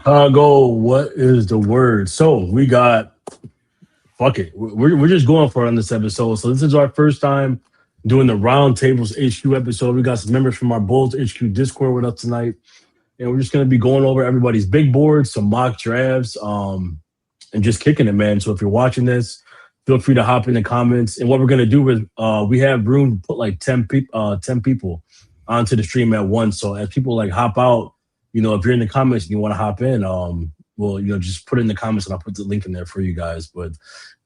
Chicago, what is the word? So we got fuck it. We're just going for it on this episode. So this is our first time doing the Roundtables HQ episode. We got some members from our Bulls HQ Discord with us tonight, and we're just gonna be going over everybody's big boards, some mock drafts, and just kicking it, man. So if you're watching this, feel free to hop in the comments. And what we're gonna do is we have room to put like 10 people onto the stream at once. So as people like hop out, if you're in the comments and you want to hop in, well, just put it in the comments and I'll put the link in there for you guys. But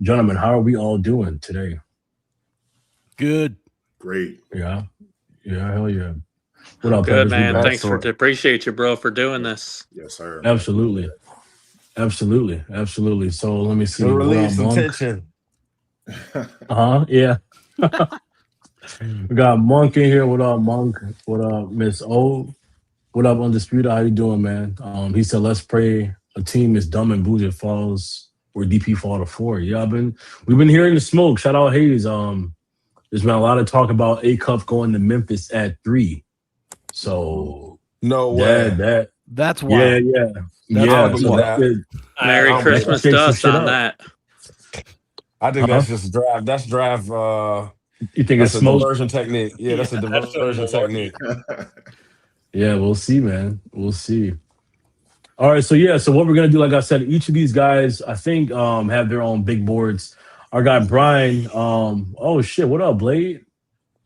gentlemen, how are we all doing today? Good. Great. Yeah. Hell yeah. What up, good, man? Thanks appreciate you, bro, for doing this. Yes, sir. Absolutely. So let me see. Release some tension. Yeah. We got Monk in here. What up, Monk? What up, Miss O? What up, Undisputed? How you doing, man? He said, let's pray a team is dumb and bougie falls or DP fall to 4. Yeah, we've been hearing the smoke. Shout out Hayes. There's been a lot of talk about A Cup going to Memphis at 3. So no way. That's why. Yeah. Merry Christmas to us on that. I think that's just draft. That's draft. You think it's a diversion technique? Yeah, that's a diversion technique. Yeah, we'll see, man. We'll see. All right, so what we're gonna do, like I said, each of these guys, I think, have their own big boards. Our guy Brian, oh shit, what up, Blade?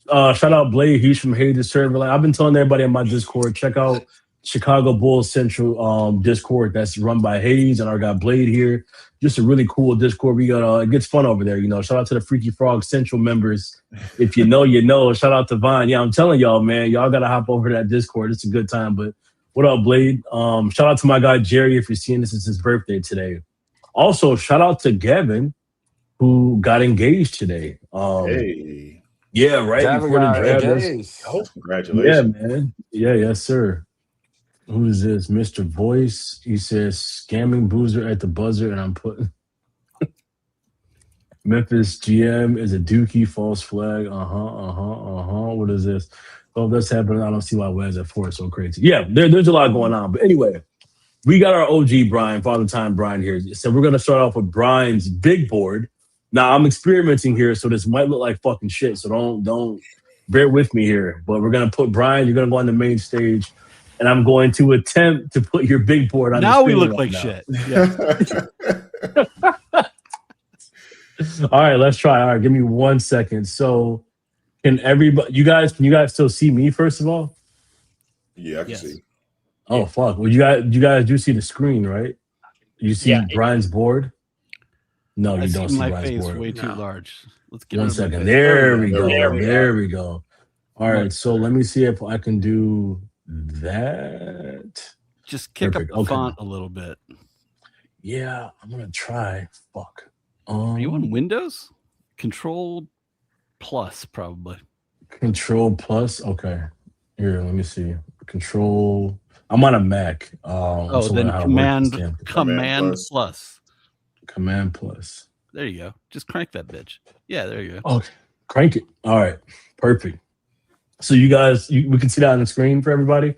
Shout out Blade. He's from Hayes server. Like I've been telling everybody on my Discord, check out Chicago Bulls Central Discord that's run by Hayes and our guy Blade here. Just a really cool Discord. We got it gets fun over there. Shout out to the Freaky Frog Central members. If you know, you know. Shout out to Vine. Yeah, I'm telling y'all, man, y'all gotta hop over to that Discord. It's a good time. But what up, Blade? Shout out to my guy Jerry. If you're seeing this, it's his birthday today. Also, shout out to Gavin, who got engaged today. Hey. Yeah, right Gavin before the draft. Oh, congratulations. Yeah, man. Yeah, yes, sir. Who is this? Mr. Voice. He says scamming boozer at the buzzer, and I'm putting Memphis GM is a dookie false flag. What is this? Oh, that's happening. I don't see why Wes at 4 is so crazy. Yeah, there's a lot going on. But anyway, we got our OG Brian, Father Time Brian here. So we're gonna start off with Brian's big board. Now I'm experimenting here, so this might look like fucking shit. So don't bear with me here. But we're gonna put Brian. You're gonna go on the main stage. And I'm going to attempt to put your big board on. Now we look like shit. Yeah. All right, let's try. All right, give me 1 second. So, can you guys still see me? First of all, yeah, I can see. Oh fuck! Well, you guys do see the screen, right? You see Brian's board? No, you don't see my Brian's face board. way too large. Let's get 1 second. There we go. All right, so let me see if I can do that. Just kick up the font a little bit. Yeah, I'm gonna try. Fuck. Are you on Windows? Control plus, probably. Control plus. Okay. Here, let me see. Control. I'm on a Mac. Then Command plus. Command plus. There you go. Just crank that bitch. Yeah, there you go. Okay. Crank it. All right. Perfect. So you guys, we can see that on the screen for everybody?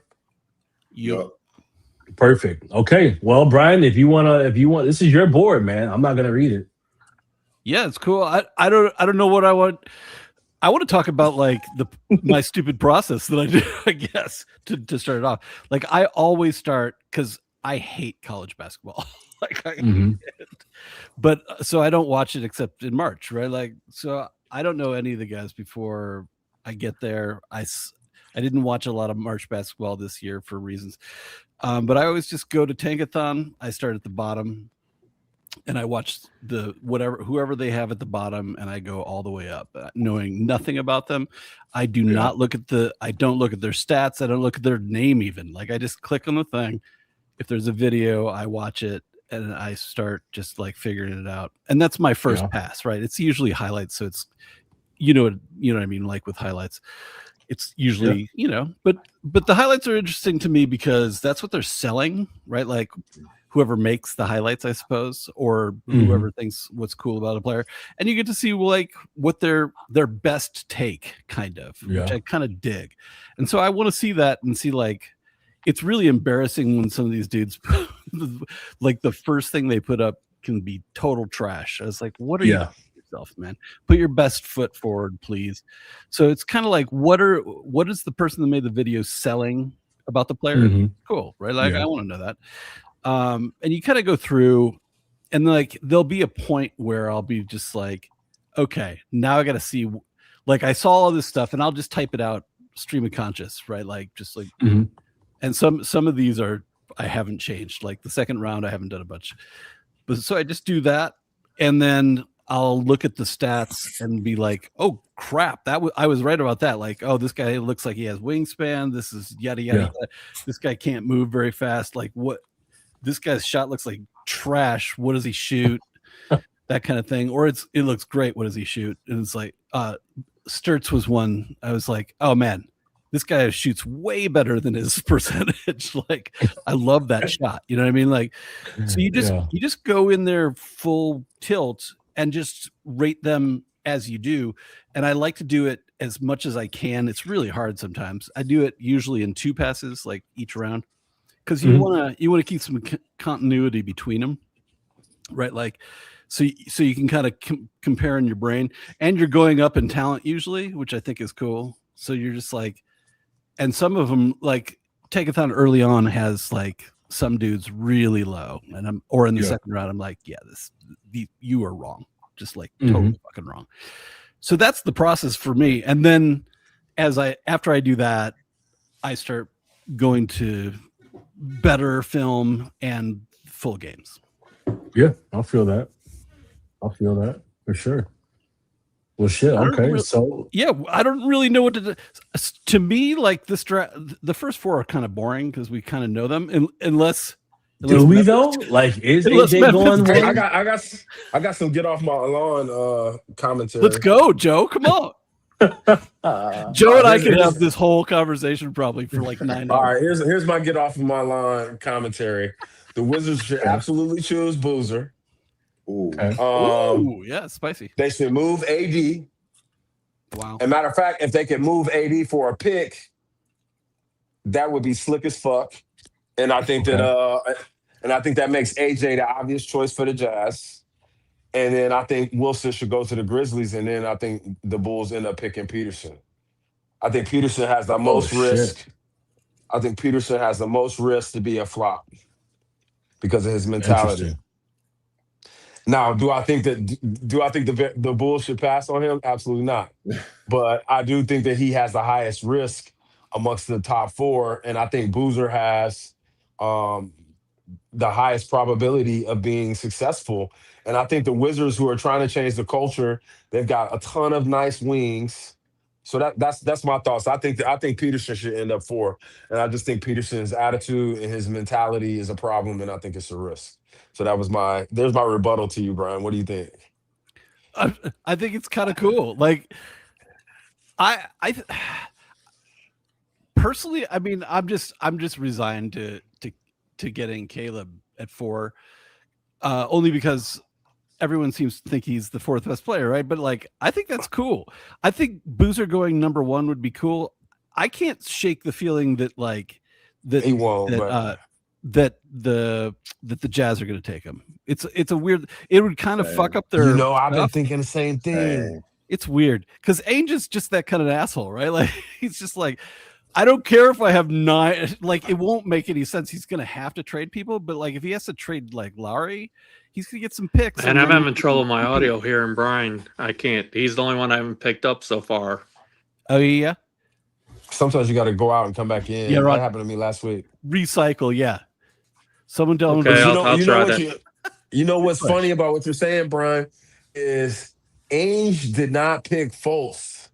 Yep. Perfect. Okay. Well, Brian, if you want, this is your board, man. I'm not going to read it. Yeah, it's cool. I don't know what I want. I want to talk about like my stupid process that I do, I guess, to start it off. Like I always start because I hate college basketball. But so I don't watch it except in March, right? Like, so I don't know any of the guys before I get there. I didn't watch a lot of March basketball this year for reasons. But I always just go to Tankathon. I start at the bottom and I watch whoever they have at the bottom, and I go all the way up, knowing nothing about them. I do not look at I don't look at their stats. I don't look at their name even. Like I just click on the thing. If there's a video, I watch it and I start just like figuring it out. And that's my first pass, right? It's usually highlights. So it's, you know what I mean? Like with highlights, it's usually, but the highlights are interesting to me because that's what they're selling, right? Like whoever makes the highlights, I suppose, or whoever thinks what's cool about a player. And you get to see like what their best take kind of, which I kind of dig. And so I want to see that and see like, it's really embarrassing when some of these dudes, like the first thing they put up can be total trash. I was like, what are you doing to yourself, man? Put your best foot forward, please. So it's kind of like, what is the person that made the video selling about the player? Mhm. Cool, right? Like, I want to know that. And you kind of go through, and like there'll be a point where I'll be just like, okay, now I got to see, like I saw all this stuff, and I'll just type it out, stream of conscious, right? Like just like, and some of these are I haven't changed. Like the second round, I haven't done a bunch, but so I just do that, and then I'll look at the stats and be like, oh crap, I was right about that. Like, oh, this guy looks like he has wingspan. This is yada yada. Yada. This guy can't move very fast. Like what? This guy's shot looks like trash. What does he shoot? That kind of thing. Or it looks great. What does he shoot? And it's like Sturts was one. I was like, oh man, this guy shoots way better than his percentage. Like, I love that shot. You know what I mean? Like, so you just go in there full tilt and just rate them as you do. And I like to do it as much as I can. It's really hard sometimes. I do it usually in 2 passes, like each round, because you want to keep some continuity between them, right? Like, so you can kind of compare in your brain, and you're going up in talent usually, which I think is cool. So you're just like, and some of them, like Take-a-thon early on has like some dudes really low, and or in the second round, I'm like, yeah, you are wrong, just like totally fucking wrong. So that's the process for me. And then after I do that, I start going to better film and full games. Yeah, I'll feel that for sure. Well, shit. Okay, so yeah, I don't really know what to do. To me, like this draft, the first 4 are kind of boring because we kind of know them, unless do we though? Like, is AJ going? I got some get off my lawn commentary. Let's go, Joe. Come on. Joe and I could have this whole conversation probably for like 9 hours. All right, here's my get off of my lawn commentary. The Wizards should absolutely choose Boozer. Ooh. Okay. Ooh, yeah, spicy. They should move AD. Wow. As a matter of fact, if they could move AD for a pick, that would be slick as fuck. And I think that makes AJ the obvious choice for the Jazz. And then I think Wilson should go to the Grizzlies, and then I think the Bulls end up picking Peterson. I think Peterson has the most risk. I think Peterson has the most risk to be a flop because of his mentality. Now, do I think the Bulls should pass on him? Absolutely not. But I do think that he has the highest risk amongst the top 4, and I think Boozer has the highest probability of being successful. And I think the Wizards, who are trying to change the culture, they've got a ton of nice wings. So that's my thoughts. I think Peterson should end up 4, and I just think Peterson's attitude and his mentality is a problem, and I think it's a risk. So there's my rebuttal to you, Brian. What do you think? I think it's kind of cool. Like, I personally, I mean, I'm just resigned to getting Caleb at 4, only because everyone seems to think he's the 4th best player, right? But like, I think that's cool. I think Boozer going number 1 would be cool. I can't shake the feeling that like that he won't. That the Jazz are going to take him. It's a weird. It would kind of fuck up their. I've been thinking the same thing. It's weird because Ainge is just that kind of asshole, right? Like, he's just like, I don't care if I have 9. Like, it won't make any sense. He's going to have to trade people, but like, if he has to trade like Lowry, he's going to get some picks. And I'm having trouble with my audio here, and Brian, I can't. He's the only one I haven't picked up so far. Oh yeah. Sometimes you got to go out and come back in. Yeah, right. That happened to me last week. Recycle, yeah. Someone tell him. Okay, I'll try that. You know what's funny about what you're saying, Brian, is Ainge did not pick Fultz.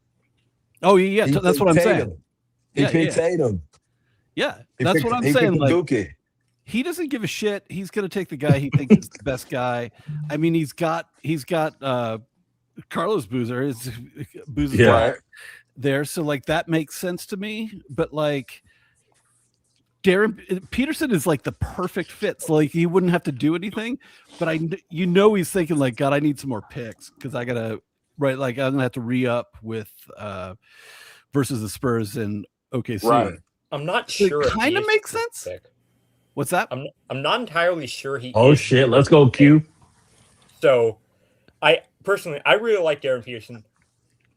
Oh yeah, that's what I'm saying. He picked Tatum. Yeah, that's what I'm saying. Like, Dookie. He doesn't give a shit. He's going to take the guy he thinks is the best guy. I mean, he's got Carlos Boozer. Boozer's there, so like that makes sense to me. But like, Darren Peterson is like the perfect fit. So like, he wouldn't have to do anything. But he's thinking like, God, I need some more picks because I gotta like I'm gonna have to re-up with versus the Spurs and OKC. Right. I'm not So sure. it kind of makes sense. What's that? I'm not entirely sure he. Oh shit! Let's go, Q. So, I really like Darren Peterson.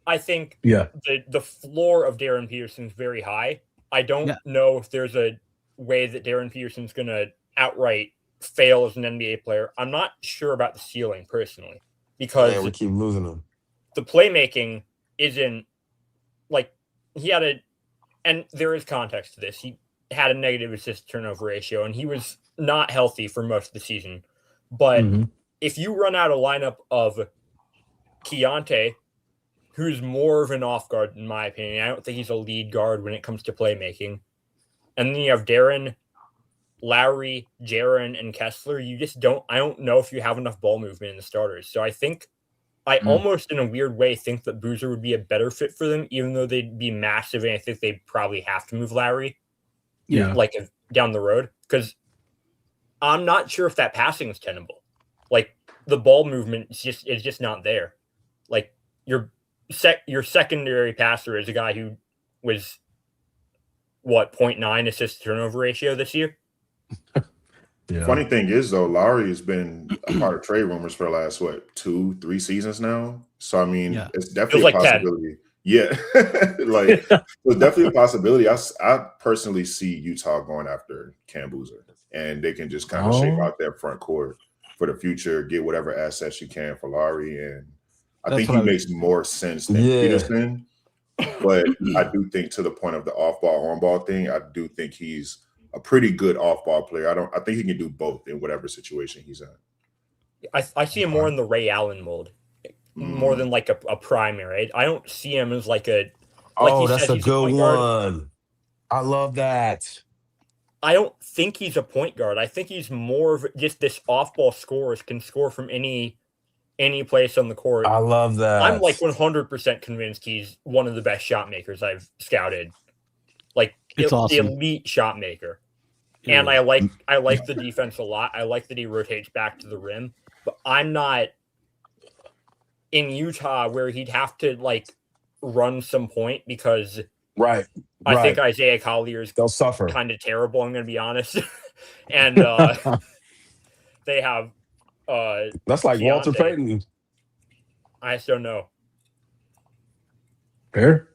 I think the floor of Darren Peterson is very high. I don't know if there's a way that Darren Peterson's going to outright fail as an NBA player. I'm not sure about the ceiling personally because we keep losing him. The playmaking isn't like he had and there is context to this. He had a negative assist turnover ratio and he was not healthy for most of the season. But if you run out a lineup of Keontae, who's more of an off guard, in my opinion. I don't think he's a lead guard when it comes to playmaking. And then you have Darren, Lowry, Jaren, and Kessler. I don't know if you have enough ball movement in the starters. So I almost in a weird way think that Boozer would be a better fit for them, even though they'd be massive. And I think they'd probably have to move Lowry down the road. Because I'm not sure if that passing is tenable. Like the ball movement is just not there. Like your secondary passer is a guy who was 0.9 assist turnover ratio this year. Funny thing is though, Lowry has been a part of trade rumors for the last 2-3 seasons now. So I mean, it's definitely a possibility. 10. Yeah, like it's definitely a possibility. I personally see Utah going after Cam Boozer, and they can just kind of shape out their front court for the future, get whatever assets you can for Lowry, and I think he makes more sense than Peterson. But I do think to the point of the off-ball, on-ball thing, I do think he's a pretty good off-ball player. I think he can do both in whatever situation he's in. I see him more in the Ray Allen mold, more than like a primary. I don't see him as like a. Like that's a good one. I love that. I don't think he's a point guard. I think he's more of just this off-ball scorer, can score from any place on the court. I love that. I'm like 100% convinced he's one of the best shot makers I've scouted. Like it's awesome. Elite shot maker. Yeah. And I like the defense a lot. I like that he rotates back to the rim, but I'm not in Utah where he'd have to like run some point because I think Isaiah Collier's they'll suffer. Kind of terrible, I'm going to be honest. And they have that's like Keontae. Walter Payton. I just don't know. Fair.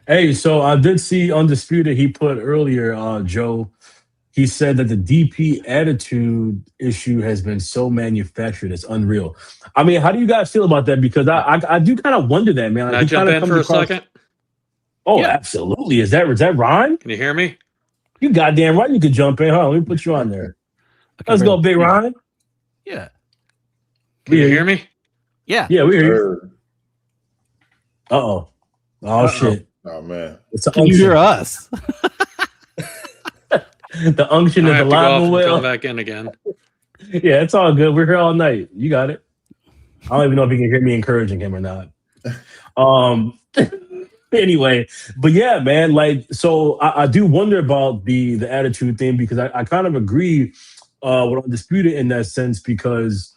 Hey, so I did see Undisputed. He put earlier, Joe. He said that the DP attitude issue has been so manufactured, it's unreal. I mean, how do you guys feel about that? Because I do kind of wonder that, man. Can I jump in for a second? Oh, absolutely. Is that Ryan? Can you hear me? You goddamn right. You could jump in. Hold on, let me put you on there. Let's go, Big Ryan. Yeah. Can you hear me? Yeah. Yeah, we hear you. Uh-oh. Oh, shit. Oh, man. Can you hear us? The unction of the lava well. Come back in again. Yeah, it's all good. We're here all night. You got it. I don't even know if you can hear me encouraging him or not. Anyway, but yeah, man, like, so I do wonder about the attitude thing because I kind of agree with Undisputed in that sense because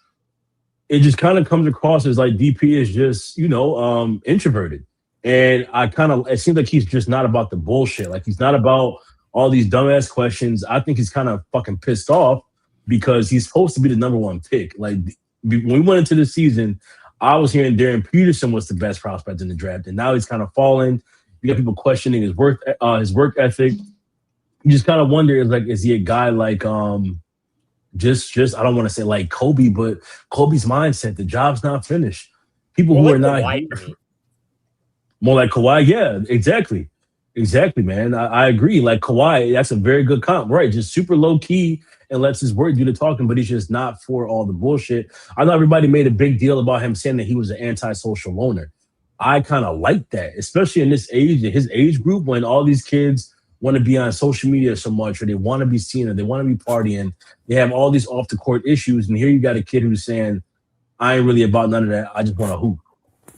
it just kind of comes across as like DP is just, introverted. And it seems like he's just not about the bullshit. Like he's not about all these dumbass questions. I think he's kind of fucking pissed off because he's supposed to be the number one pick. Like when we went into the season, I was hearing Darren Peterson was the best prospect in the draft, and now he's kind of fallen. You got people questioning his work ethic. You just kind of wonder, is he a guy like just I don't want to say like Kobe, but Kobe's mindset, the job's not finished. People who are not more like Kawhi, yeah, exactly, man. I agree. Like Kawhi, that's a very good comp, right? Just super low key and lets his work do the talking, but he's just not for all the bullshit. I know everybody made a big deal about him saying that he was an antisocial loner. I kind of like that, especially in this age, his age group, when all these kids want to be on social media so much, or they want to be seen, or they want to be partying. They have all these off the court issues, and here you got a kid who's saying, "I ain't really about none of that. I just want to hoop."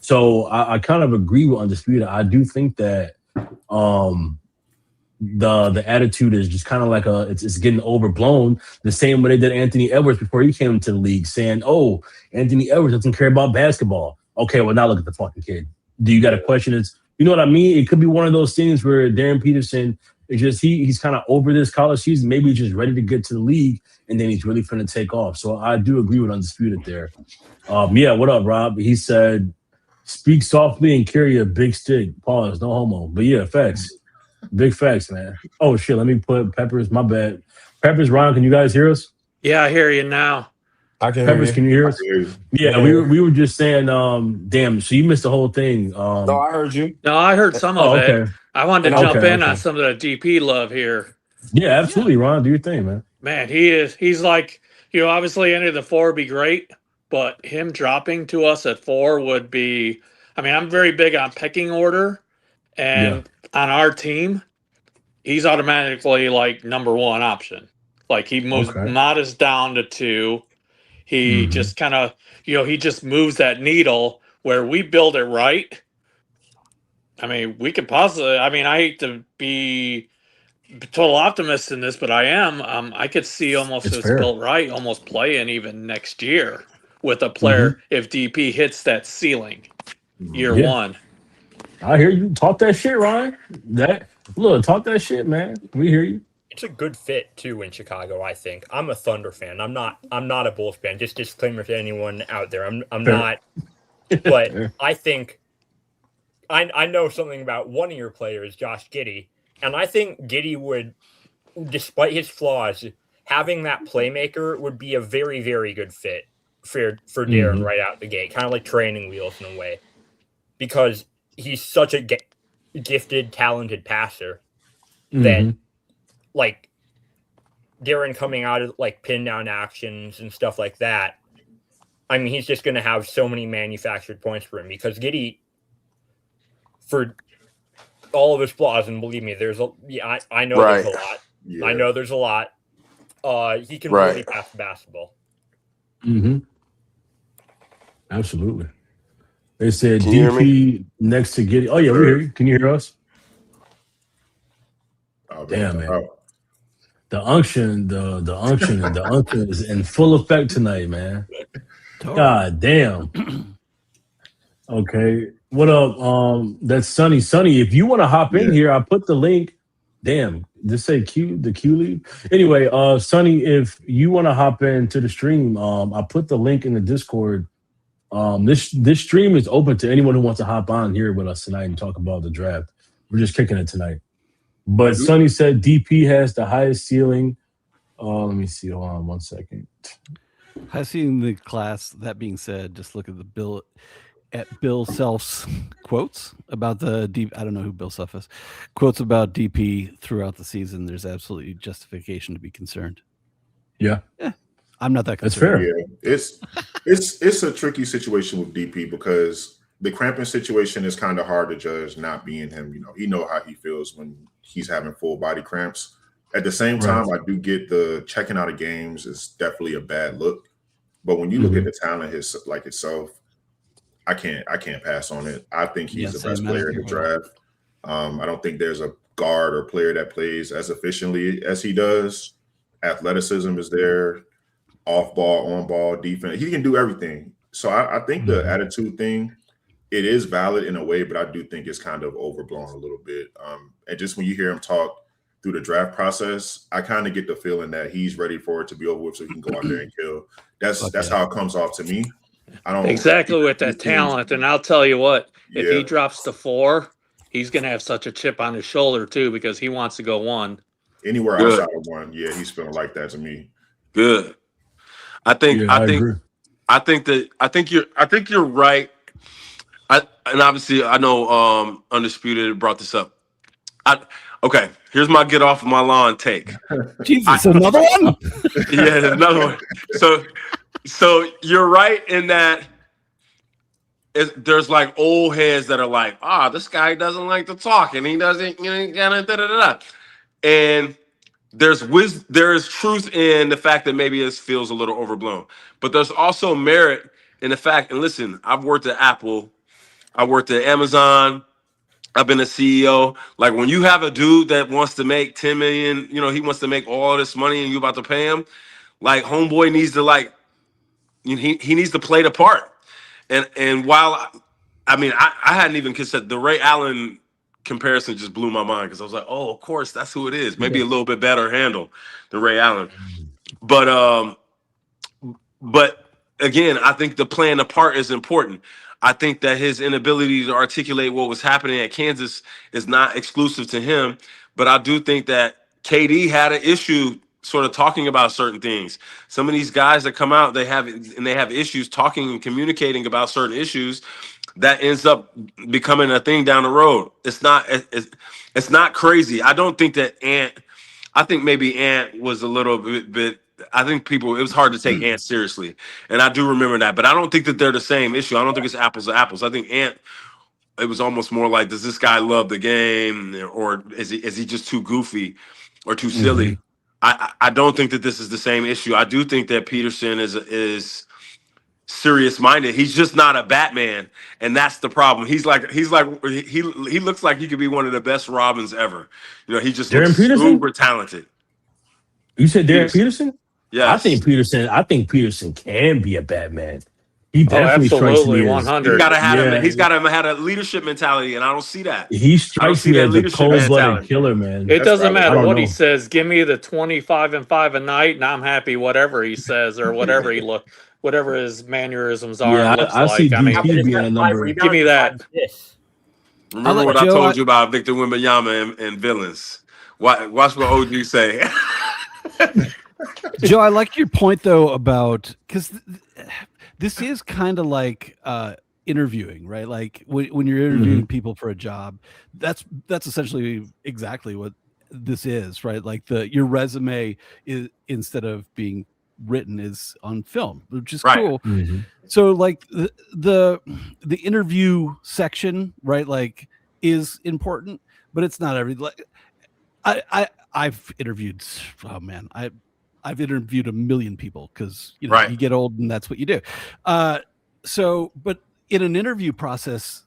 So I kind of agree with Undisputed. I do think that the attitude is just kind of like it's getting overblown. The same way they did Anthony Edwards before he came into the league, saying, "Oh, Anthony Edwards doesn't care about basketball." Okay, well now look at the fucking kid. Do you got to question his You know what I mean? It could be one of those things where Darren Peterson is just he's kind of over this college season. Maybe he's just ready to get to the league, and then he's really finna take off. So I do agree with Undisputed there. Yeah, what up, Rob? He said, "Speak softly and carry a big stick." Pause. No homo. But yeah, facts. Big facts, man. Oh shit. Let me put Peppers. My bad. Peppers, Ron. Can you guys hear us? Yeah, I hear you now. I can Peppers, hear can you hear us? Yeah, we were just saying, damn, so you missed the whole thing. No, I heard you. No, I heard some of it. Okay. I wanted to jump in on some of the DP love here. Yeah, absolutely, Ron. Do your thing, man. Man, he's like, obviously any of the 4 would be great, but him dropping to us at 4 would be, I mean, I'm very big on pecking order, and on our team, he's automatically like number 1 option. Like he moves Modest down to 2. He just kind of, he just moves that needle where we build it right. I mean, we could possibly, I mean, I hate to be total optimist in this, but I am. I could see almost it's built right, almost playing even next year with a player if DP hits that ceiling year 1. I hear you. Talk that shit, Ryan. Talk that shit, man. We hear you. It's a good fit too in Chicago, I think. I'm a Thunder fan. I'm not a Bulls fan. Just disclaimer to anyone out there. I'm not, but I think I know something about one of your players, Josh Giddey, and I think Giddey would, despite his flaws, having that playmaker would be a very, very good fit for Darren right out the gate, kind of like training wheels in a way, because he's such a gifted, talented passer that. Like Darren coming out of like pin down actions and stuff like that. I mean, he's just going to have so many manufactured points for him because Giddey, for all of his flaws, and believe me, I know there's a lot. Yeah. I know there's a lot. He can really pass the basketball. Absolutely. They said DP next to Giddey. Oh yeah, we hear you. Can you hear us? Oh, damn, man. The unction is in full effect tonight, man. God damn. Okay. What up? That's Sunny. Sunny, if you want to hop in here, I put the link. Damn, just say the Q lead. Anyway, Sunny, if you want to hop into the stream, I put the link in the Discord. This stream is open to anyone who wants to hop on here with us tonight and talk about the draft. We're just kicking it tonight. But Sonny said DP has the highest ceiling. Let me see. Hold on 1 second. I've seen the class. That being said, just look at Bill Self's quotes about the deep. I don't know who Bill Self is. Quotes about DP throughout the season. There's absolutely justification to be concerned. Yeah. I'm not that concerned. That's fair. Yeah, it's a tricky situation with DP because the cramping situation is kind of hard to judge. Not being him, he know how he feels when he's having full body cramps. At the same time, I do get the checking out of games is definitely a bad look. But when you look at the talent itself, I can't pass on it. I think he's the best player in the draft. I don't think there's a guard or player that plays as efficiently as he does. Athleticism is there, off ball, on ball, defense. He can do everything. So I think the attitude thing, it is valid in a way, but I do think it's kind of overblown a little bit. And just when you hear him talk through the draft process, I kind of get the feeling that he's ready for it to be over with so he can go out there and kill. That's how it comes off to me. I don't exactly with that talent. And I'll tell you what, if he drops to 4, he's going to have such a chip on his shoulder too, because he wants to go 1. Anywhere outside of 1. Yeah, he's feeling like that to me. Good. I think you're right. And obviously I know Undisputed brought this up. Okay, here's my get off of my lawn take. Jesus, another one? Yeah, another one. So you're right in that there's like old heads that are like, this guy doesn't like to talk and he doesn't, and there is truth in the fact that maybe it feels a little overblown, but there's also merit in the fact. And listen, I've worked at Apple, I worked at Amazon, I've been a CEO. Like when you have a dude that wants to make 10 million, he wants to make all this money and you about to pay him, like homeboy needs to he needs to play the part. And while I mean, I hadn't even considered the Ray Allen comparison. Just blew my mind because I was like, oh, of course, that's who it is. Maybe a little bit better handle than Ray Allen, but again, I think the playing the part is important. I think that his inability to articulate what was happening at Kansas is not exclusive to him, but I do think that KD had an issue sort of talking about certain things. Some of these guys that come out, they have issues talking and communicating about certain issues that ends up becoming a thing down the road. It's not crazy. I don't think that I think maybe Ant was a little bit I think it was hard to take Ant seriously. And I do remember that, but I don't think that they're the same issue. I don't think it's apples to apples. I think Ant, it was almost more like, does this guy love the game, or is he just too goofy or too silly? I don't think that this is the same issue. I do think that Peterson is serious minded. He's just not a Batman, and that's the problem. He looks like he could be one of the best Robins ever. You know, he just looks super talented. You said Darren Peterson? Yeah, I think Peterson can be a Batman. He definitely strikes me as 100. He's got to have a leadership mentality, and I don't see that. He strikes me as a cold-blooded killer, man. It doesn't matter what he says. Give me the 25 and 5 a night, and I'm happy. Whatever he says or whatever whatever his mannerisms are. Yeah, I see DP being a number. Give me that. Remember what I told you about Victor Wembanyama and villains. Watch what OG say. Joe, I like your point though about because this is kind of like interviewing, right? Like when you're interviewing people for a job, that's essentially exactly what this is, right? Like your resume is, instead of being written, is on film, which is cool. So like the interview section, right? Like is important, but it's not every. Like I've interviewed. Oh man, I've interviewed a million people because you you get old and that's what you do. So, but in an interview process,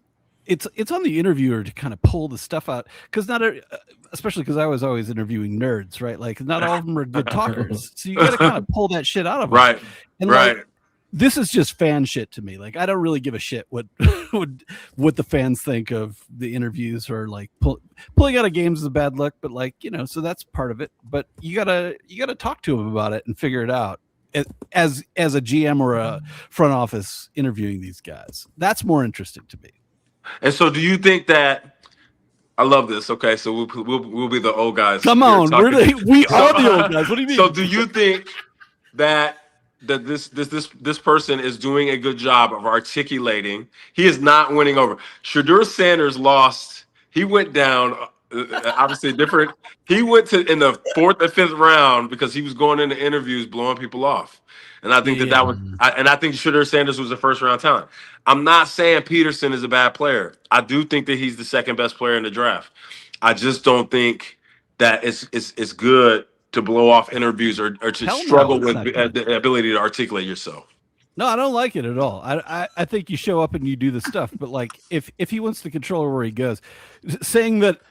it's on the interviewer to kind of pull the stuff out because especially because I was always interviewing nerds, right? Like not all of them are good talkers, so you got to kind of pull that shit out of them. Right. And like, this is just fan shit to me. Like I don't really give a shit what the fans think of the interviews, or like pulling out of games is a bad look, but like, so that's part of it. But you gotta talk to them about it and figure it out as a GM or a front office interviewing these guys. That's more interesting to me. And so, do you think that? I love this. Okay, so we'll be the old guys. Come on, we are the old guys. What do you mean? So, do you think that this person is doing a good job of articulating? He is not winning over. Shedeur Sanders lost. He went down. Obviously different. He went in the 4th or 5th round because he was going into interviews blowing people off. And I think that was. I think Shedeur Sanders was a first-round talent. I'm not saying Peterson is a bad player. I do think that he's the second best player in the draft. I just don't think that it's good to blow off interviews or to struggle with the ability to articulate yourself. No, I don't like it at all. I think you show up and you do the stuff, but like if he wants to control where he goes, saying that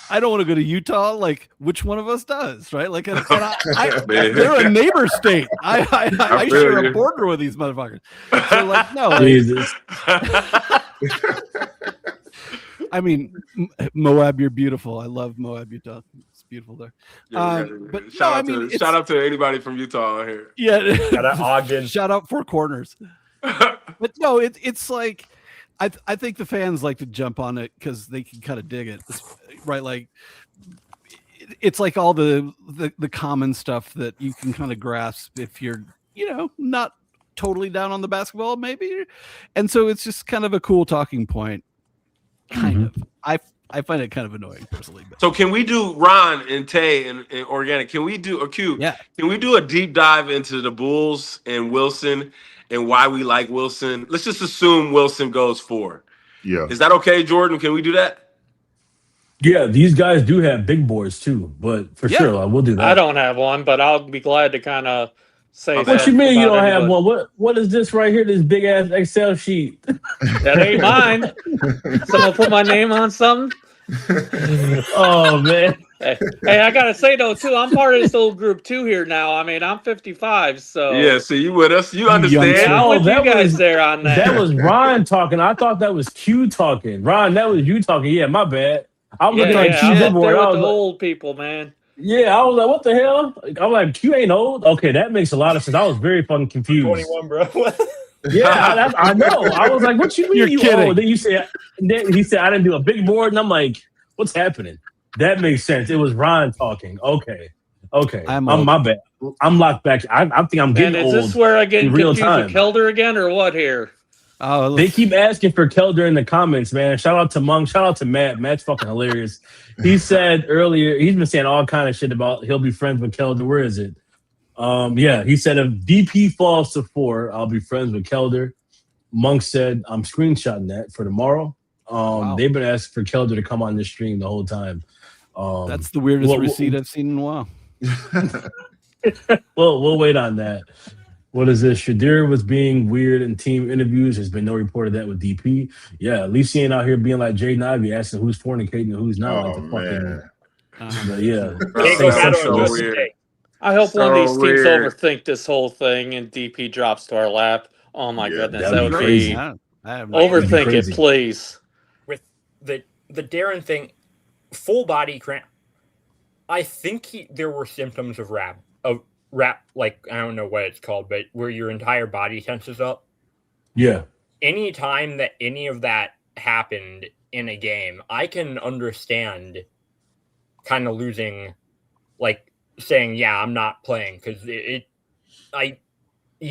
I don't want to go to Utah, like which one of us does, right? Like they're a neighbor state. I share a border with these motherfuckers. So like no, Jesus. I mean, Moab, you're beautiful. I love Moab, Utah. It's beautiful there. But shout out to anybody from Utah on here. Yeah, shout out Ogden. Shout out Four Corners. But no, it's like I think the fans like to jump on it because they can kind of dig it, right? Like it's like all the common stuff that you can kind of grasp if you're not totally down on the basketball, maybe. And so it's just kind of a cool talking point. Kind of. I find it kind of annoying personally. But. So can we do Ron and Tay and Organic? Can we do Can we do a deep dive into the Bulls and Wilson and why we like Wilson? Let's just assume Wilson goes 4. Yeah. Is that okay, Jordan? Can we do that? Yeah, these guys do have big boards too, but for sure, I will do that. I don't have one, but I'll be glad to kind of say that. What you mean you don't have one? What is this right here? This big ass Excel sheet? That ain't mine. Someone put my name on something. Oh man. Hey, I gotta say though too, I'm part of this old group too here now. I mean, I'm 55, so Yeah, so you with us? You understand? Yeah, I'm with you guys there on that. That was Ron talking. I thought that was Q talking. Ron, that was you talking. Yeah, my bad. I'm looking like Q's I'm up there with the like, old people, man. Yeah, I was like, what the hell? I'm like, Q ain't old. Okay, that makes a lot of sense. I was very fucking confused. 21, bro. Yeah, I know. I was like, what you mean you old? Then you said, he said I didn't do a big board, and I'm like, what's happening? That makes sense. It was Ron talking. Okay. I'm my bad. I'm locked back. I think I'm getting old. And is this where I get confused with Kelder again, or what here? Oh, they keep asking for Kelder in the comments, man. Shout out to Monk. Shout out to Matt. Matt's fucking hilarious. He said earlier, he's been saying all kind of shit about he'll be friends with Kelder. Where is it? Yeah, he said if DP falls to 4, I'll be friends with Kelder. Monk said I'm screenshotting that for tomorrow. Wow. They've been asking for Kelder to come on this stream the whole time. That's the weirdest receipt I've seen in a while. Well, we'll wait on that. What is this? Shadir was being weird in team interviews. There's been no report of that with DP. Yeah, at least he ain't out here being like Jaden Ivey asking who's fornicating and who's not. Like the fucking, but yeah. I hope one of these teams overthink this whole thing and DP drops to our lap. Oh my goodness, that would be overthink it, please. With the Darren thing, full body cramp. I think there were symptoms of rap, like I don't know what it's called, but where your entire body tenses up. Yeah. Any time that any of that happened in a game, I can understand kind of losing, like saying, "Yeah, I'm not playing," because he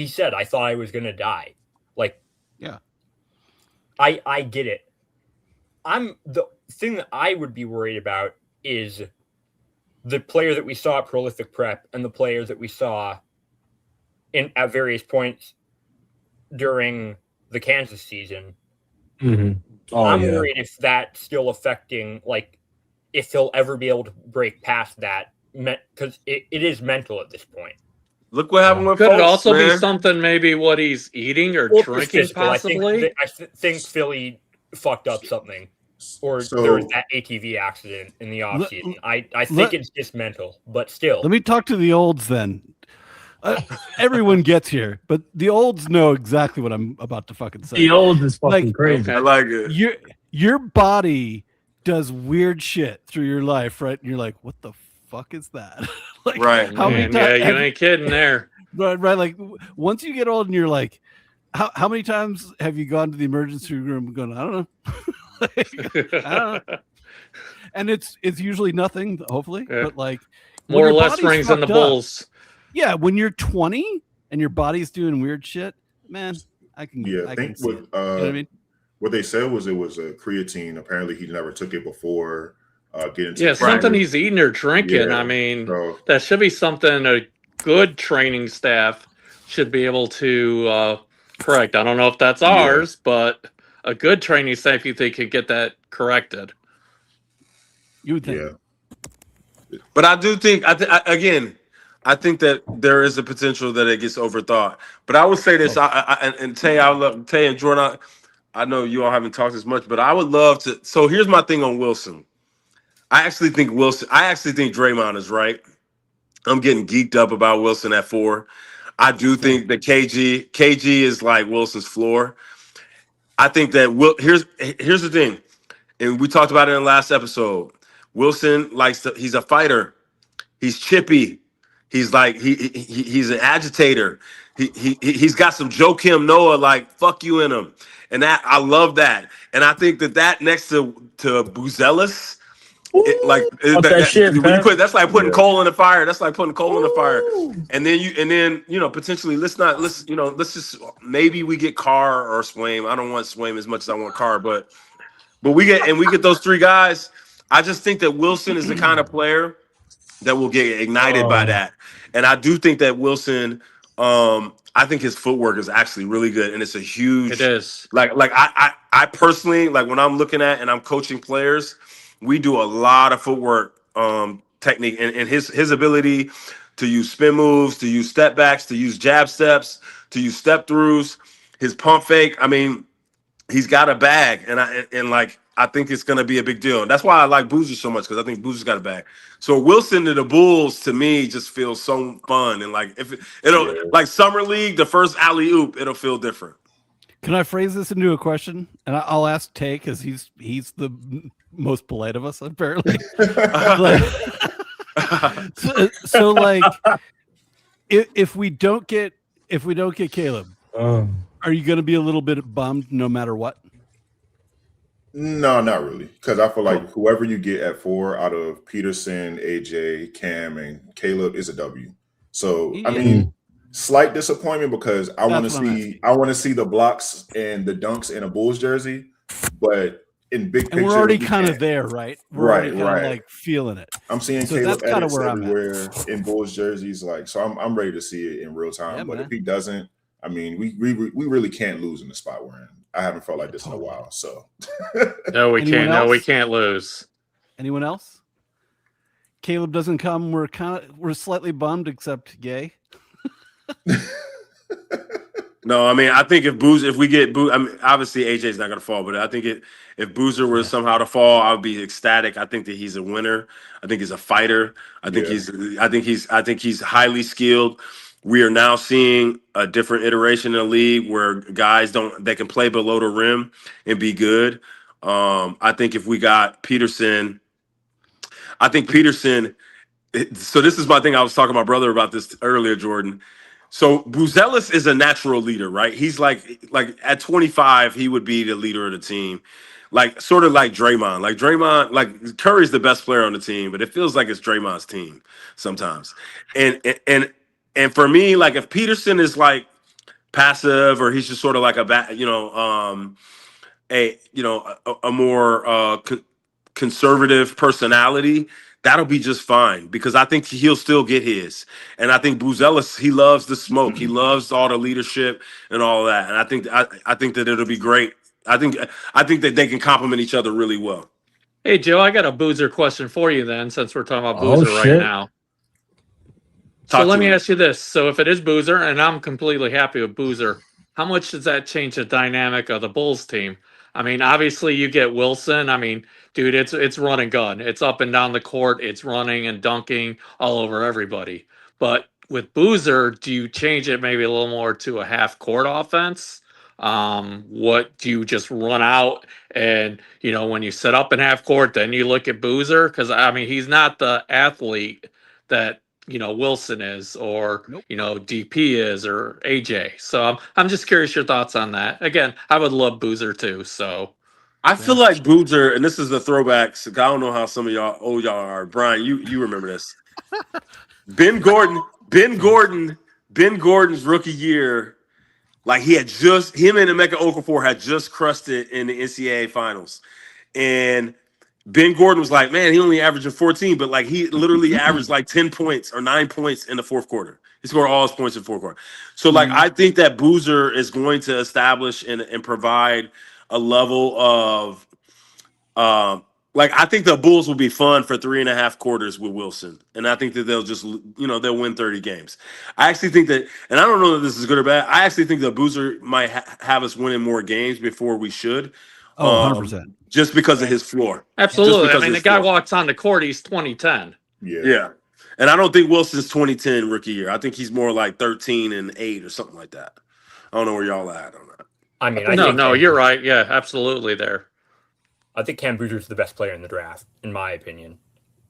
said, "I thought I was gonna die." Like, yeah, I get it. The thing that I would be worried about is the player that we saw at Prolific Prep and the players that we saw at various points during the Kansas season. Mm-hmm. I'm worried if that's still affecting, like, if he'll ever be able to break past that, because it is mental at this point. Look what happened with Could it also be something, maybe what he's eating or drinking, possibly? I think Philly fucked up something. Or there was that ATV accident in the offseason. I think it's just mental, but still. Let me talk to the olds then. Everyone gets here, but the olds know exactly what I'm about to fucking say. The olds is fucking crazy. I like it. Your body does weird shit through your life, right? And you're like, what the fuck is that? Like, right. How many times? Yeah, you ain't kidding there. Right. Like once you get old and you're like, how many times have you gone to the emergency room and gone, I don't know. I don't know. And it's usually nothing, hopefully, but like more or less rings in the bulls. Yeah, when you're 20 and your body's doing weird shit, man, I think what, you know what I mean? What they said was it was a creatine. Apparently, he never took it before getting. Something he's eating or drinking. Yeah, I mean, that should be something a good training staff should be able to correct. I don't know if that's ours, but a good training staff, you think, could get that corrected. You would think. Yeah. But I do think, I think that there is a potential that it gets overthought. But I would say this, and Tay, Tay and Jordan, I know you all haven't talked as much, but I would love to. So here's my thing on Wilson. I actually think Draymond is right. I'm getting geeked up about Wilson at 4. I do think that KG is like Wilson's floor. I think that here's the thing, and we talked about it in the last episode. Wilson he's a fighter. He's chippy. He's like he's an agitator. He's got some Joakim Noah like fuck you in him, and that I love that. And I think that next to Buzelis, that's like putting coal in the fire. That's like putting coal in the fire. And then potentially let's just maybe we get Carr or Swaim. I don't want Swaim as much as I want Carr, but we get those 3 guys. I just think that Wilson is the kind of player that will get ignited by that. And I do think that Wilson, I think his footwork is actually really good, and it's a huge. It is. Like I personally, like when I'm looking at and I'm coaching players, we do a lot of footwork technique, and his ability to use spin moves, to use step backs, to use jab steps, to use step throughs, his pump fake. I mean, he's got a bag, and I think it's going to be a big deal. And that's why I like Boozer so much, because I think Boozer's got it back. So Wilson to the Bulls, to me, just feels so fun. And like, if it'll like Summer League, the first alley oop, it'll feel different. Can I phrase this into a question? And I'll ask Tay, because he's the most polite of us, apparently. so like, if we don't get Caleb, are you going to be a little bit bummed no matter what? No, not really, because I feel like whoever you get at 4 out of Peterson, AJ, Cam, and Caleb is a W. So I mean, slight disappointment because I want to see the blocks and the dunks in a Bulls jersey, but in big picture, we're already kind of there, right? We're already kind of like feeling it. I'm seeing so Caleb that's kind of where everywhere in Bulls jerseys, like, so I'm ready to see it in real time. Yeah, but man. if he doesn't, I mean, we really can't lose in the spot we're in. I haven't felt like this in a while, so no, we can't. No, we can't lose. Anyone else? Caleb doesn't come. We're slightly bummed, except Gay. No, I mean, I think if we get Boozer, I mean, obviously AJ's not going to fall, but I think if Boozer were somehow to fall, I would be ecstatic. I think that he's a winner. I think he's a fighter. I think he's highly skilled. We are now seeing a different iteration in the league where guys they can play below the rim and be good. I think if we got Peterson, so this is my thing. I was talking to my brother about this earlier, Jordan. So Buzelis is a natural leader, right? He's like at 25, he would be the leader of the team. Like sort of like Draymond. Like Curry's the best player on the team, but it feels like it's Draymond's team sometimes. And for me, like if Peterson is like passive or he's just sort of like a more conservative personality, that'll be just fine because I think he'll still get his. And I think Buzelis, he loves the smoke. He loves all the leadership and all that. And I think that it'll be great. I think that they can complement each other really well. Hey, Joe, I got a Boozer question for you then, since we're talking about Boozer right now. So let me ask you this. So if it is Boozer, and I'm completely happy with Boozer, how much does that change the dynamic of the Bulls team? I mean, obviously you get Wilson. I mean, dude, it's run and gun. It's up and down the court. It's running and dunking all over everybody. But with Boozer, do you change it maybe a little more to a half court offense? What do you just run out and, when you set up in half court, then you look at Boozer? Because, I mean, he's not the athlete that, Wilson is or, DP is or AJ. So I'm just curious your thoughts on that. Again, I would love Boozer too. So I feel like Boozer, and this is the throwbacks. I don't know how some of y'all are. Brian, you remember this. Ben Gordon's rookie year, like him and Emeka Okafor had just crushed it in the NCAA finals. And Ben Gordon was like, man, he only averaging 14, but like he literally averaged like 10 points or 9 points in the fourth quarter. He scored all his points in the fourth quarter. So like I think that Boozer is going to establish and provide a level of I think the Bulls will be fun for 3.5 quarters with Wilson. And I think that they'll just, they'll win 30 games. I actually think that, and I don't know that this is good or bad, I actually think that Boozer might have us winning more games before we should. 100%. Just because of his floor. Absolutely. I mean, the guy walks on the court, he's 2010. Yeah. And I don't think Wilson's 2010 rookie year. I think he's more like 13 and 8 or something like that. I don't know where y'all at on that. I mean, you're right. Yeah, absolutely there. I think Cam Boozer's the best player in the draft, in my opinion.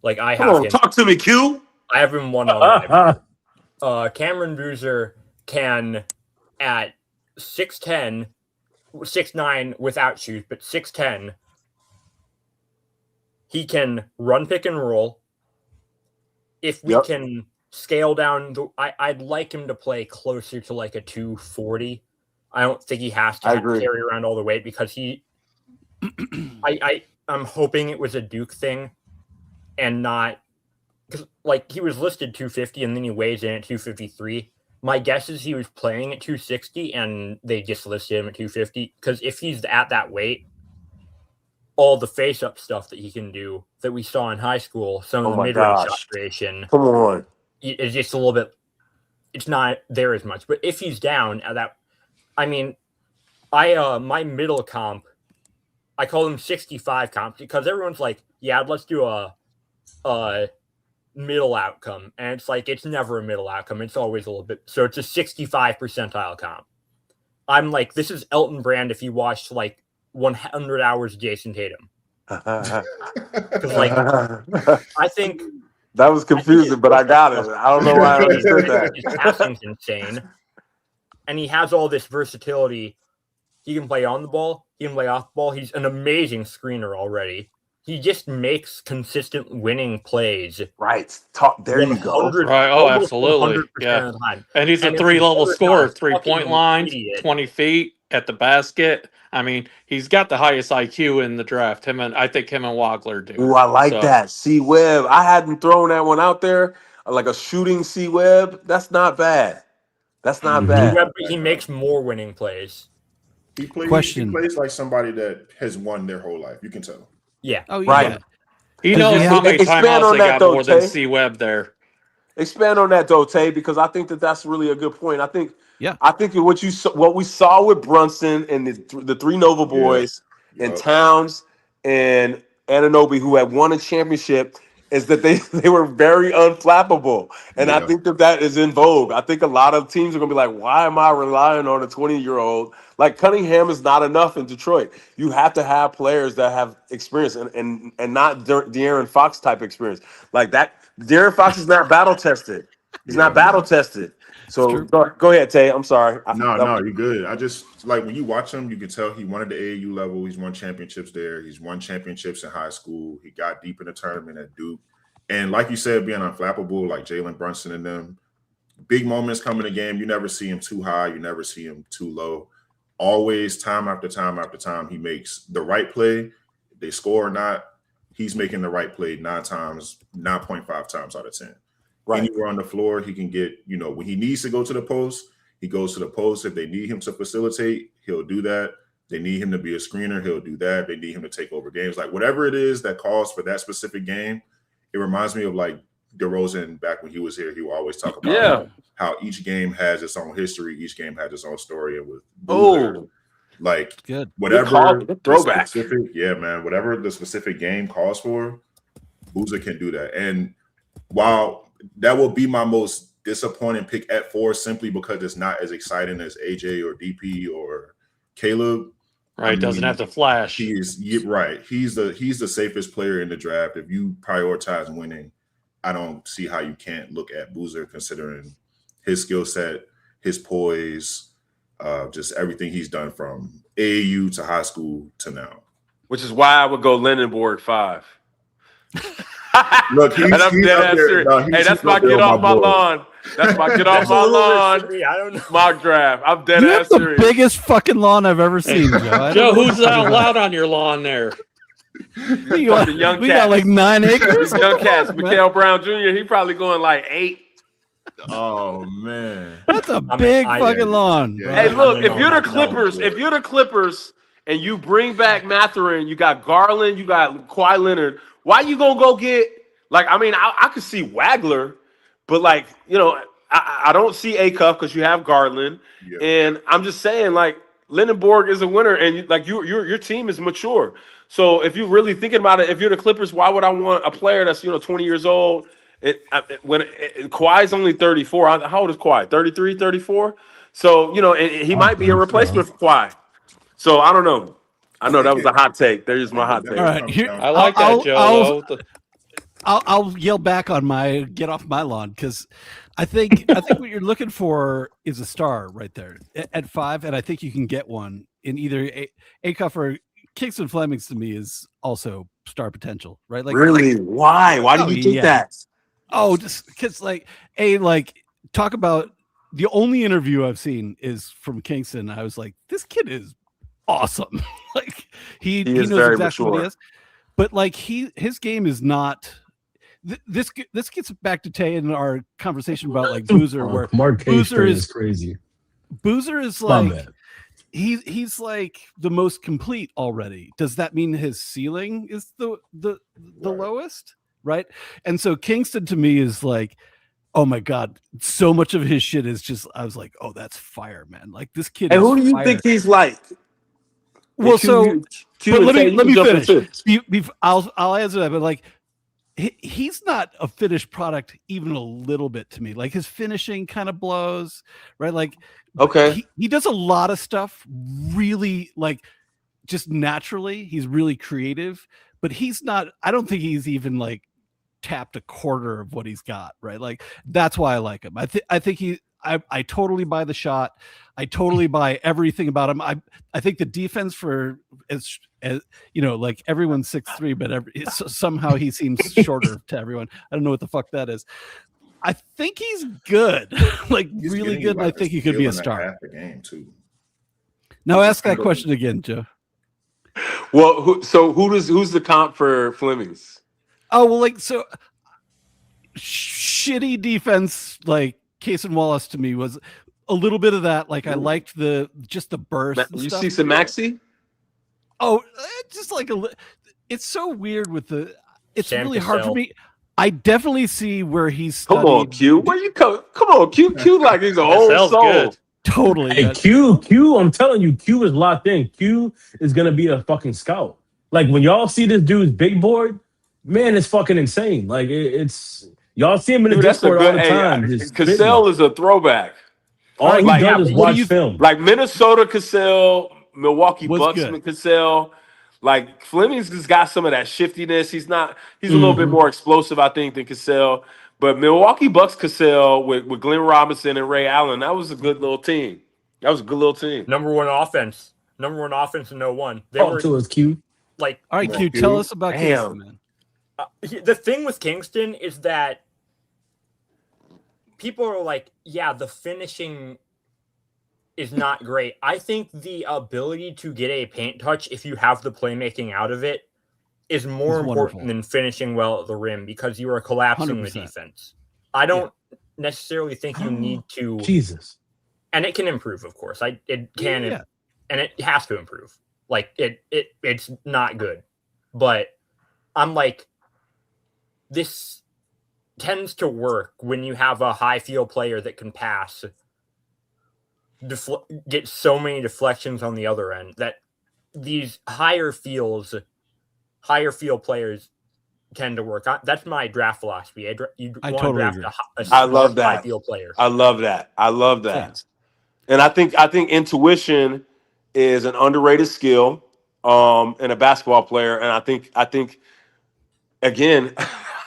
Like talk to me, Q. I have him one-on-one. Cameron Boozer can at 6'10", 6'9" without shoes, but 6'10", he can run pick and roll. If we can scale down, I'd like him to play closer to like a 240. I don't think he has to carry around all the weight because I'm hoping it was a Duke thing and not because like he was listed 250 and then he weighs in at 253. My guess is he was playing at 260 and they just listed him at 250 because if he's at that weight, all the face-up stuff that he can do that we saw in high school, some of the mid-range shot creation, come on, it's just a little bit. It's not there as much. But if he's down at that, I mean, my middle comp I call them 65 comps because everyone's like, yeah, let's do a middle outcome. And it's like, it's never a middle outcome. It's always a little bit. So it's a 65 percentile comp. I'm like, this is Elton Brand if you watched like 100 hours of Jason Tatum. Because like, I think that was confusing, but I got it. I don't know why I understood that. His passing's insane. And he has all this versatility. He can play on the ball. He can play off the ball. He's an amazing screener already. He just makes consistent winning plays. Right. There you go. Right. Oh, absolutely. Yeah. Of the time. And he's a 3-level scorer, 3-point line, 20 feet at the basket. I mean, he's got the highest IQ in the draft. I think him and Wagler do. Ooh, I like that. C-Web. I hadn't thrown that one out there. Like a shooting C-Web. That's not bad. That's not bad. He makes more winning plays. He plays like somebody that has won their whole life. You can tell. Yeah. Oh, yeah. Right. He knows how many timeouts they got more than C-Web there. Expand on that, though, Tay, because I think that's really a good point. I think what we saw with Brunson and the three Nova boys and Towns and Anunoby, who had won a championship, is that they were very unflappable. And I think that is in vogue. I think a lot of teams are going to be like, why am I relying on a 20-year-old? Like Cunningham is not enough in Detroit. You have to have players that have experience and not De'Aaron Fox type experience. Like that, De'Aaron Fox is not battle tested. He's not battle tested. So go ahead, Tay. I'm sorry. No, you're good. I just like when you watch him, you can tell he won at the AAU level. He's won championships there. He's won championships in high school. He got deep in the tournament at Duke. And like you said, being unflappable, like Jalen Brunson and them, big moments come in the game. You never see him too high. You never see him too low. Always, time after time after time, he makes the right play. They score or not, he's making the right play 9.5 times out of 10. Right. Anywhere on the floor, he can get, when he needs to go to the post, he goes to the post. If they need him to facilitate, he'll do that. They need him to be a screener, he'll do that. They need him to take over games. Like whatever it is that calls for that specific game, it reminds me of like DeRozan back when he was here. He would always talk about how each game has its own history, each game has its own story. And with Boozer, like whatever throwback. Whatever the specific game calls for, Boozer can do that. And while that will be my most disappointing pick at 4, simply because it's not as exciting as AJ or DP or Caleb. Right, doesn't have to flash. He's the safest player in the draft. If you prioritize winning, I don't see how you can't look at Boozer, considering his skill set, his poise, just everything he's done from AAU to high school to now. Which is why I would go Lindenborg 5. Look, he's up there. Hey, that's my get off my lawn. That's my get off my lawn. I don't know. Mock draft. I'm dead ass serious. The biggest fucking lawn I've ever seen, Joe. Joe, who's allowed on your lawn there? We got like 9 acres. Young cats. Mikael Brown Jr. He probably going like 8. Oh man, that's a big fucking lawn. Yeah. Hey, look, if you're the Clippers, and you bring back Mathurin, you got Garland, you got Kawhi Leonard. Why you gonna go get I could see Wagler, but I don't see Acuff because you have Garland, and I'm just saying Lindenborg is a winner, and your team is mature. So if you're really thinking about it, if you're the Clippers, why would I want a player that's 20 years old? Kawhi's only 34. How old is Kawhi? 33, 34. So and he might be a replacement for Kawhi. So I don't know. I know that was a hot take. There's my hot take. All right, I like that, Joe. I'll yell back on my get off my lawn, because I think what you're looking for is a star right there at 5, and I think you can get one in either Acuff or Kingston Flemings. To me, is also star potential, right? Really? Why? Why do you think that? Oh, just because talk about the only interview I've seen is from Kingston. I was like, this kid is awesome. He knows exactly what he is, but his game is not. This gets back to Tay and our conversation about Boozer, where Mark Boozer is crazy. Boozer is he's like the most complete already. Does that mean his ceiling is the lowest? Right. And so Kingston to me is oh my God, so much of his shit is just, I was like, oh, that's fire, man. This kid. And who do you think he's like? Well, so but let me finish. I'll answer that, but like he's not a finished product even a little bit to me. Like his finishing kind of blows, right? Like he does a lot of stuff really like just naturally. He's really creative, but he's not. I don't think he's even like tapped a quarter of what he's got, right? Like that's why I like him. I think I totally buy the shot. I totally buy everything about him. I think the defense for as you know, like everyone's 6'3", but somehow he seems shorter to everyone. I don't know what the fuck that is. I think he's good, like he's really good. Like, and I think he could be a star. Half the game too. Now ask that question again, Joe. Well, who's the comp for Flemings? Oh well, like so shitty defense. Like Case and Wallace to me was a little bit of that. Like I liked the burst. You see some Maxey? Oh, just like it's so weird with the. It's Sam really Cassell. hard for me. I definitely see where he's studied. Come on, Q. Where you come? Come on, Q. Like he's a whole soul. Good. Totally. Hey, Q, I'm telling you, Q is locked in. Q is gonna be a fucking scout. Like when y'all see this dude's big board, man, it's fucking insane. Like it's y'all see him in the Discord all the time. Cassell is a throwback. All he does is watch film. Like Minnesota Cassell, Milwaukee Was Bucks Cassell. Like Fleming's just got some of that shiftiness. He's a little bit more explosive, I think, than Cassell. But Milwaukee Bucks Cassell with Glenn Robinson and Ray Allen, that was a good little team. Number one offense in 01. Talk to us, Q. Like, all right, Q, tell us about Kingston, man. The thing with Kingston is that people are like, yeah, the finishing is not great. I think the ability to get a paint touch, if you have the playmaking out of it, is more important than finishing well at the rim because you are collapsing 100%. The defense. I don't necessarily think you need to. Jesus. And it can improve, of course. It can, and it has to improve. Like it's not good, but I'm like, this tends to work when you have a high field player that can pass. Get so many deflections on the other end that these higher field players tend to work. That's my draft philosophy. I totally draft agree. I love that. High field player. I love that. Yeah. And I think intuition is an underrated skill in a basketball player. And I think again,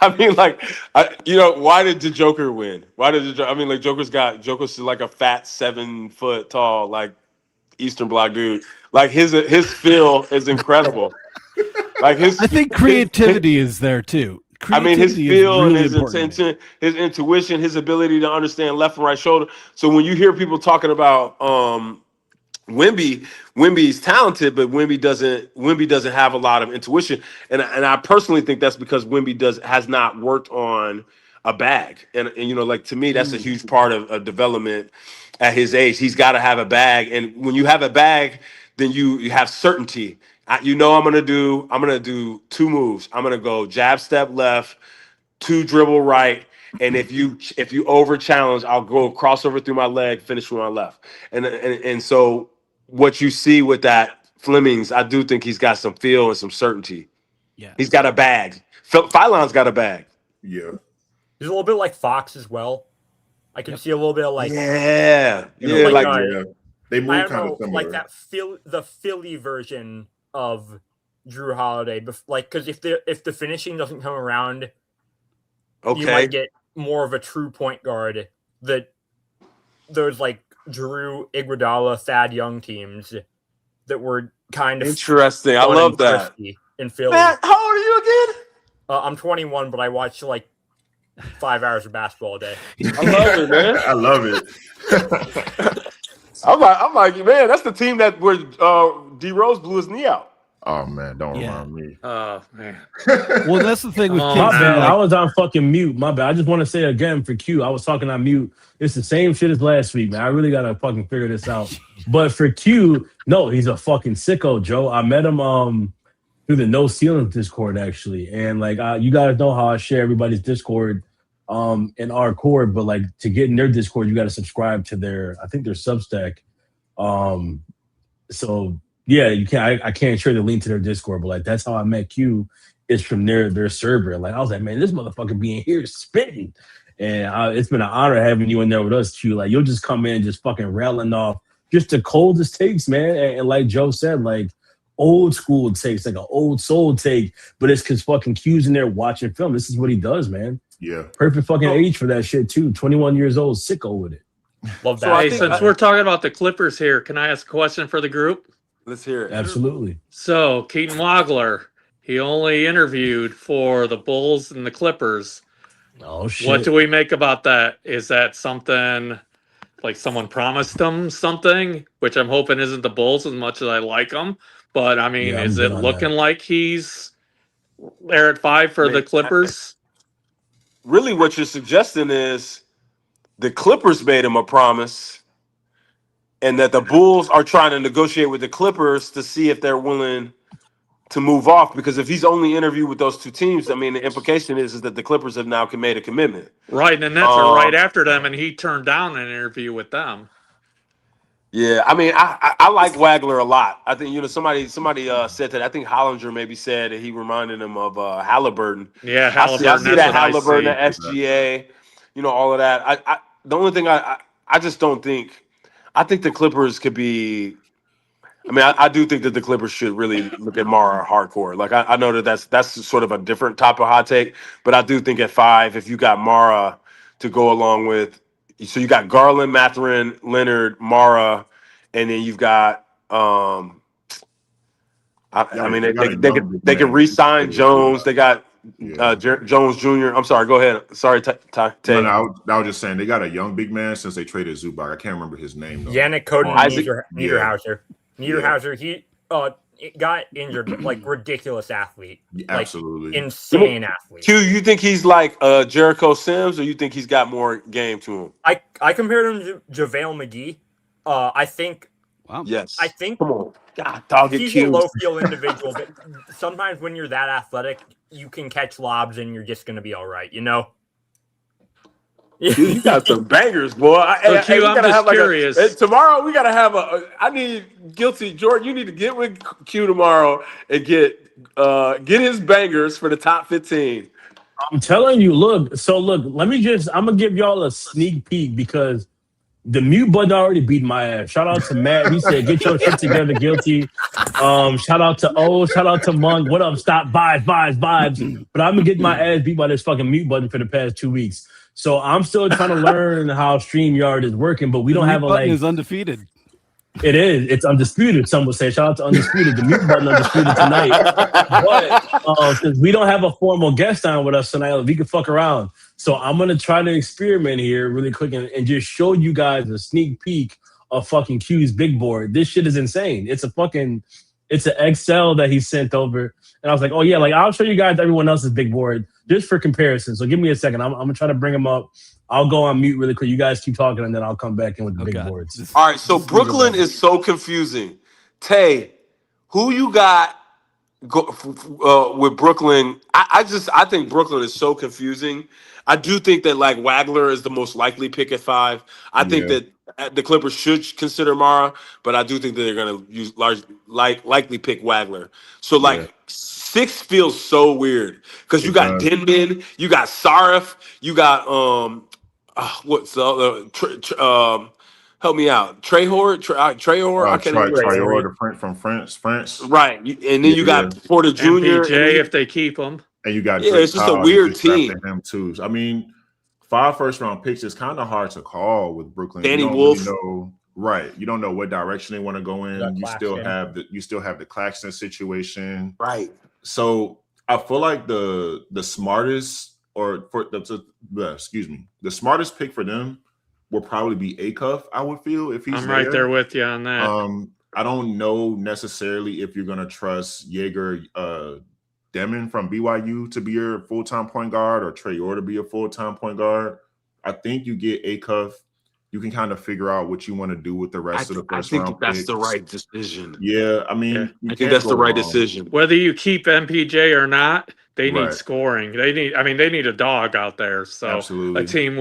I mean, like, why did the Joker win? Joker's like a fat 7 foot tall, like Eastern Bloc dude. Like his feel is incredible. Like I think creativity is there too. His feel and his intention, his intuition, his ability to understand left and right shoulder. So when you hear people talking about Wemby's talented, but Wemby doesn't have a lot of intuition, and I personally think that's because Wemby has not worked on a bag, and like to me that's a huge part of development at his age. He's got to have a bag, and when you have a bag, then you have certainty. I'm gonna do 2 moves. I'm gonna go jab step left, 2 dribble right. And if you over challenge, I'll go crossover through my leg, finish with my left. And so what you see with that Flemings, I do think he's got some feel and some certainty. Yeah, he's got a bag. Phylon's got a bag. Yeah, he's a little bit like Fox as well. I can see a little bit of like they move kind of similar. Like that the Philly version of Drew Holiday, like because if the finishing doesn't come around, you might get more of a true point guard. That there's like Drew Iguodala, Thad Young teams that were kind of interesting. I love that in Philly. Matt, how old are you again? I'm 21, but I watch like 5 hours of basketball a day. I love it, man. I love it. I'm like, man, that's the team that where D Rose blew his knee out. Oh man, don't remind me. Oh man. Well, that's the thing with my bad. I was on fucking mute. My bad. I just want to say again for Q, I was talking on mute. It's the same shit as last week, man. I really gotta fucking figure this out. But for Q, no, he's a fucking sicko, Joe. I met him through the No Ceiling Discord actually, and like you guys know how I share everybody's Discord in our cord, but like to get in their Discord, you got to subscribe to their Substack. So Yeah, you can't. I can't share the link to their Discord, but like that's how I met Q. Is from their server. Like I was like, man, this motherfucker being here spitting, and it's been an honor having you in there with us, Q. Like you'll just come in just fucking railing off just the coldest takes, man. And like Joe said, like old school takes, like an old soul take, but it's because fucking Q's in there watching film. This is what he does, man. Yeah, perfect fucking age for that shit too. 21 years old, sicko with it. Love that. So hey, since we're talking about the Clippers here, can I ask a question for the group? Let's hear it. Absolutely. So Keaton Wagler, he only interviewed for the Bulls and the Clippers. Oh shit! What do we make about that? Is that something like someone promised him something, which I'm hoping isn't the Bulls as much as I like them? But I mean, is it looking like he's there at 5 for the Clippers? Really, what you're suggesting is the Clippers made him a promise, and that the Bulls are trying to negotiate with the Clippers to see if they're willing to move off. Because if he's only interviewed with those two teams, I mean, the implication is that the Clippers have now made a commitment. Right, and the Nets are right after them, and he turned down an interview with them. Yeah, I mean, I like Wagler a lot. I think somebody said that. I think Hollinger maybe said that he reminded him of Halliburton. Yeah, Halliburton. I see that Halliburton, the SGA, all of that. The only thing I just don't think. I think the Clippers could be. I mean, I do think that the Clippers should really look at Mara hardcore. Like I know that's sort of a different type of hot take, but I do think at 5, if you got Mara to go along with. So you got Garland, Mathurin, Leonard, Mara, and then you've got. I mean, they can re-sign Jones. They got Jones Jr. I'm sorry. Go ahead. Sorry, Tay. No, I was just saying they got a young big man since they traded Zubac. I can't remember his name though. Yannick Cody Niederhauser. Niederhauser. He got injured. Like ridiculous athlete. Absolutely insane athlete. Q, you think he's like Jericho Sims, or you think he's got more game to him? I compared him to JaVale McGee. I think. Wow. Yes. I think. Come on. God, dog, he's a low field individual, but sometimes when you're that athletic, you can catch lobs and you're just going to be all right, Dude, you got some bangers, boy. I'm just curious. Tomorrow we gotta have I need Guilty Jordan. You need to get with Q tomorrow and get his bangers for the top 15. I'm telling you, look. I'm gonna give y'all a sneak peek because the mute button already beat my ass. Shout out to Matt. He said, "Get your shit together, Guilty." Shout out to O. Shout out to Monk. What up? Stop vibes. But I'm gonna get my ass beat by this fucking mute button for the past 2 weeks. So I'm still trying to learn how StreamYard is working, but we don't have a button is undefeated. It is. It's undisputed. Some would say. Shout out to Undisputed. The mute button undisputed tonight. But since we don't have a formal guest on with us tonight, we can fuck around. So I'm gonna try to experiment here really quick and just show you guys a sneak peek of fucking Q's big board. This shit is insane. It's an Excel that he sent over, and I was like, oh yeah, like I'll show you guys everyone else's big board just for comparison. So give me a second. I'm gonna try to bring them up. I'll go on mute really quick. You guys keep talking, and then I'll come back in with the big boards. All right. So Brooklyn is so confusing. Tay, who you got with Brooklyn? I think Brooklyn is so confusing. I do think that like Wagler is the most likely pick at 5. I think that the Clippers should consider Mara, but I do think that they're going to likely pick Wagler. So 6 feels so weird because you got Denman, you got Sarif, you got what's the other? Help me out, Trehor. I can't remember. Trehor from France. Right, and then you got Porter Jr. MPJ if they keep him. And you got it's just a weird team. Him too. I mean, 5 first-round picks is kind of hard to call with Brooklyn. Danny Wolf. Right. You don't know what direction they want to go in. You still have the Claxton situation. Right. So I feel like the smartest the smartest pick for them will probably be Acuff, I would feel, if he's I'm right there with you on that. I don't know necessarily if you're gonna trust Jaeger Demon from BYU to be your full-time point guard or Trehor to be a full-time point guard. I think you get Acuff. You can kind of figure out what you want to do with the rest of the first round. I think that's the right decision. Yeah, I mean, I think that's the right decision. Whether you keep MPJ or not, they need scoring. They need a dog out there. So absolutely. A team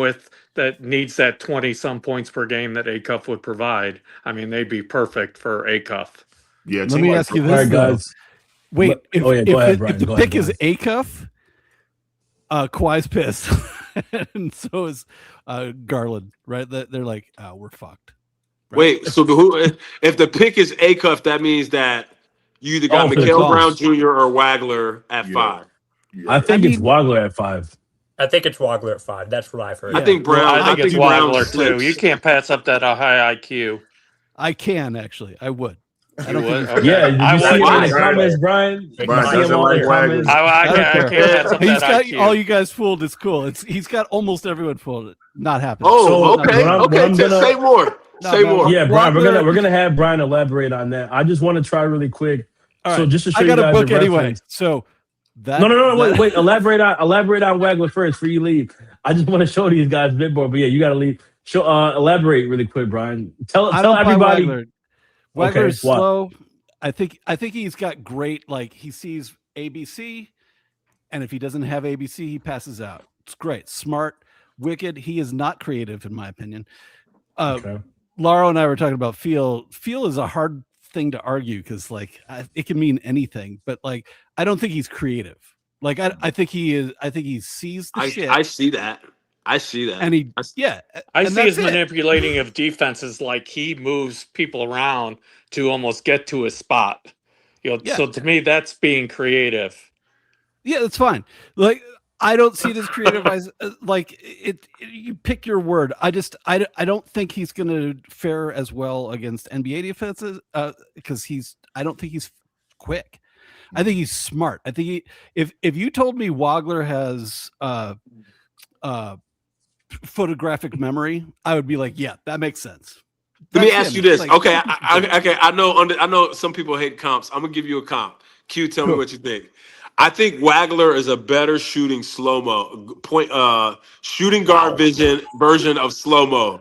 that needs that 20-some points per game that Acuff would provide. I mean, they'd be perfect for Acuff. Yeah, let me ask you this, all right, though. guys. Wait, Go ahead, Brian. if the Go pick ahead, is Acuff, Kawhi's pissed, and so is Garland. Right? They're like, oh, we're fucked. Right? Wait, so if the pick is Acuff, that means that you either got Mikal Brown Jr. or Wagler at 5. Yeah. I think it's Wagler at 5. I think it's Wagler at 5. That's what I've heard. I think Brown. I think it's Wagler too. 6. You can't pass up that high IQ. I can actually. I would. I You don't would? think. Okay. Yeah, did you see him in the Brian. comments, Brian? Brian doesn't like Wagler. I can't pass up He's that got IQ. all you guys fooled. It's cool. He's got almost everyone fooled. Not happening. Oh, So, okay. what I'm gonna- Say more. Say more. Yeah, Brian, Wagler- we're gonna have Brian elaborate on that. I just want to try really quick. All So right. just to show I you got guys a book the anyway. reference. So that No, wait. Elaborate on Wagler first before you leave. I just want to show these guys a bit more, but yeah, you got to leave. Elaborate really quick, Brian. Tell everybody. Wagler's what? slow. I think he's got great. Like he sees ABC, and if he doesn't have ABC, he passes out. It's great, smart, wicked. He is not creative, in my opinion. Laura and I were talking about feel. Feel is a hard thing to argue because like it can mean anything, but like I don't think he's creative. Like I think he is. I think he sees the shit. I see that. And I see his manipulating of defenses, like he moves people around to almost get to his spot. So to me, that's being creative. Yeah, that's fine. Like I don't see it as creative as like it. You pick your word. I don't think he's going to fare as well against NBA defenses because I don't think he's quick. I think he's smart. I think if you told me Wagler has photographic memory, I would be like, yeah, that makes sense. Let me ask you this. Like, okay, I know some people hate comps. I'm gonna give you a comp. Q, tell me what you think. I think Wagler is a better shooting shooting guard version of slow-mo.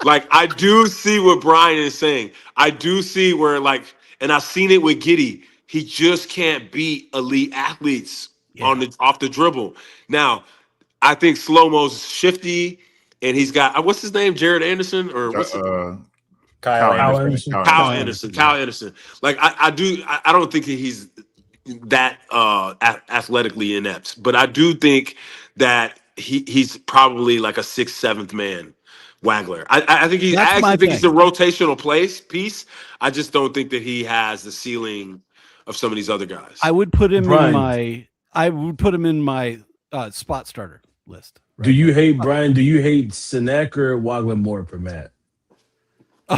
Like I do see what Brian is saying. I do see where and I've seen it with Giddey. He just can't beat elite athletes off the dribble. Now, I think slow-mo's shifty, and he's got what's his name, Jared Anderson or what's Kyle Anderson. Kyle Anderson. Like I don't think he's that athletically inept, but I do think that he's probably like a 6th, 7th man. Wagler. I think he's a rotational piece. I just don't think that he has the ceiling of some of these other guys. I would put him in my spot starter list. Right? Do you hate Brian? Do you hate Sinek or Wagler more for Matt?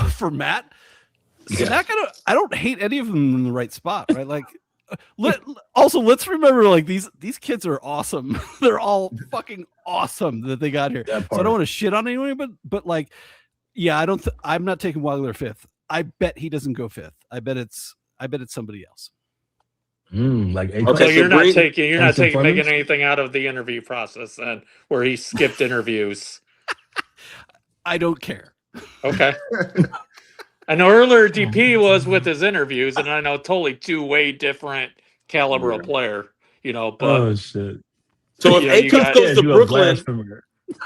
For Matt, Sinek, I don't hate any of them in the right spot. Right, like. Let's remember, like these kids are awesome. They're all fucking awesome that they got here. So I don't want to shit on anyone, but like, yeah, I'm not taking Wagler 5th. I bet he doesn't go 5th. I bet it's somebody else. Okay, so you're not making anything out of the interview process then, where he skipped interviews. I don't care. Okay. I know earlier DP was with his interviews, and I know totally two way different caliber of player, but oh shit. So if Acuff goes to Brooklyn,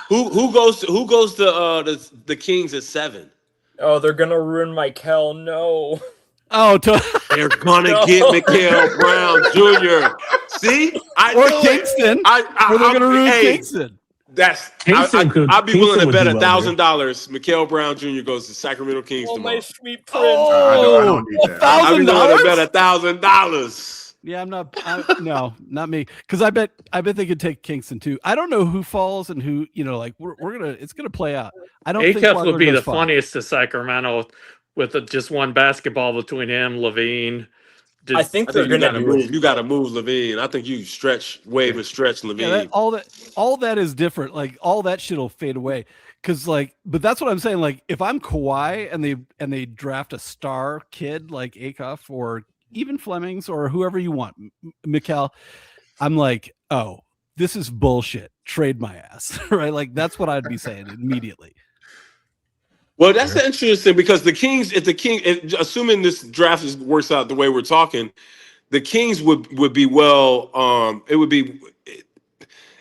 who goes to the Kings at 7? Oh, they're gonna ruin Mikal. No. Oh, they're gonna get Mikal Brown Jr. See, Kingston. Or they're gonna ruin Kingston. I'd be willing to bet $1,000 Mikal Brown Jr. goes to Sacramento Kings tomorrow. My sweet prince. I don't need that. I'd be willing to bet $1,000. Yeah, I'm not. No, not me. Because I bet they could take Kingston too. I don't know who falls and who. It's gonna play out. I don't. Acuff would be the funniest to Sacramento with just one basketball between him, Levine. I think they're going to move. You got to move Levine. I think you wave and stretch Levine. Yeah, all that is different. Like all that shit will fade away. Because but that's what I'm saying. Like if I'm Kawhi and they draft a star kid like Acuff or even Flemings or whoever you want, Mikal, I'm like, oh, this is bullshit. Trade my ass, right? Like that's what I'd be saying immediately. Well, that's interesting because the Kings, assuming this draft works out the way we're talking, the Kings would be well. It would be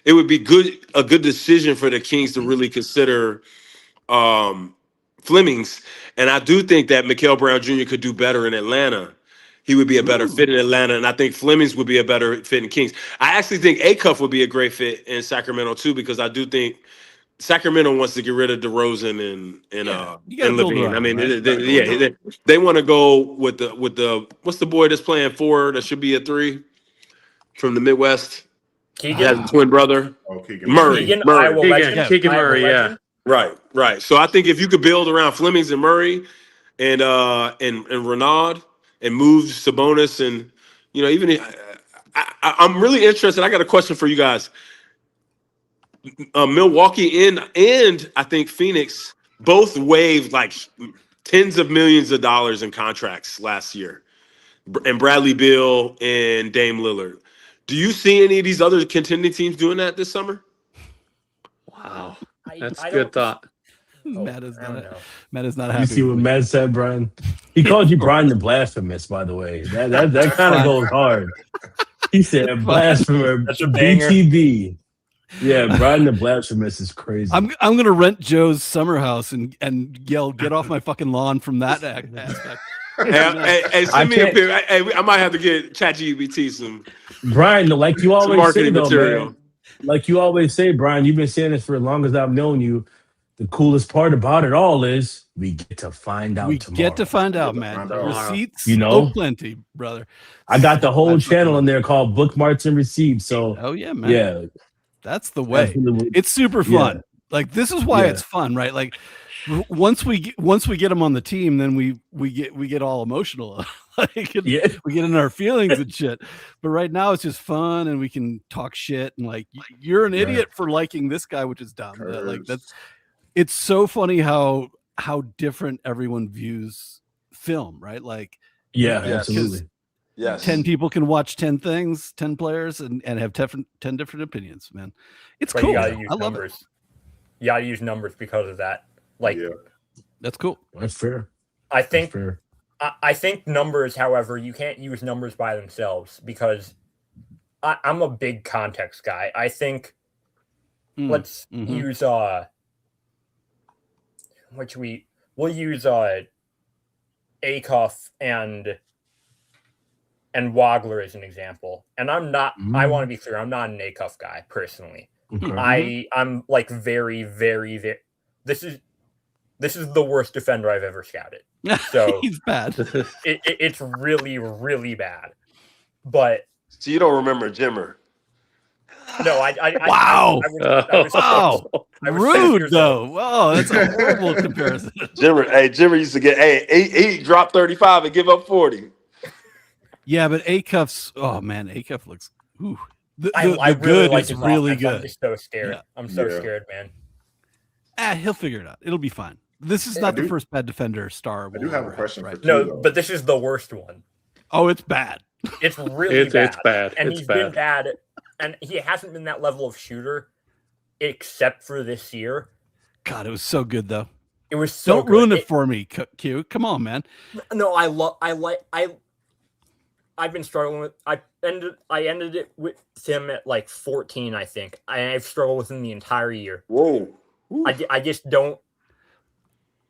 a good decision for the Kings to really consider Flemings, and I do think that Mikal Brown Jr. could do better in Atlanta. he would be a better fit in Atlanta, and I think Flemings would be a better fit in Kings. I actually think Acuff would be a great fit in Sacramento too, because I do think Sacramento wants to get rid of DeRozan and Levine. I mean, they want to go with the what's the boy that's playing 4 that should be a 3 from the Midwest. Has a twin brother. Murray. Keegan Murray, yeah. Right. So I think if you could build around Flemings and Murray and Renaud and move Sabonis and even I'm really interested. I got a question for you guys. Milwaukee and I think Phoenix both waived like tens of millions of dollars in contracts last year, and Bradley Beal and Dame Lillard. Do you see any of these other contending teams doing that this summer? Wow, that's a good thought. Matt is not happy. You see what Matt said, Brian? He called you Brian the Blasphemous, by the way. That kind of goes hard. He said blasphemer. That's a banger. BTB. Yeah, Brian the Blasphemous is crazy. I'm gonna rent Joe's summer house and yell, "Get off my fucking lawn!" from that aspect. Hey, send me a picture. I might have to get ChatGPT some. Brian, like you always say, though, material. man, like you always say, Brian, you've been saying this for as long as I've known you. The coolest part about it all is we get to find out tomorrow. Get to find out, man. Receipts, plenty, brother. I got the whole channel in there called Bookmarks and Receipts. So, man. Yeah. That's the way. It's super fun. Like, this is why it's fun, right? Like, once we get them on the team, then we get all emotional. We get in our feelings and shit. But right now it's just fun, and we can talk shit and like, you're an idiot for liking this guy, which is dumb. It's so funny how different everyone views film, right? Like, absolutely. Yes. 10 people can watch 10 things, 10 players, and have 10 different opinions, man. It's cool. I love it. You gotta use numbers because of that. Like, that's cool. That's fair. I think numbers, however, you can't use numbers by themselves because I'm a big context guy. I think let's use we'll use Acuff and Wagler as an example. And I'm not, I want to be clear, I'm not an Acuff guy personally. I'm like very, very, very, this is the worst defender I've ever scouted. So he's bad. It's really, really bad. But so you don't remember Jimmer? No, wow. Wow. Rude though. Whoa, that's a horrible comparison. Jimmer used to get he dropped 35 and give up 40. Yeah, but Acuff's Acuff looks I really good like is really good. I'm just so scared. Yeah. I'm so scared, man. He'll figure it out. It'll be fine. This is not the first bad defender star. I do have a question for No, but this is the worst one. Oh, it's bad. It's really bad. It's bad. And he's been bad. And he hasn't been that level of shooter except for this year. God, it was so good though. It was so Don't ruin it for me, Q. Come on, man. No, I've been struggling with I ended it with him at like 14, I think. I've struggled with him the entire year. Whoa. I just don't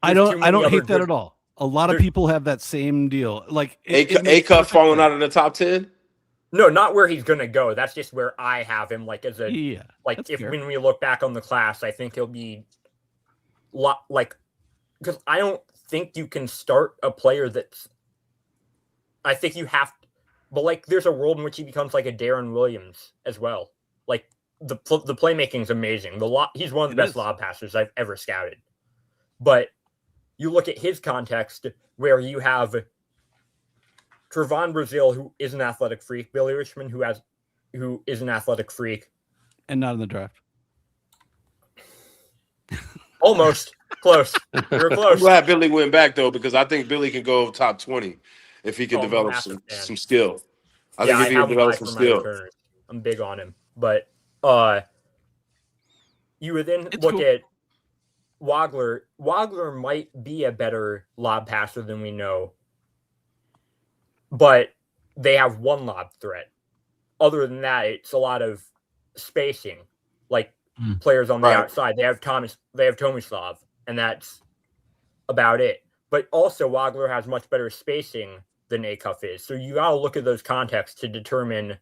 I don't hate that at all. A lot of people have that same deal. Like Acuff falling out of the top 10? No, not where he's gonna go. That's just where I have him. Like as a when we look back on the class, I think he'll be because I don't think you can start a player that's. I think you have, but like there's a world in which he becomes like a Darren Williams as well. Like the playmaking is amazing. He's one of the best lob passers I've ever scouted. But you look at his context where you have Trevon Brazile, who is an athletic freak, Billy Richmond, who is an athletic freak, and not in the draft. Almost close. You're close. I'm glad Billy went back though, because I think Billy can go top 20 if he can develop some skill. I think if he can develop some skill. I'm big on him, but you would then look at Wagler. Wagler might be a better lob passer than we know. But they have one lob threat. Other than that, it's a lot of spacing, like players on the outside. They have Tomislav, and that's about it. But also, Wagler has much better spacing than Acuff is. So you got to look at those contexts to determine,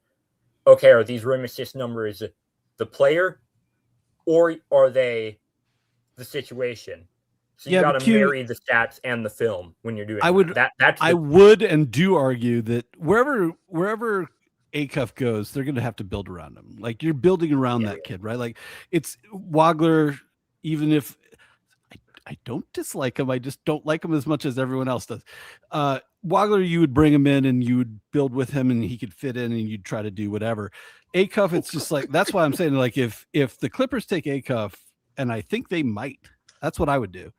okay, are these rim assist numbers the player or are they the situation? So you got to marry the stats and the film when you're doing that. I would and do argue that wherever Acuff goes, they're going to have to build around him. Like you're building around that kid, right? Like it's Wagler, even if I don't dislike him, I just don't like him as much as everyone else does. Wagler, you would bring him in and you would build with him and he could fit in and you'd try to do whatever. Acuff, it's just like, that's why I'm saying, like, if the Clippers take Acuff, and I think they might, that's what I would do.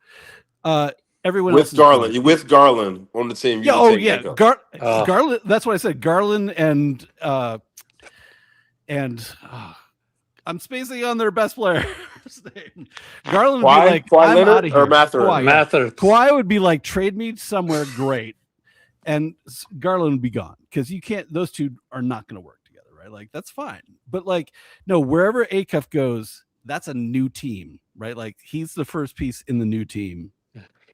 Everyone with Garland on the team. Garland. That's what I said. Garland and I'm spacing on their best player. Garland would be like, I'm out of here. Or Mather. Kawhi would be like, trade me somewhere great, and Garland would be gone because you can't. Those two are not going to work together, right? Like that's fine, but like no, wherever Acuff goes, that's a new team, right? Like he's the first piece in the new team.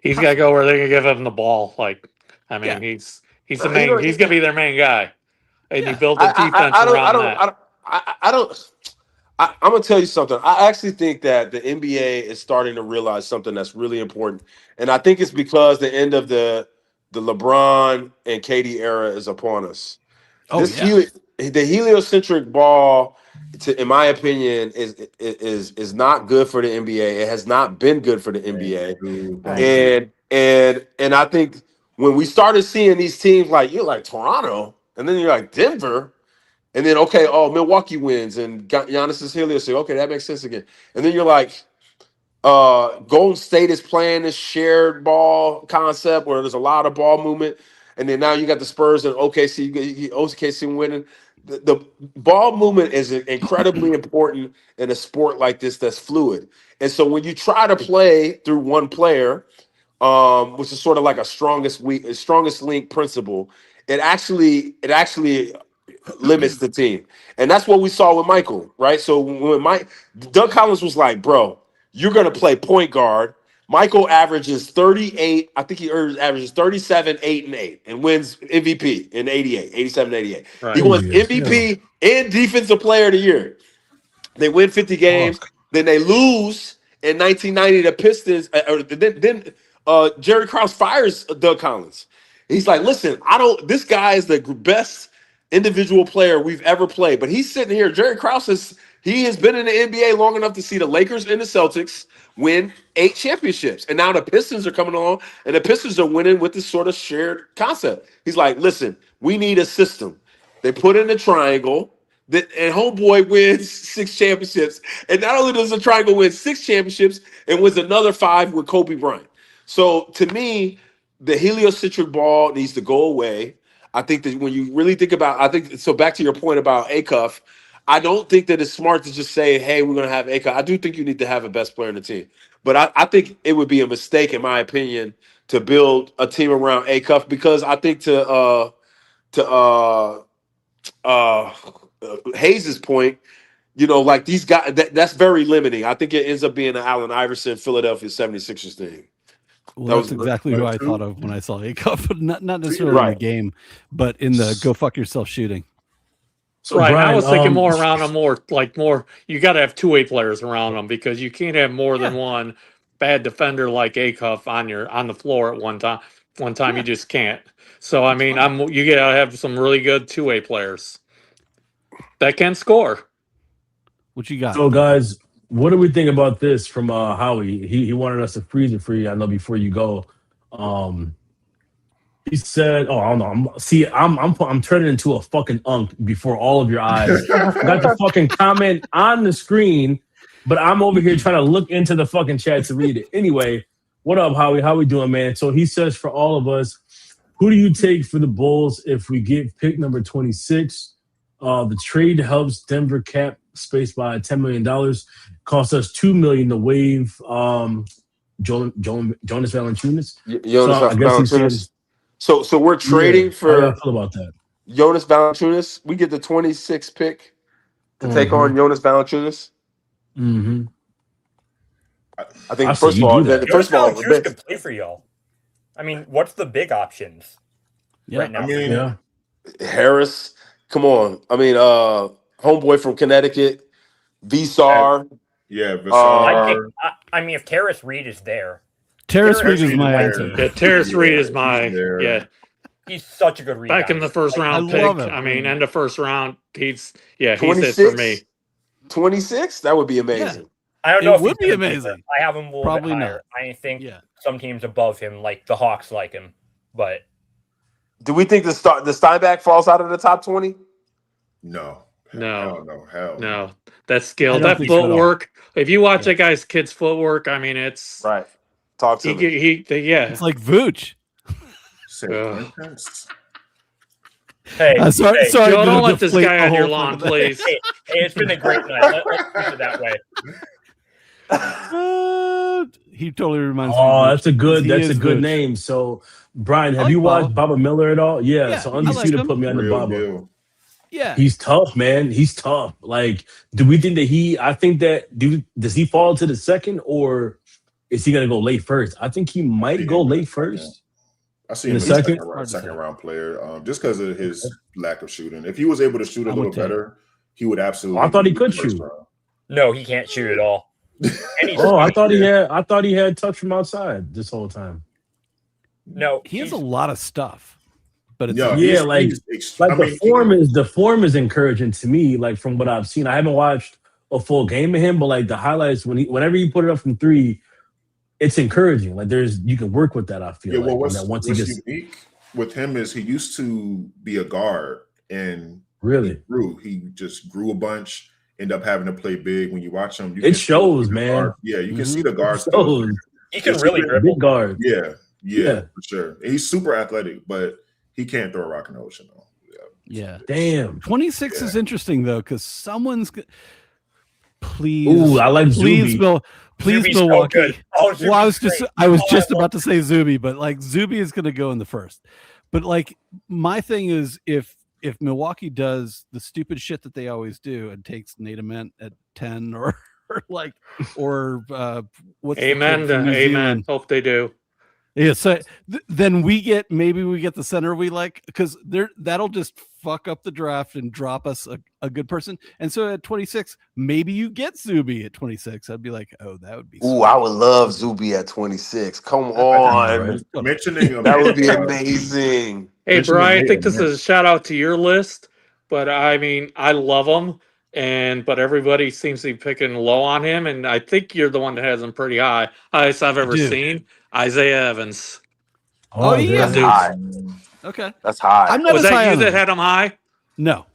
He's got to go where they can give him the ball. Like, I mean, he's the main. He's going to be their main guy, and you build the defense around that. I'm going to tell you something. I actually think that the NBA is starting to realize something that's really important, and I think it's because the end of the LeBron and KD era is upon us. The heliocentric ball, in my opinion, is not good for the NBA. It has not been good for the NBA. And I think when we started seeing these teams like you're like Toronto, and then you're like Denver, and then Milwaukee wins and Giannis is heliocentric. Okay, that makes sense again. And then you're like Golden State is playing this shared ball concept where there's a lot of ball movement. And then now you got the Spurs and OKC winning. The ball movement is incredibly important in a sport like this that's fluid. And so when you try to play through one player, which is sort of like a strongest link principle, it actually limits the team. And that's what we saw with Michael, right? So when Doug Collins was like, bro, you're going to play point guard. Michael averages 38. I think he averages 37, 8, and 8 and wins MVP in 87, 88. Right. He wins MVP and Defensive Player of the Year. They win 50 games. Then they lose in 1990. The Pistons. Then Jerry Krause fires Doug Collins. He's like, listen, this guy is the best individual player we've ever played. But he's sitting here. Jerry Krause has been in the NBA long enough to see the Lakers and the Celtics win 8 championships. And now the Pistons are coming along, and the Pistons are winning with this sort of shared concept. He's like, listen, we need a system. They put in a triangle, and homeboy wins 6 championships. And not only does the triangle win 6 championships, it wins another 5 with Kobe Bryant. So to me, the heliocentric ball needs to go away. I think that when you really think about, so back to your point about Acuff, I don't think that it's smart to just say, hey, we're going to have Acuff. I do think you need to have a best player in the team. But I think it would be a mistake, in my opinion, to build a team around Acuff, because I think to Hayes' point, like these guys, that's very limiting. I think it ends up being an Allen Iverson Philadelphia 76ers thing. Well, that's exactly who I thought of when I saw Acuff. Not necessarily in the game, but in the go fuck yourself shooting. So right, Brian, I was thinking more around them, more. You got to have 2-way players around them, because you can't have more than one bad defender like Acuff on the floor at one time. You just can't. So I mean, you got to have some really good 2-way players that can score. What you got? So guys, what do we think about this from Howie? He wanted us to freeze it for you. I know before you go. He said, "Oh, I don't know. I'm turning into a fucking unk before all of your eyes. I got the fucking comment on the screen, but I'm over here trying to look into the fucking chat to read it. Anyway, what up, Howie? How we doing, man? So he says, for all of us, who do you take for the Bulls if we get pick number 26? The trade helps Denver cap space by $10 million. Cost us $2 million to waive Jonas Valanciunas. So we're trading for. How do you feel about that? Jonas Valanciunas. We get the 26th pick to take on Jonas Valanciunas. Mm-hmm. I think first of all, could play for y'all. I mean, what's the big options? right now. I mean, Harris, come on. I mean, homeboy from Connecticut, Visar. Yeah, Visar. I mean, if Terrace Reed is there, Terrace Reed is my answer. Yeah, Terrace Reed is my He's such a good rebound. Back in the first round pick. I mean, end of first round. He's it for me. 26? That would be amazing. Yeah. I don't know if it would be amazing. I have him a little Probably bit higher. not. I think some teams above him, like the Hawks, like him. But do we think the Steinbach falls out of the top 20? No. Hell no. No. That skill, that footwork. If you watch that guy's kid's footwork, I mean, it's right. Talk to me. It's like Vooch. Hey, sorry, Joe, don't let this guy on your lawn, please. Hey, it's been a great night. Let's keep it that way. He totally reminds me. Oh, that's a good name. So, Brian, have you watched Baba Miller at all? Yeah. So Undisputed put me on the Baba. Yeah, he's tough, man. He's tough. Like, do we think that does he fall to the second, or is he gonna go late first? I think he might go late first. I see him as a second round player, just because of his lack of shooting. If he was able to shoot a little better, he would absolutely. I thought he could shoot. No, he can't shoot at all. I thought he had touch from outside this whole time. No, he has a lot of stuff, but it's the form is encouraging to me. Like from what I've seen, I haven't watched a full game of him, but like the highlights whenever he put it up from three, it's encouraging. Like you can work with that. I feel. Yeah. Well, what's unique with him is he used to be a guard and he just grew a bunch. End up having to play big. When you watch him, it shows, man. You can see the guards. He can really dribble. Big guard. Yeah, for sure. He's super athletic, but he can't throw a rock in the ocean though. Yeah. Damn. 26 is interesting though, because someone's. Please. Ooh, I like please, Zuby. Please, Zuby's Milwaukee. So well, I was just about to say Zuby, but like Zuby is going to go in the first. But like my thing is, if Milwaukee does the stupid shit that they always do and takes Nate Ament at 10 or what's amen. Hope they do. Yeah, so then maybe we get the center we like, because that'll just fuck up the draft and drop us a good person. And so at 26, maybe you get Zuby at 26. I'd be like, oh, that would be. Ooh, I would love Zuby at 26. Come on, mentioning him, that would be amazing. Hey, Brian, I think this is a shout out to your list, but I mean, I love him, but everybody seems to be picking low on him, and I think you're the one that has him pretty high. Highest I've ever seen. Isaiah Evans. Oh yeah, that's high. Okay, that's high. I'm not Was as that high you that had him high? No.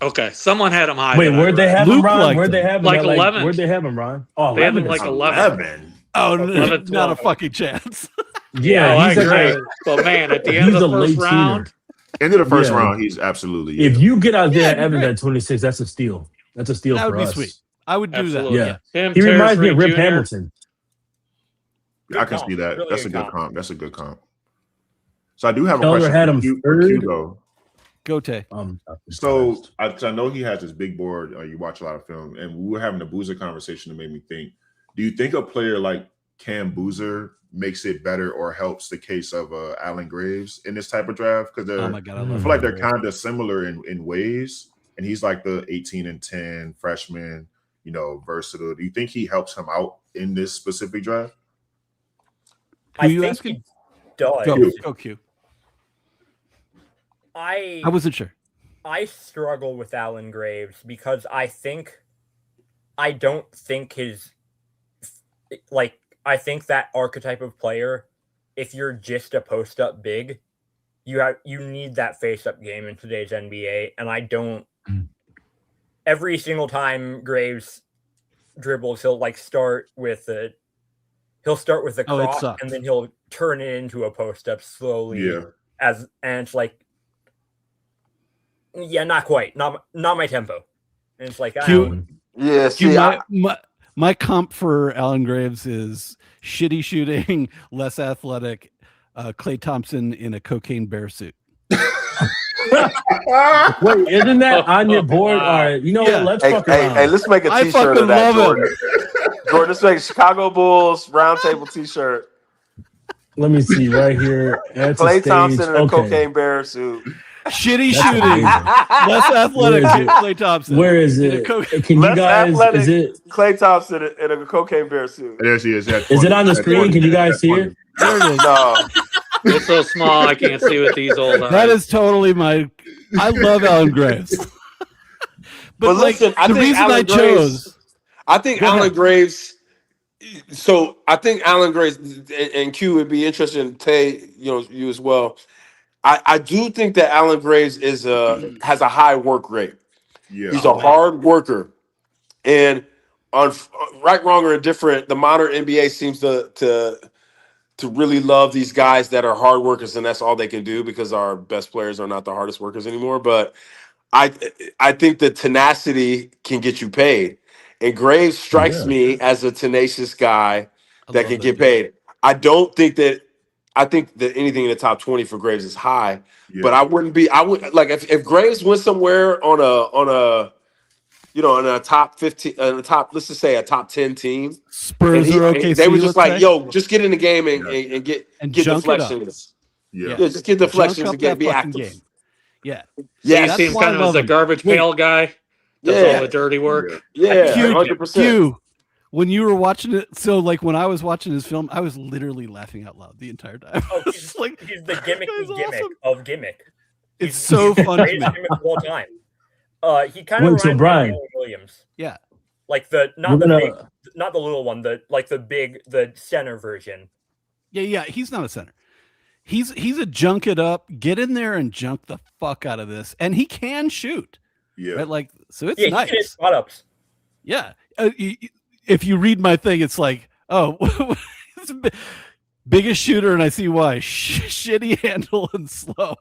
Okay, someone had him high. Wait, where'd they have him, Ron? Where'd they have him? Like 11. Where'd they have him, Ron? Oh, they had him like 11. Oh, not a fucking chance. Yeah, I agree. But man, at the end of the first round. End of the first round, he's absolutely. If you get out there Evans at 26, that's a steal. That's a steal for us. That would be sweet. I would do that. Yeah. He reminds me of Rip Hamilton. I can see that. That's a good comp. That's a good comp. So I do have a question had him for Q, though. Go Tay. So I know he has this big board. You watch a lot of film, and we were having a Boozer conversation that made me think. Do you think a player like Cam Boozer makes it better or helps the case of Allen Graves in this type of draft? Because I feel like they're kind of similar in ways, and he's like the 18-10 freshman, versatile. Do you think he helps him out in this specific draft? I think he does. Go Q. I wasn't sure. I struggle with Allen Graves because I don't think I think that archetype of player, if you're just a post up big, you need that face up game in today's NBA, and I don't. Every single time Graves dribbles, he'll start with a cross, and then he'll turn it into a post up slowly. Yeah. And it's like, not quite, not my tempo. And it's like, my comp for Allen Graves is shitty shooting, less athletic, Klay Thompson in a cocaine bear suit. Wait, isn't that on your board? All right, let's fuck around. Hey, let's make a t-shirt of that, Jordan. Jordan, let's make a Chicago Bulls roundtable t-shirt. Let me see right here. Klay Thompson in a cocaine bear suit. Shitty shooting. Less athletic Klay Thompson. Where is it? Can you guys? Is it Klay Thompson in a cocaine bear suit? There she is. Is it on the screen? Can you guys see it? There it is. No. It's so small I can't see with these old eyes. That is totally my. I love Alan Graves. But listen, I think Alan Graves. I think Alan Graves. So I think Alan Graves and Q would be interested in Tay, you as well. I do think that Alan Graves has a high work rate. Yeah, he's a hard worker, and on right, wrong, or indifferent, the modern NBA seems to really love these guys that are hard workers, and that's all they can do because our best players are not the hardest workers anymore. But I think the tenacity can get you paid. And Graves strikes me as a tenacious guy that can get paid. I think that anything in the top 20 for Graves is high, but I would like if Graves went somewhere on a in a top 15, let's just say a top 10 team. Spurs or OKC, they were just like, yo, just get in the game and get deflections. Just get deflections and be active. Game. Yeah. He seems kind of as a garbage pail guy. Does all the dirty work. Yeah, 100%. Q, when you were watching it, so like when I was watching his film, I was literally laughing out loud the entire time. Oh, he's the gimmicky gimmick of gimmick. It's so fun. Greatest gimmick of all time. He kind of reminds me of Brian Williams. Yeah, like not the little one, the center version. Yeah. He's not a center. He's a junk it up, get in there and junk the fuck out of this, and he can shoot. Yeah, right? Like, so it's nice. He can hit spot ups. Yeah. If you read my thing, it's like, oh, it's biggest shooter, and I see why. Shitty handle and slow.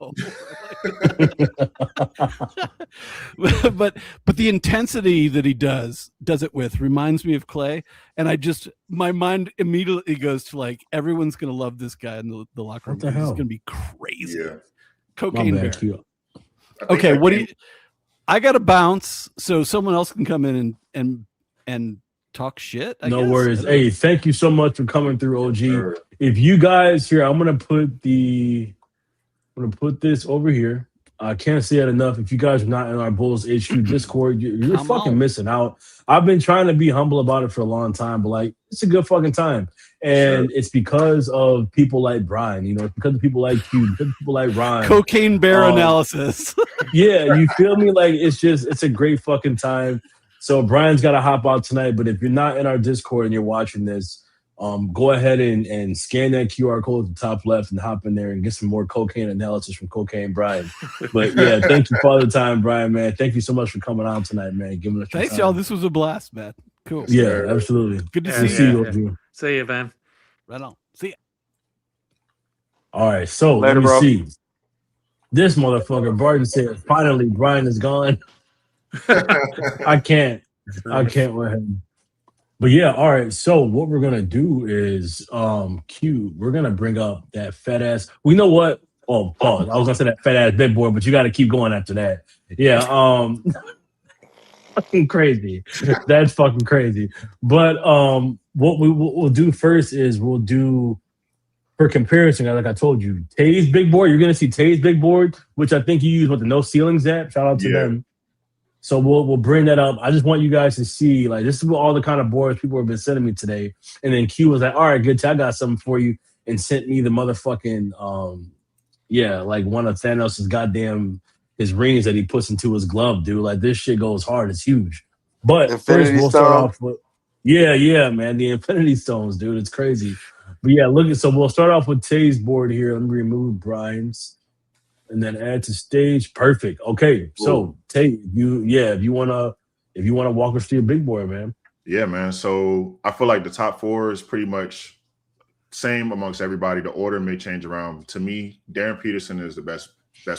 but the intensity that he does it with reminds me of Klay, and my mind immediately goes to like everyone's gonna love this guy in the locker room. He's gonna be crazy. Yeah. Cocaine bear. Okay, what do you? I got to bounce so someone else can come in and talk shit. I no guess. worries. Hey, thank you so much for coming through, OG. Sure. If you guys here, I'm gonna put this over here. I can't say it enough. If you guys are not in our Bulls HQ Discord, you're fucking missing out. I've been trying to be humble about it for a long time, but like it's a good fucking time. And it's because of people like Brian, it's because of people like you, because of people like Ryan. Cocaine bear analysis. Yeah, you feel me? Like it's a great fucking time. So Brian's got to hop out tonight, but if you're not in our Discord and you're watching this, go ahead and scan that QR code at the top left and hop in there and get some more cocaine analysis from Cocaine Brian. But yeah, thank you for all the time, Brian, man. Thank you so much for coming on tonight, man. Giving us Thanks, y'all. This was a blast, man. Cool. Yeah, absolutely. Good to see you. See you, man. Right on. See ya. All right, so later, let me see. This motherfucker, Barton said, finally, Brian is gone. I can't with him. But yeah, all right. So what we're gonna do is Q, we're gonna bring up that fat ass. We know what? Oh, pause. I was gonna say that fat ass big boy, but you gotta keep going after that. Yeah, fucking crazy. That's fucking crazy. But what we'll do first is we'll do, for comparison, like I told you, Tay's big board. You're gonna see Tay's big board, which I think you use with the no ceilings app. Shout out to them. So we'll bring that up. I just want you guys to see, like, this is what all the kind of boards people have been sending me today. And then Q was like, all right, good, I got something for you, and sent me the motherfucking like one of Thanos' goddamn his rings that he puts into his glove, dude. Like, this shit goes hard. It's huge. But Infinity first we'll Stone. start off with man, the Infinity Stones, dude. It's crazy. But yeah, so we'll start off with Tay's board here. Let me remove Brian's and then add to stage. Perfect. Okay. So Tay, if you wanna walk us through your big board, man. Yeah, man. So I feel like the top four is pretty much same amongst everybody. The order may change around. To me, Darren Peterson is the best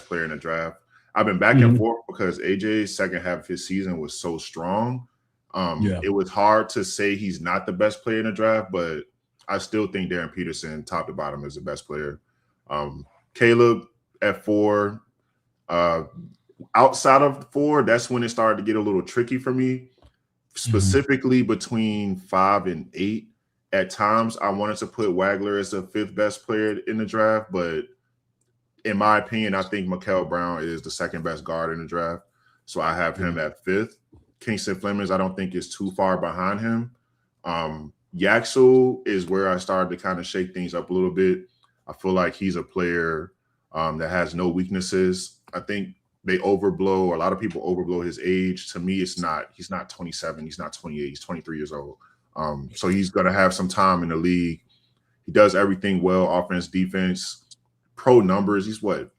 player in the draft. I've been back and forth because AJ's second half of his season was so strong. It was hard to say he's not the best player in the draft, but I still think Darren Peterson, top to bottom, is the best player. Caleb at 4. Outside of 4, that's when it started to get a little tricky for me. Specifically between 5 and 8. at times I wanted to put Wagler as the 5th best player in the draft, but in my opinion, I think Mikael Brown is the 2nd best guard in the draft. So I have him at 5th. Kingston Flemings, I don't think is too far behind him. Yaxel is where I started to kind of shake things up a little bit. I feel like he's a player that has no weaknesses. I think they overblow. A lot of people overblow his age. To me, it's not. He's not 27. He's not 28. He's 23 years old. So he's going to have some time in the league. He does everything well, offense, defense, pro numbers. He's what,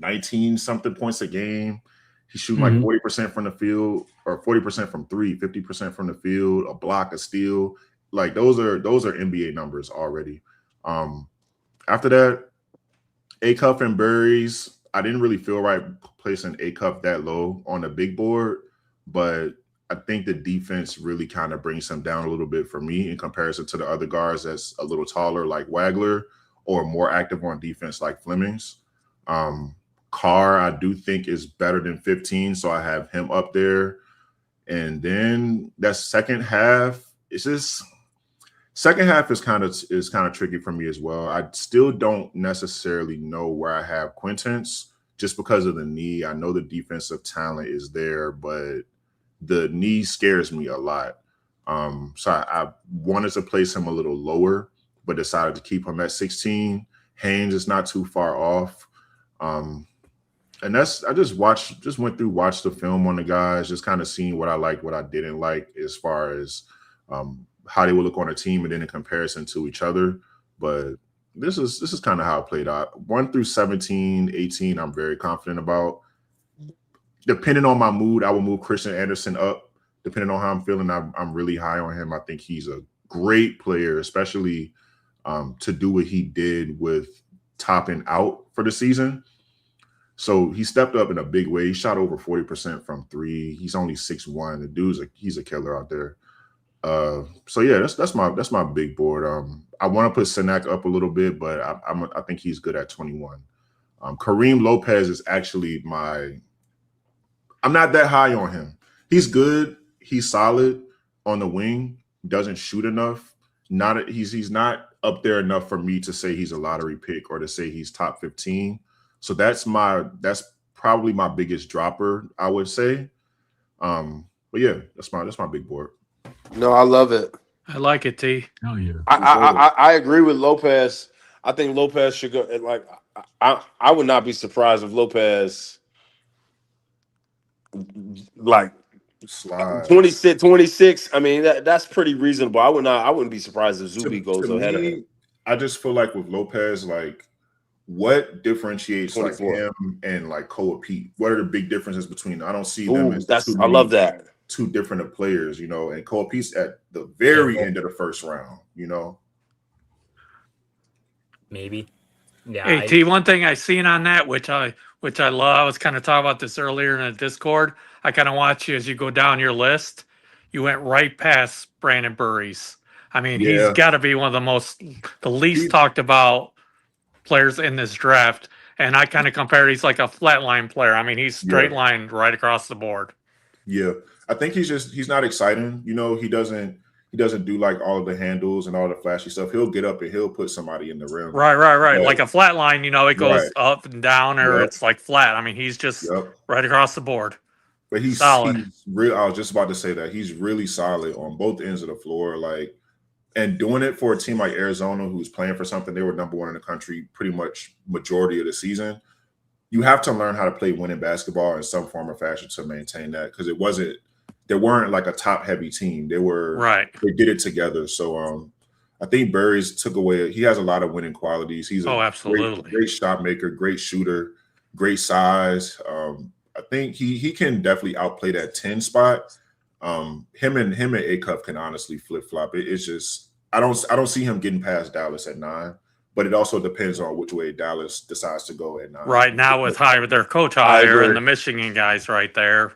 19-something points a game. He's shooting like 40% from the field, or 40% from 3, 50% from the field, a block, a steal. Like those are NBA numbers already. After that, Acuff and Burries, I didn't really feel right placing Acuff that low on the big board, but I think the defense really kind of brings him down a little bit for me in comparison to the other guards that's a little taller like Wagler or more active on defense like Flemings. Carr, I do think is better than 15, so I have him up there. And then that second half, it's just second half is kind of tricky for me as well. I still don't necessarily know where I have Quintance just because of the knee. I know the defensive talent is there, but the knee scares me a lot. So I wanted to place him a little lower, but decided to keep him at 16. Haynes is not too far off. And I just watched the film on the guys, just kind of seeing what I liked, what I didn't like as far as how they would look on a team and then in comparison to each other. But this is kind of how it played out. 1 through 17, 18, I'm very confident about. Depending on my mood, I will move Christian Anderson up. Depending on how I'm feeling, I'm really high on him. I think he's a great player, especially to do what he did with topping out for the season. So he stepped up in a big way. He shot over 40% from 3. He's only 6'1". The dude's he's a killer out there. So yeah, that's my big board. I want to put Senac up a little bit, but I think he's good at 21. Kareem Lopez is actually I'm not that high on him. He's good. He's solid on the wing. Doesn't shoot enough. He's not up there enough for me to say he's a lottery pick or to say he's top 15. So that's probably my biggest dropper, I would say. But yeah, that's my big board. No, I love it. I like it, T. Oh yeah. I agree with Lopez. I think Lopez should go. Like I would not be surprised if Lopez like slide 26. I mean that's pretty reasonable. I wouldn't be surprised if Zuby goes ahead of him. I just feel like with Lopez, like what differentiates like him and like Koa Pete? What are the big differences between? I don't see them as I love that. Two different players, and Koa Pete's at the very end of the first round, Maybe. Yeah. Hey, T, one thing I seen on that, which I love, I was kind of talking about this earlier in the Discord. I kind of watch you as you go down your list. You went right past Brandon Burries. I mean, he's got to be one of the least talked about players in this draft. And I kind of compare, he's like a flatline player. I mean, he's straight lined right across the board. Yeah. I think he's not exciting. He doesn't do like all of the handles and all the flashy stuff. He'll get up and he'll put somebody in the rim. Right. Like a flat line, it goes up and down or it's like flat. I mean, he's just right across the board. But he's solid. I was just about to say that he's really solid on both ends of the floor. Like, and doing it for a team like Arizona, who's playing for something, they were number 1 in the country pretty much majority of the season. You have to learn how to play winning basketball in some form or fashion to maintain that, because they weren't like a top heavy team. They did it together. So I think Burries took away. He has a lot of winning qualities. He's absolutely great shot maker, great shooter, great size. I think he can definitely outplay that 10 spot. Him and Acuff can honestly flip flop. It's just I don't see him getting past Dallas at 9. But it also depends on which way Dallas decides to go at 9. Right now with their coach hire and the Michigan guys right there.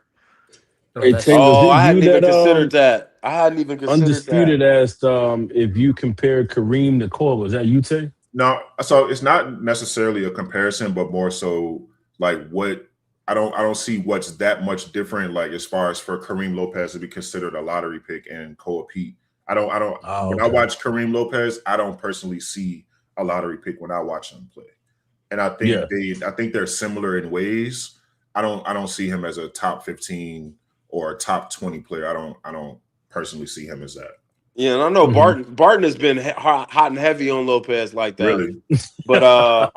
Hey, I hadn't even considered that. I hadn't even considered Undisputed asked if you compared Kareem to Cole. Was that you, Tay? No, so it's not necessarily a comparison, but more so like what I don't see what's that much different, like as far as for Kareem Lopez to be considered a lottery pick and Koa Pete I don't. When I watch Kareem Lopez, I don't personally see a lottery pick when I watch him play, and I think they're similar in ways. I don't see him as a top 15 or a top 20 player. I don't personally see him as that. Yeah, and I know Barton has been hot and heavy on Lopez like that. Really, but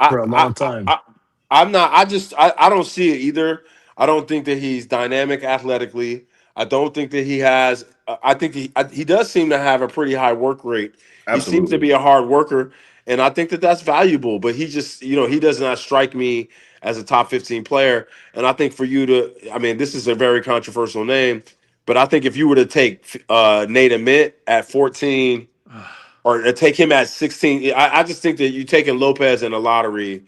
for a long time. I'm not. I don't see it either. I don't think that he's dynamic athletically. I don't think that he has. I think he does seem to have a pretty high work rate. Absolutely. He seems to be a hard worker, and I think that that's valuable. But he just, he does not strike me as a top 15 player. And I think for you to, I mean, this is a very controversial name, but I think if you were to take Nate Ament at 14 or take him at 16, I just think that you taking Lopez in a lottery,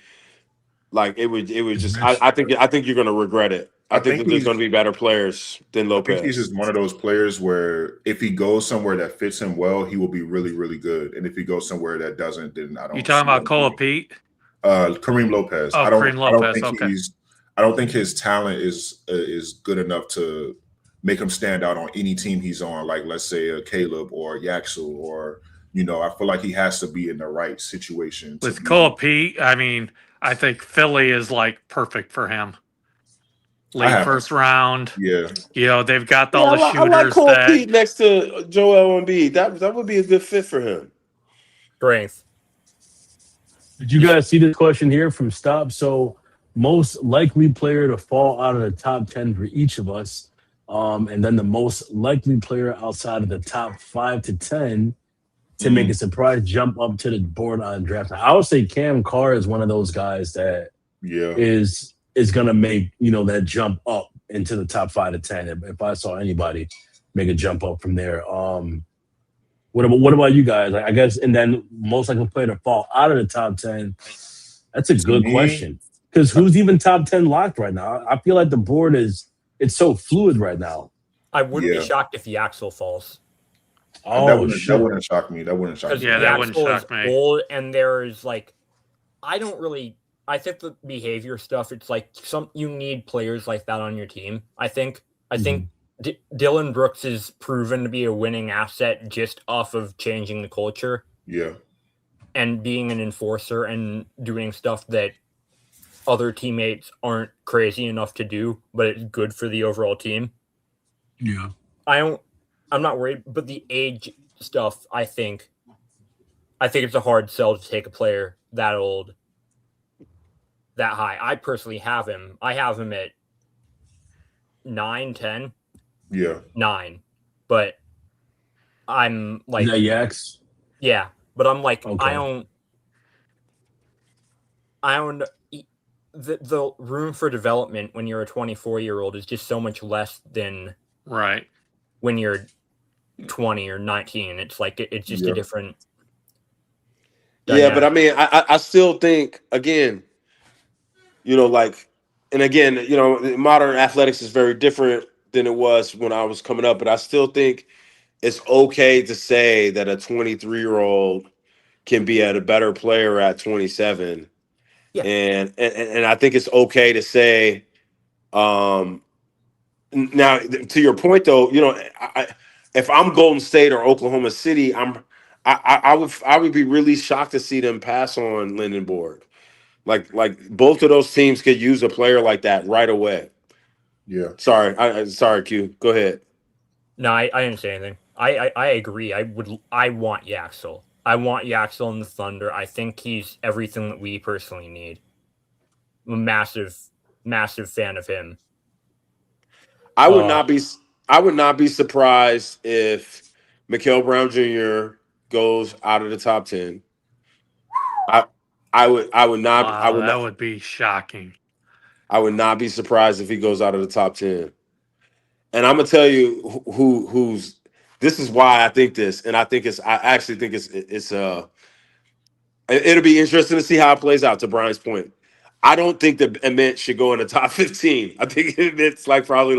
like it would just. I think you're going to regret it. I think that there's going to be better players than Lopez. I think he's just one of those players where if he goes somewhere that fits him well, he will be really, really good. And if he goes somewhere that doesn't, then I don't. You talking about Cole Pete? Kareem Lopez. Oh, Kareem Lopez. I don't think his talent is good enough to make him stand out on any team he's on. Like let's say a Caleb or Yaxel, or I feel like he has to be in the right situation. With Cole Pete, I mean, I think Philly is like perfect for him. Late first round. Yeah. They've got all the shooters. I like Cole Pete next to Joel Embiid. That would be a good fit for him. Strength. Did you guys see this question here from Stop? So most likely player to fall out of the top 10 for each of us. And then the most likely player outside of the top 5 to 10 to make a surprise jump up to the board on draft. I would say Cam Carr is one of those guys that is going to make, that jump up into the top 5 to 10. If I saw anybody make a jump up from there. What about you guys? I guess, and then most likely player to fall out of the top 10. That's a good question. Because who's even top 10 locked right now? I feel like the board it's so fluid right now. I wouldn't be shocked if Yaxel falls. Oh, that wouldn't shock me. That wouldn't shock me. Yeah, that wouldn't shock me. Old, and there's I think the behavior stuff, it's like you need players like that on your team. I think Dylan Brooks is proven to be a winning asset just off of changing the culture. Yeah. And being an enforcer and doing stuff that other teammates aren't crazy enough to do, but it's good for the overall team. Yeah. I'm not worried, but the age stuff, I think it's a hard sell to take a player that old, that high. I personally have him. I have him at 9, 10. Yeah. 9. But I'm like... Is that Yax? Yeah. But I'm like, okay. I don't... The room for development when you're a 24-year-old is just so much less than when you're 20 or 19. It's like it's just a different dynamic. Yeah, but I mean, I still think, again, and again, modern athletics is very different than it was when I was coming up, but I still think it's okay to say that a 23-year-old can be a better player at 27. Yeah. And I think it's okay to say, now to your point though, if I'm Golden State or Oklahoma City, I would be really shocked to see them pass on Lindenborg. Like both of those teams could use a player like that right away. Yeah. Sorry, Q. Go ahead. No, I didn't say anything. I agree. I want Yaxel. I want Yaxel in the Thunder. I think he's everything that we personally need. I'm a massive, massive fan of him. I would not be surprised if Mikal Brown Jr. goes out of the top 10. I would not. That would be shocking. I would not be surprised if he goes out of the top 10. And I'm gonna tell you who's. This is why I think this, and I actually think it'll be interesting to see how it plays out. To Brian's point, I don't think that Ament should go in the top 15. I think it's probably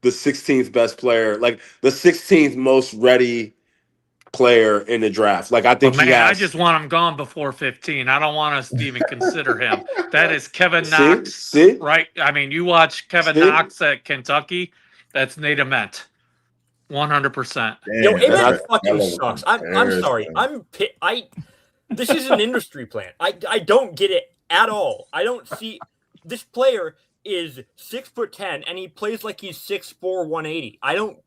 the 16th best player, the 16th most ready player in the draft. I think I just want him gone before 15. I don't want us to even consider him. That is Kevin Knox. See? Right? I mean, you watch Kevin Knox at Kentucky, that's Nate Ament. 100%. Yo, Amen fucking sucks. I'm sorry. This is an industry plan. I don't get it at all. I don't see this player is 6'10" and he plays like he's 6'4", 180. I don't.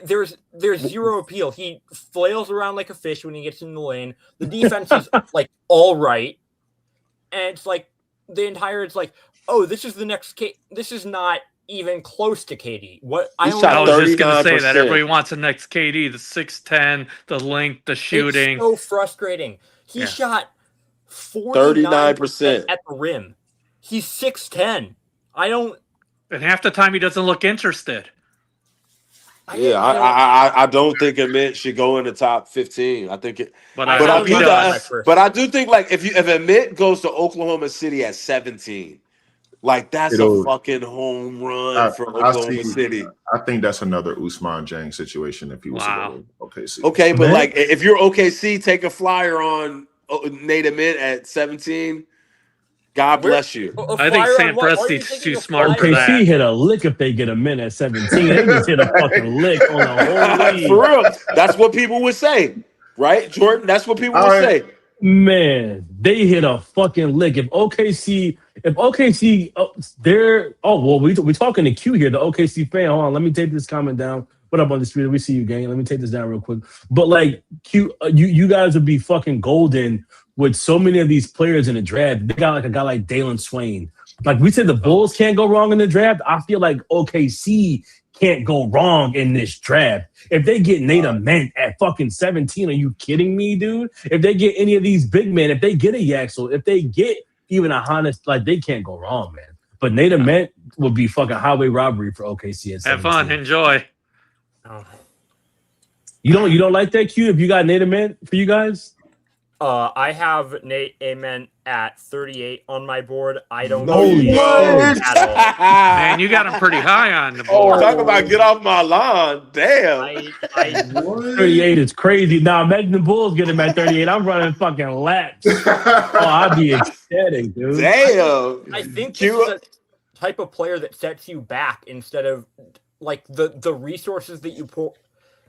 There's zero appeal. He flails around like a fish when he gets in the lane. The defense is like all right, and it's like the entire. It's like, oh, this is the next. This is not even close to KD. What I was just gonna say that everybody wants the next KD, the 6'10", the length, the shooting. It's so frustrating. He shot 39% at the rim. He's 6'10". I don't. And half the time he doesn't look interested. I don't think Amit should go in the top 15. I think it, but I do think like if Amit goes to Oklahoma City at 17, like that's a fucking home run for Oklahoma City. I think that's another Ousmane Dieng situation if he was to go to OKC. Okay, but like if you're OKC, take a flyer on Nate Amit at 17. God bless you. I think Sam Presti's too smart for that. OKC hit a lick if they get a min at 17. They just hit a fucking lick on the whole league. For real. That's what people would say. Right, Jordan? That's what people would say. Man, they hit a fucking lick. If OKC, we're talking to Q here, the OKC fan. Hold on, let me take this comment down. What up on the street? We see you, gang. Let me take this down real quick. But like Q, you guys would be fucking golden with so many of these players in the draft. They got like a guy like Dalen Swain. Like we said, the Bulls can't go wrong in the draft. I feel like OKC can't go wrong in this draft. If they get Nate Ament at fucking 17, are you kidding me, dude? If they get any of these big men, if they get a Yaxel, if they get even a Hannes, like they can't go wrong, man. But Nate Ament would be fucking highway robbery for OKC at 17. Have fun, enjoy. You don't like that, Q? If you got Nate Ament for you guys? I have Nate Ament at 38 on my board. I don't know at all. Man, you got him pretty high on the board. Talk about get off my lawn. Damn. 38 is crazy. Now imagine the Bulls get him at 38. I'm running fucking laps. I'd be ecstatic, dude. Damn. I think this is a type of player that sets you back instead of like the resources that you pull,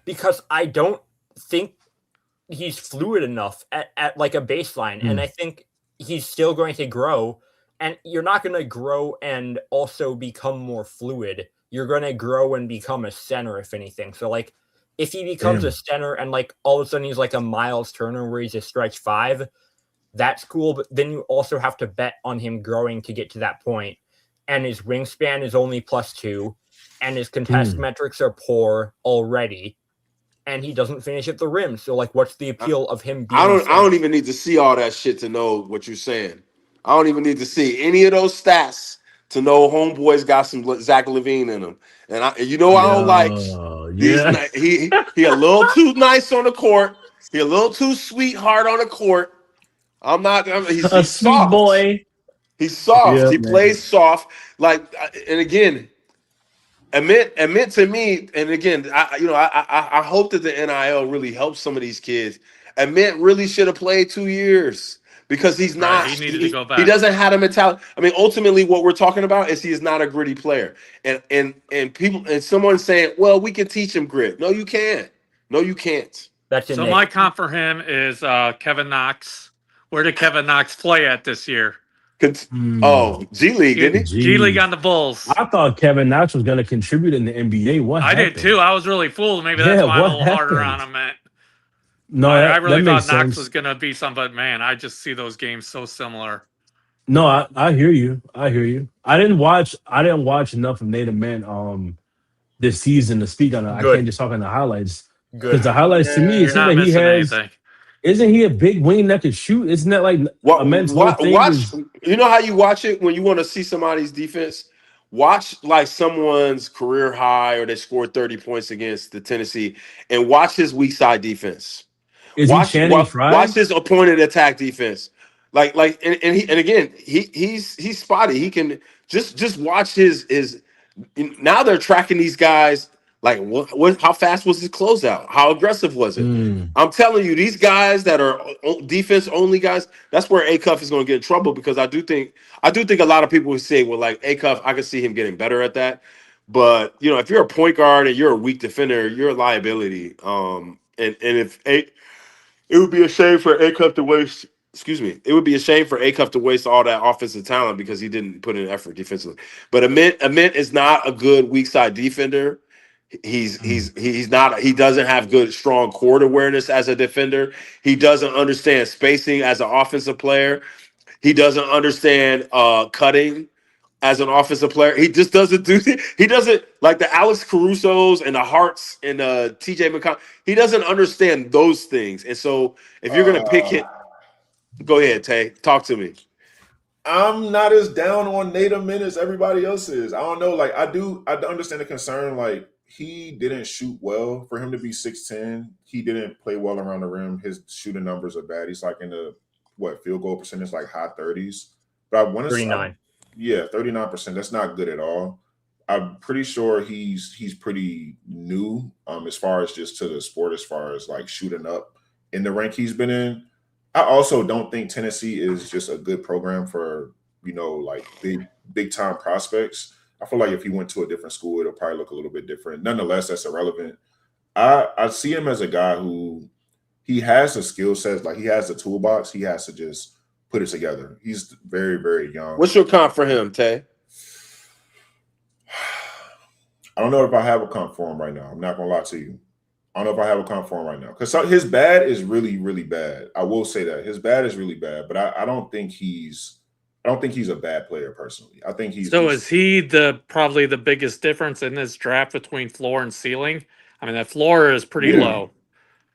because I don't think he's fluid enough at like a baseline. And I think he's still going to grow, and you're not going to grow and also become more fluid. You're going to grow and become a center, if anything. So like if he becomes a center and like all of a sudden he's like a Miles Turner where he's a stretch 5, that's cool. But then you also have to bet on him growing to get to that point. And his wingspan is only +2, and his contest metrics are poor already. And he doesn't finish at the rim. So, like, what's the appeal of him being I don't even need to see all that shit to know what you're saying. I don't even need to see any of those stats to know homeboy's got some Zach LaVine in him. And I don't like he a little too nice on the court. He a little too sweetheart on the court. He's sweet soft. Boy. He's soft. He plays soft. Like, and again, Admit to me, and again, I hope that the NIL really helps some of these kids. Admit really should have played 2 years because he's not. He needed to go back. He doesn't have a mentality. I mean, ultimately, what we're talking about is he is not a gritty player. And people and someone's saying, "Well, we can teach him grit." No, you can't. No, you can't. So my comp for him is Kevin Knox. Where did Kevin Knox play at this year? G League, didn't he? G League on the Bulls. I thought Kevin Knox was going to contribute in the NBA. What happened? I did too. I was really fooled. Maybe that's why I'm a little harder on him. No, I really that thought Knox sense. was going to be something, but man, I just see those games so similar. No, I hear you. I didn't watch enough of Nate Ament this season to speak on it. Good. I can't just talk on the highlights. Because the highlights to me, it seems like he has. Anything. Isn't he a big wing that can shoot? Isn't that like Ament's whole thing? You know how you watch it when you want to see somebody's defense? Watch like someone's career high or they scored 30 points against the Tennessee, and watch his weak side defense. Watch his appointed attack defense. And again, he's spotty. He can just watch his. Now they're tracking these guys. Like what? How fast was his closeout? How aggressive was it? I'm telling you, these guys that are defense only guys, that's where Acuff is going to get in trouble, because I do think a lot of people would say, well, like Acuff, I can see him getting better at that. But if you're a point guard and you're a weak defender, you're a liability. And if it would be a shame for A-Cup to waste. Excuse me. It would be a shame for A-Cup to waste all that offensive talent because he didn't put in effort defensively. But Amit is not a good weak side defender. He's not. He doesn't have good strong court awareness as a defender. He doesn't understand spacing as an offensive player. He doesn't understand cutting as an offensive player. He just doesn't do. He doesn't like the Alex Caruso's and the Harts and TJ McConnell. He doesn't understand those things. And so if you're gonna pick him, go ahead, Tay. Talk to me. I'm not as down on Nate Amit as everybody else is. I don't know. Like I understand the concern. Like he didn't shoot well. For him to be 6'10", he didn't play well around the rim. His shooting numbers are bad. He's like in the field goal percentage, like high 30s. But I want to 39. Yeah, 39%. That's not good at all. I'm pretty sure he's pretty new as far as just to the sport, as far as like shooting up in the rank he's been in. I also don't think Tennessee is just a good program for, like big time prospects. I feel like if he went to a different school, it'll probably look a little bit different. Nonetheless, that's irrelevant. I see him as a guy who he has the skill sets, like he has the toolbox. He has to just put it together. He's very, very young. What's your comp for him, Tay? I don't know if I have a comp for him right now. I'm not gonna lie to you. I don't know if I have a comp for him right now because his bad is really, really bad. I will say that his bad is really bad, but I don't think he's a bad player personally. I think he's. So is he probably the biggest difference in this draft between floor and ceiling? I mean, that floor is pretty low.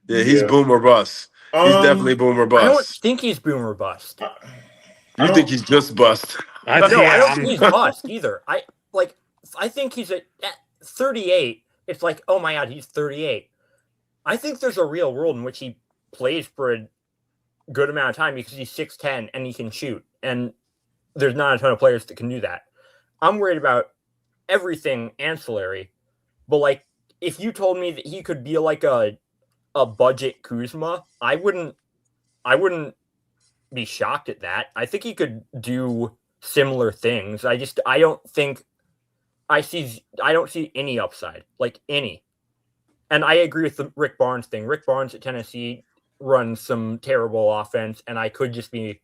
Yeah, he's boom or bust. He's definitely boom or bust. I don't think he's boom or bust. You think he's just bust? I don't think he's bust either. I think he's at 38. It's like, oh my God, he's 38. I think there's a real world in which he plays for a good amount of time because he's 6'10" and he can shoot. And there's not a ton of players that can do that. I'm worried about everything ancillary. But like, if you told me that he could be like a budget Kuzma, I wouldn't be shocked at that. I think he could do similar things. I don't see any upside, like any. And I agree with the Rick Barnes thing. Rick Barnes at Tennessee runs some terrible offense, and I could just be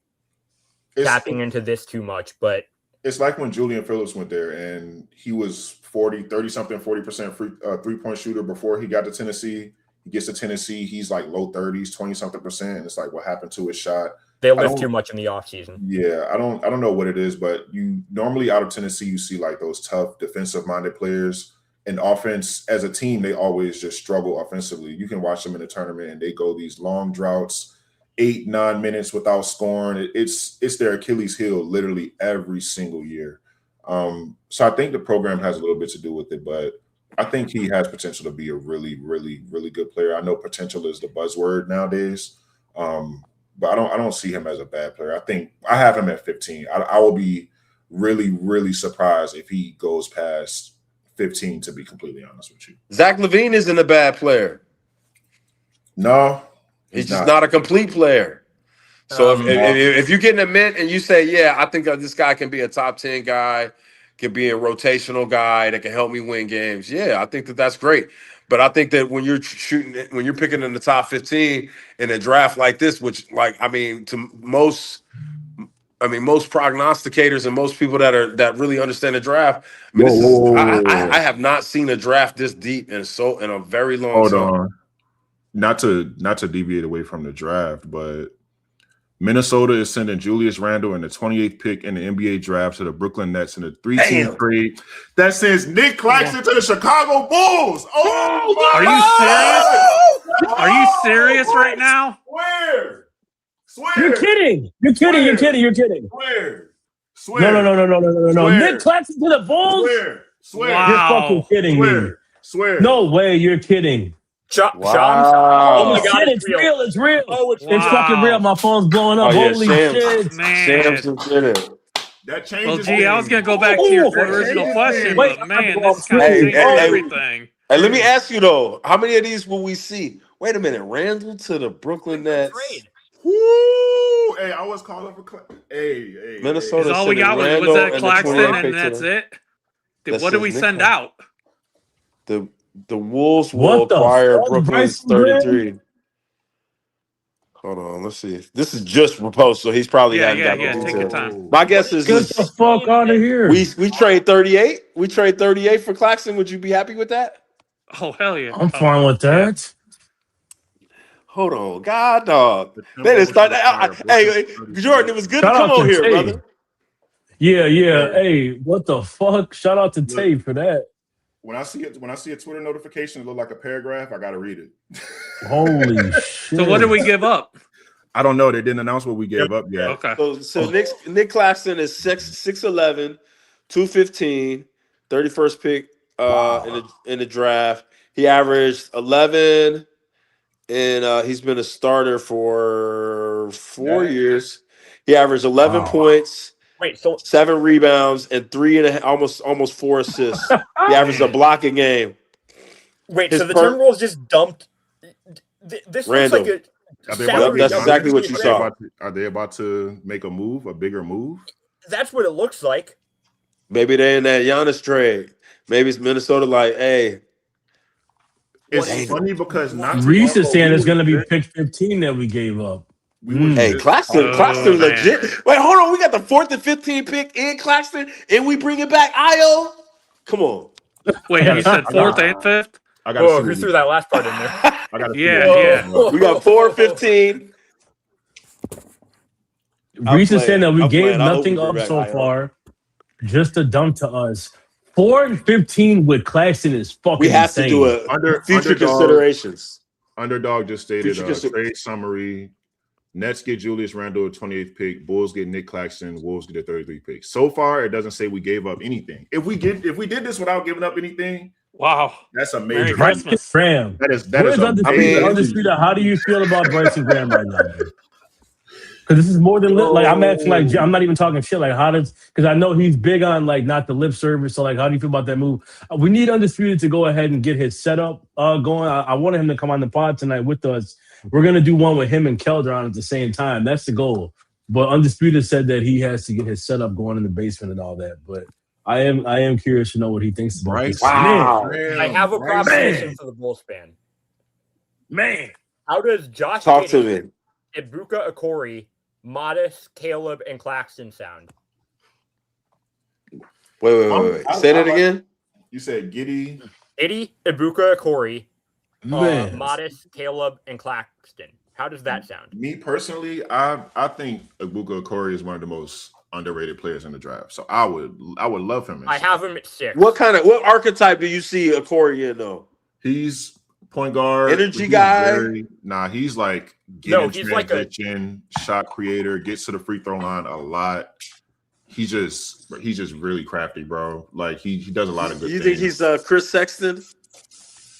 tapping into this too much. But it's like when Julian Phillips went there, and he was 40% three-point shooter before he got to Tennessee. He gets to Tennessee, he's like low 30s, 20-something%. And it's like, what happened to his shot? They lift too much in the offseason. Yeah, I don't know what it is, but you normally out of Tennessee, you see like those tough defensive-minded players. And offense, as a team, they always just struggle offensively. You can watch them in the tournament, and they go these long droughts, 8-9 minutes without scoring. It's their Achilles heel literally every single year. So I think the program has a little bit to do with it, but I think he has potential to be a really, really, really good player. I know potential is the buzzword nowadays, but I don't see him as a bad player. I think I have him at 15. I will be really, really surprised if he goes past 15, to be completely honest with you. Zach LaVine isn't a bad player. No. He's just not a complete player. So if you're getting a mint and you say, yeah, I think this guy can be a top 10 guy, can be a rotational guy that can help me win games. Yeah, I think that's great. But I think that when you're picking in the top 15 in a draft like this, which to most prognosticators and most people that really understand the draft, I have not seen a draft this deep in a very long time. Hold on. Not to deviate away from the draft, but Minnesota is sending Julius Randle and the 28th pick in the NBA draft to the Brooklyn Nets in a 3-team trade that sends Nick Claxton to the Chicago Bulls. Oh, are you serious? Are you serious right now? Swear. You're kidding. You're kidding. Swear. No. Nick Claxton to the Bulls? Swear. Wow. You're fucking kidding me. Swear. No way, you're kidding. Wow. Oh my God, it's real. It's real. Oh, it's fucking real. My phone's blowing up. Holy shit. Man. That changes. Well, I was going to go back to your original question, but man, this kind of changes everything. Hey, let me ask you though, how many of these will we see? Wait a minute, Randall to the Brooklyn Nets. Woo! Hey, I was calling for Minnesota. All we got was that Claxton, and that's it. What did we send out? The Wolves will acquire Brooklyn's 33. Hold on, let's see. This is just proposed, so he's probably hadn't got the details. Take your time. My guess is get the fuck out of here. We trade 38. We trade 38 for Claxton. Would you be happy with that? Oh hell yeah! I'm fine with that. Yeah. Hold on, God dog. They didn't start. Hey, Jordan, it was good to come on here, brother. Yeah. Hey, what the fuck? Shout out to Tay for that. When I see a Twitter notification that look like a paragraph, I gotta read it. Holy shit! So what did we give up? I don't know. They didn't announce what we gave up yet. Okay. So Nick Claxton is 6'11", 215, 31st pick in the draft. He averaged 11, and he's been a starter for 4 years. He averaged 11 points. Wait, so 7 rebounds and 3.5, almost 4 assists. He averaged a block a game. Wait, so the Timberwolves just dumped. This looks like a. That's exactly what you saw. Are they about to make a bigger move? That's what it looks like. Maybe they're in that Giannis trade. Maybe it's Minnesota like, hey. It's funny because Reese is saying it's going to be pick 15 that we gave up. Hey, Claxton legit. Wait, hold on. We got the 4th and 15th pick in Claxton, and we bring it back. Io, come on. Wait, you said 4th and 5th? I got. Oh, who threw that last part in there? I got. Yeah. We got 4 and 15. Reese is saying that we gave nothing up so far, just a dump to us. 4 and 15 with Claxton is fucking. We have insane. to do it. Future considerations. Underdog just stated trade summary. Nets get Julius Randle, 28th pick. Bulls get Nick Claxton. Wolves get a 33rd pick. So far, it doesn't say we gave up anything. If we did this without giving up anything, wow, that's a major. Bryson Graham. That is. Undisputed. How do you feel about Bryson Graham right now? Because this is more than like I'm actually like I'm not even talking shit. Like because I know he's big on like not the lip service. So like, how do you feel about that move? We need Undisputed to go ahead and get his setup going. I wanted him to come on the pod tonight with us. We're gonna do one with him and Kelder on at the same time. That's the goal. But Undisputed said that he has to get his setup going in the basement and all that. But I am curious to know what he thinks about this. Wow. I have a proposition for the Bulls fan. Man, how does Josh talk to me? Ibuka Okori, Modest, Caleb, and Claxton sound? Wait. Say that again. You said Giddy, Ibuka Okori, Modest, Caleb, and Claxton. How does that sound? Me personally, I think Ibuka Okori is one of the most underrated players in the draft. So I would love him. I have him at 6. What archetype do you see Okori in though? He's point guard, energy guy. He's like he's like a shot creator, gets to the free throw line a lot. He's just really crafty, bro. Like he does a lot of good things. You think he's Chris Sexton?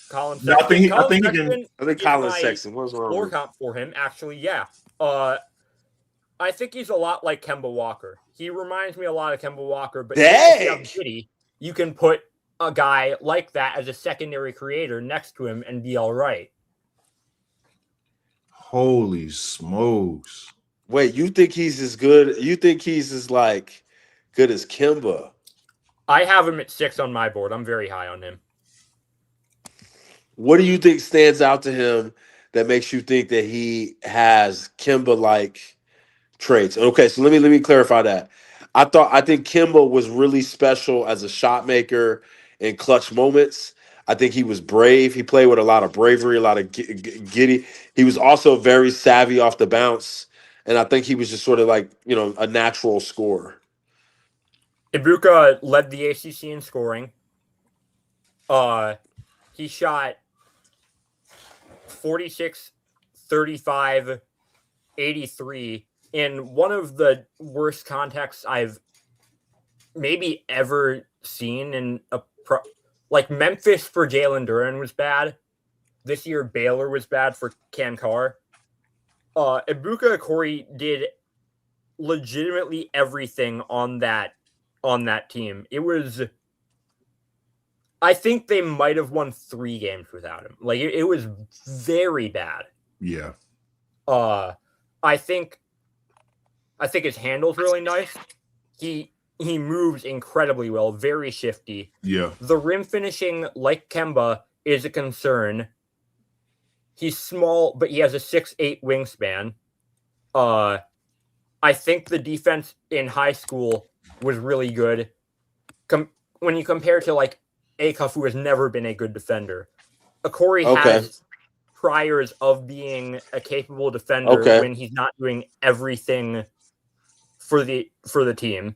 Colin Sexton. I think Colin Sexton. What's wrong? Floor comp for him, actually, yeah. I think he's a lot like Kemba Walker. He reminds me a lot of Kemba Walker, but you can put a guy like that as a secondary creator next to him and be all right. Holy smokes. Wait, you think he's as good? You think he's as good as Kemba? I have him at 6 on my board. I'm very high on him. What do you think stands out to him that makes you think that he has Kemba-like traits? Okay, so let me clarify that. I think Kemba was really special as a shot maker in clutch moments. I think he was brave. He played with a lot of bravery, a lot of giddy. He was also very savvy off the bounce, and I think he was just sort of like, a natural scorer. Ibuka led the ACC in scoring. He shot 46, 35, 83 in one of the worst contexts I've maybe ever seen in a like Memphis for Jalen Duren was bad. This year Baylor was bad for Cam Carr. Ibuka Okori did legitimately everything on that team. It was, I think they might have won 3 games without him. Like it was very bad. Yeah. I think his handle's really nice. he moves incredibly well, very shifty. Yeah. The rim finishing, like Kemba, is a concern. He's small, but he has a 6'8" wingspan. I think the defense in high school was really good. When you compare to like Acuff, who has never been a good defender, Okori has priors of being a capable defender when he's not doing everything for the team.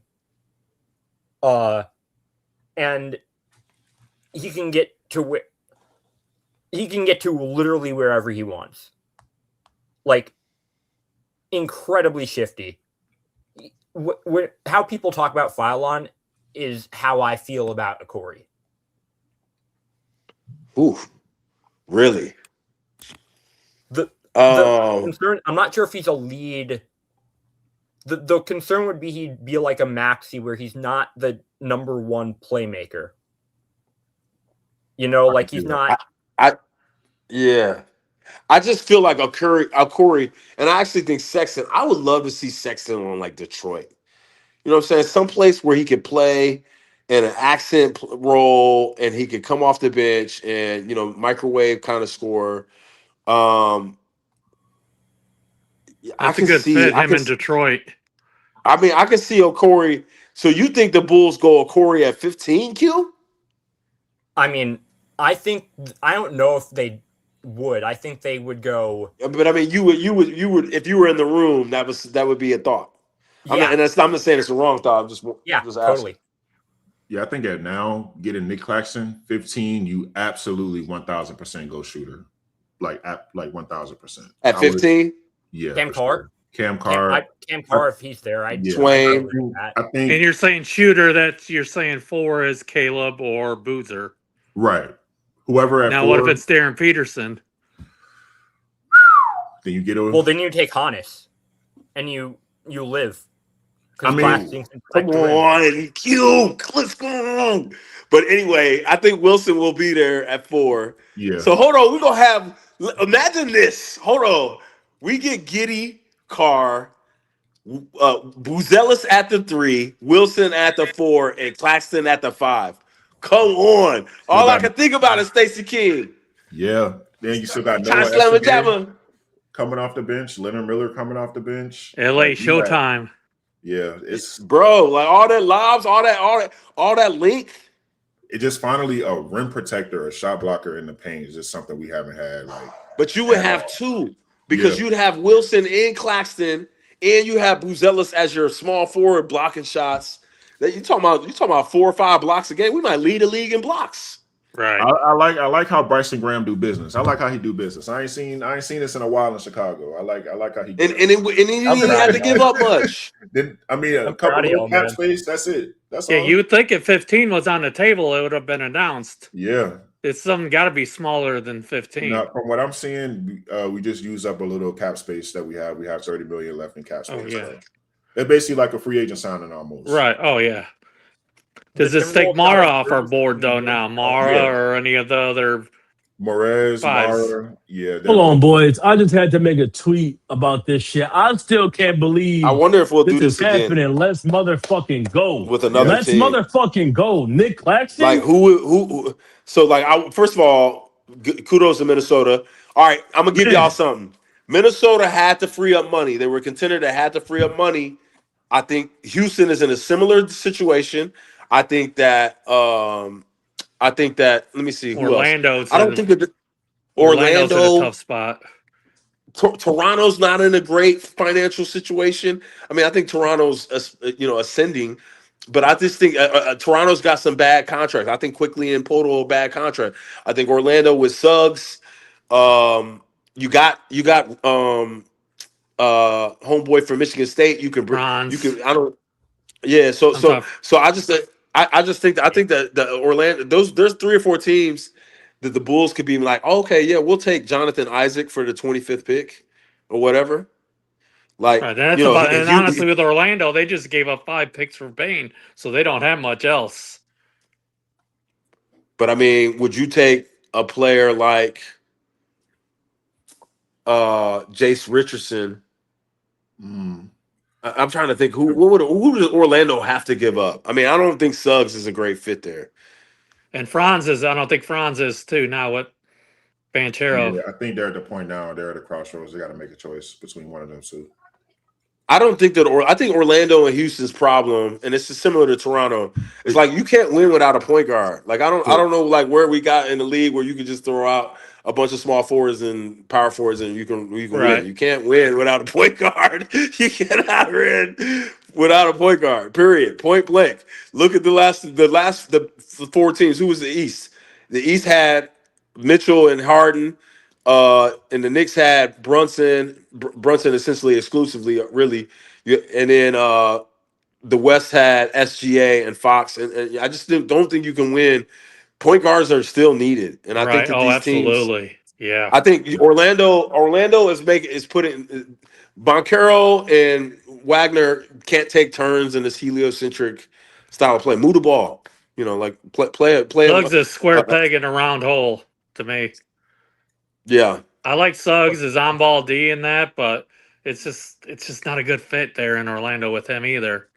And he can get to literally wherever he wants. Like, incredibly shifty. How people talk about Phylon is how I feel about Okori. Ooh, really? The concern, I'm not sure if he's a lead. The concern would be he'd be like a Maxey, where he's not the number one playmaker. You know, like he's not. Yeah. I just feel like Okori, and I actually think Sexton. I would love to see Sexton on like Detroit. You know what I'm saying? Some place where he could play in an accent role, and he could come off the bench and microwave kind of score. That's a good fit. Him in Detroit. I mean, I can see Okori. So you think the Bulls go Okori at 15, Q? I mean, I don't know if they would. I think they would go. But I mean, you would if you were in the room, that would be a thought. Yeah. I'm not saying it's a wrong thought. I'm just totally. Yeah, I think at now getting Nick Claxton 15, you absolutely 1,000% go shooter, like 1,000% at 15. Yeah, Cam Carr. Cam Carr, if he's there, Swain. I think. And you're saying shooter. You're saying 4 is Caleb or Boozer, right? Whoever at now. 4, What if it's Darren Peterson? Then you get over. Well, then you take Hannes, and you live. I mean, come on, Q, let's go. But anyway, I think Wilson will be there at 4. Yeah. So hold on, we're gonna have. Imagine this. Hold on, we get Giddey, Carr, Buzelis at the 3, Wilson at the 4, and Claxton at the 5. Come on. All I can think about is Stacey King. Yeah. Then you still got coming off the bench, Leonard Miller coming off the bench. LA Showtime. Yeah, it's bro, like all that lobs, all that length. It just finally a rim protector, a shot blocker in the paint is just something we haven't had. But you would have 2 because you'd have Wilson and Claxton, and you have Buzelis as your small forward blocking shots. That you talking about 4 or 5 blocks a game. We might lead the league in blocks. Right. I like how Bryson Graham do business. I like how he do business. I ain't seen this in a while in Chicago. I like how he. And he didn't have to give up much. I mean, a couple of cap space. That's it. That's all. You would think if 15 was on the table, it would have been announced. Yeah. It's something got to be smaller than 15. Now, from what I'm seeing, we just use up a little cap space that we have. We have 30 million left in cap space. Oh, yeah. So they're basically like a free agent signing almost. Right. Oh, yeah. Does this take Mara off our board, though, now? Mara or any of the other Morez, Mara. Yeah. Hold on, boys. I just had to make a tweet about this shit. I still can't believe. I wonder if we'll do this again. Happening. Let's motherfucking go with another Let's team. Motherfucking go. Nick Claxton. Like who? So like, first of all, kudos to Minnesota. All right, I'm gonna give y'all something. Minnesota had to free up money. They were contended that had to free up money. I think Houston is in a similar situation. I think that. Let me see. Who Orlando's else? I don't think that Orlando's in a tough spot. Toronto's not in a great financial situation. I mean, I think Toronto's ascending, but I just think Toronto's got some bad contracts. I think Quickly and Poto a bad contract. I think Orlando with Suggs. You got homeboy from Michigan State. You can Bronze. I don't. Yeah. So I just think that the Orlando there's 3 or 4 teams that the Bulls could be like, okay, yeah, we'll take Jonathan Isaac for the 25th pick or whatever. Like, right, and honestly, with Orlando, they just gave up 5 picks for Bane, so they don't have much else. But I mean, would you take a player like Jace Richardson I'm trying to think who does Orlando have to give up? I mean, I don't think Suggs is a great fit there. And Franz is. I don't think Franz is too. Now what? Banchero. Yeah, I think they're at the point now. They're at the crossroads. They got to make a choice between one of them two. I don't think that. I think Orlando and Houston's problem, and it's just similar to Toronto. It's like you can't win without a point guard. Like I don't know like where we got in the league where you can just throw out a bunch of small forwards and power forwards and you can win. You can't win without a point guard. You cannot win without a point guard. Period. Point blank. Look at the 4 teams. Who was the East? The East had Mitchell and Harden. And the Knicks had Brunson essentially exclusively, really, and then the West had SGA and Fox, and I just don't think you can win. Point guards are still needed, and I think that these absolutely. teams. Yeah, I think Orlando is putting Boncaro and Wagner can't take turns in this heliocentric style of play. Move the ball, like play. Suggs is square peg in a round hole to me. Yeah, I like Suggs as on ball D in that, but it's just not a good fit there in Orlando with him either.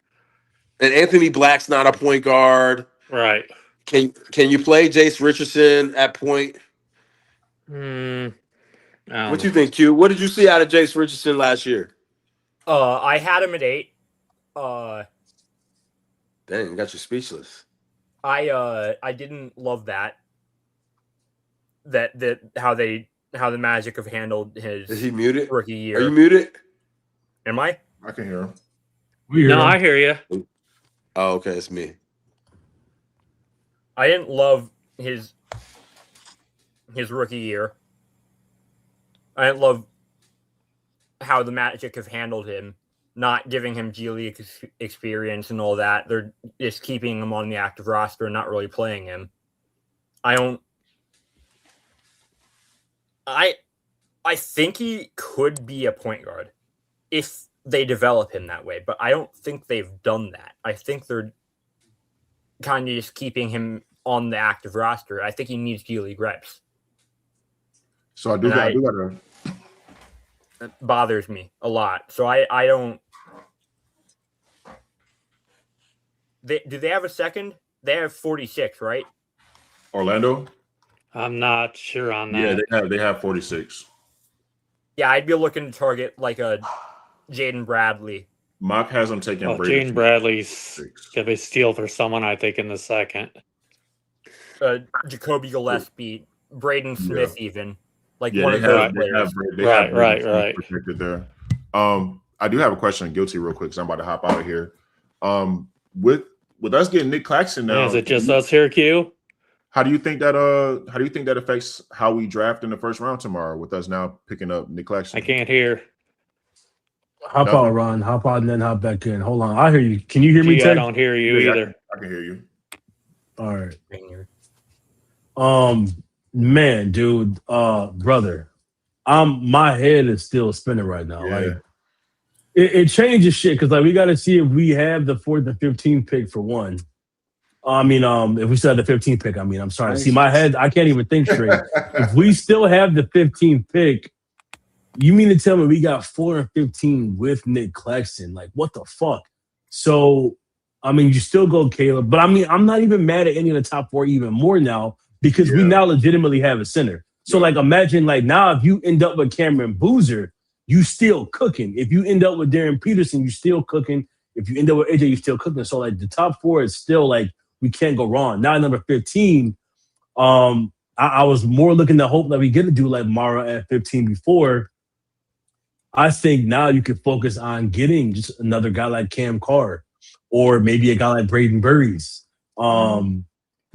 And Anthony Black's not a point guard, right? Can you play Jace Richardson at point? What you think, Q? What did you see out of Jace Richardson last year? I had him at 8. Dang, got you speechless. I didn't love that how the Magic have handled his. Is he muted? Rookie year. Are you muted? Am I? I can hear him. I hear you. Oh, okay, it's me. I didn't love his rookie year. I didn't love how the Magic have handled him, not giving him G League experience and all that. They're just keeping him on the active roster and not really playing him. I think he could be a point guard if they develop him that way, but I don't think they've done that. I think they're kind of just keeping him on the active roster. I think he needs G League reps. So I do got to. It bothers me a lot. So I don't. Do they have a second? They have 46, right? Orlando? I'm not sure on that. Yeah, they have 46. Yeah, I'd be looking to target like a Jaden Bradley. Mock has them taking. Jaden Bradley's gonna be steal for someone, I think, in the second. Jacoby Gillespie, Braden Smith, even like one of those players. Right. Protected there. I do have a question on Guilty real quick because I'm about to hop out of here. With us getting Nick Claxton now, is it just us here, Q? How do you think that affects how we draft in the first round tomorrow with us now picking up Nick Claxton? I can't hear. Hop out, Ron. Hop out and then hop back in. Hold on. I hear you. Can you hear me, Ted? I don't hear you either. I can hear you. All right. Man, dude, brother, my head is still spinning right now. Yeah. Like it changes shit because like we got to see if we have the 4th and 15th pick for one. If we still have the 15th pick, I'm sorry. See, my head, I can't even think straight. If we still have the 15th pick, you mean to tell me we got 4 and 15 with Nick Claxton? Like, what the fuck? So, you still go Caleb, but I'm not even mad at any of the top 4 even more now because we now legitimately have a center. So, like, imagine, like, now if you end up with Cameron Boozer, you still cooking. If you end up with Darren Peterson, you still cooking. If you end up with AJ, you still cooking. So, like, the top 4 is still, like, we can't go wrong. Now, number 15, I was more looking to hope that we get to do like Mara at 15 before. I think now you could focus on getting just another guy like Cam Carr or maybe a guy like Braden Burries.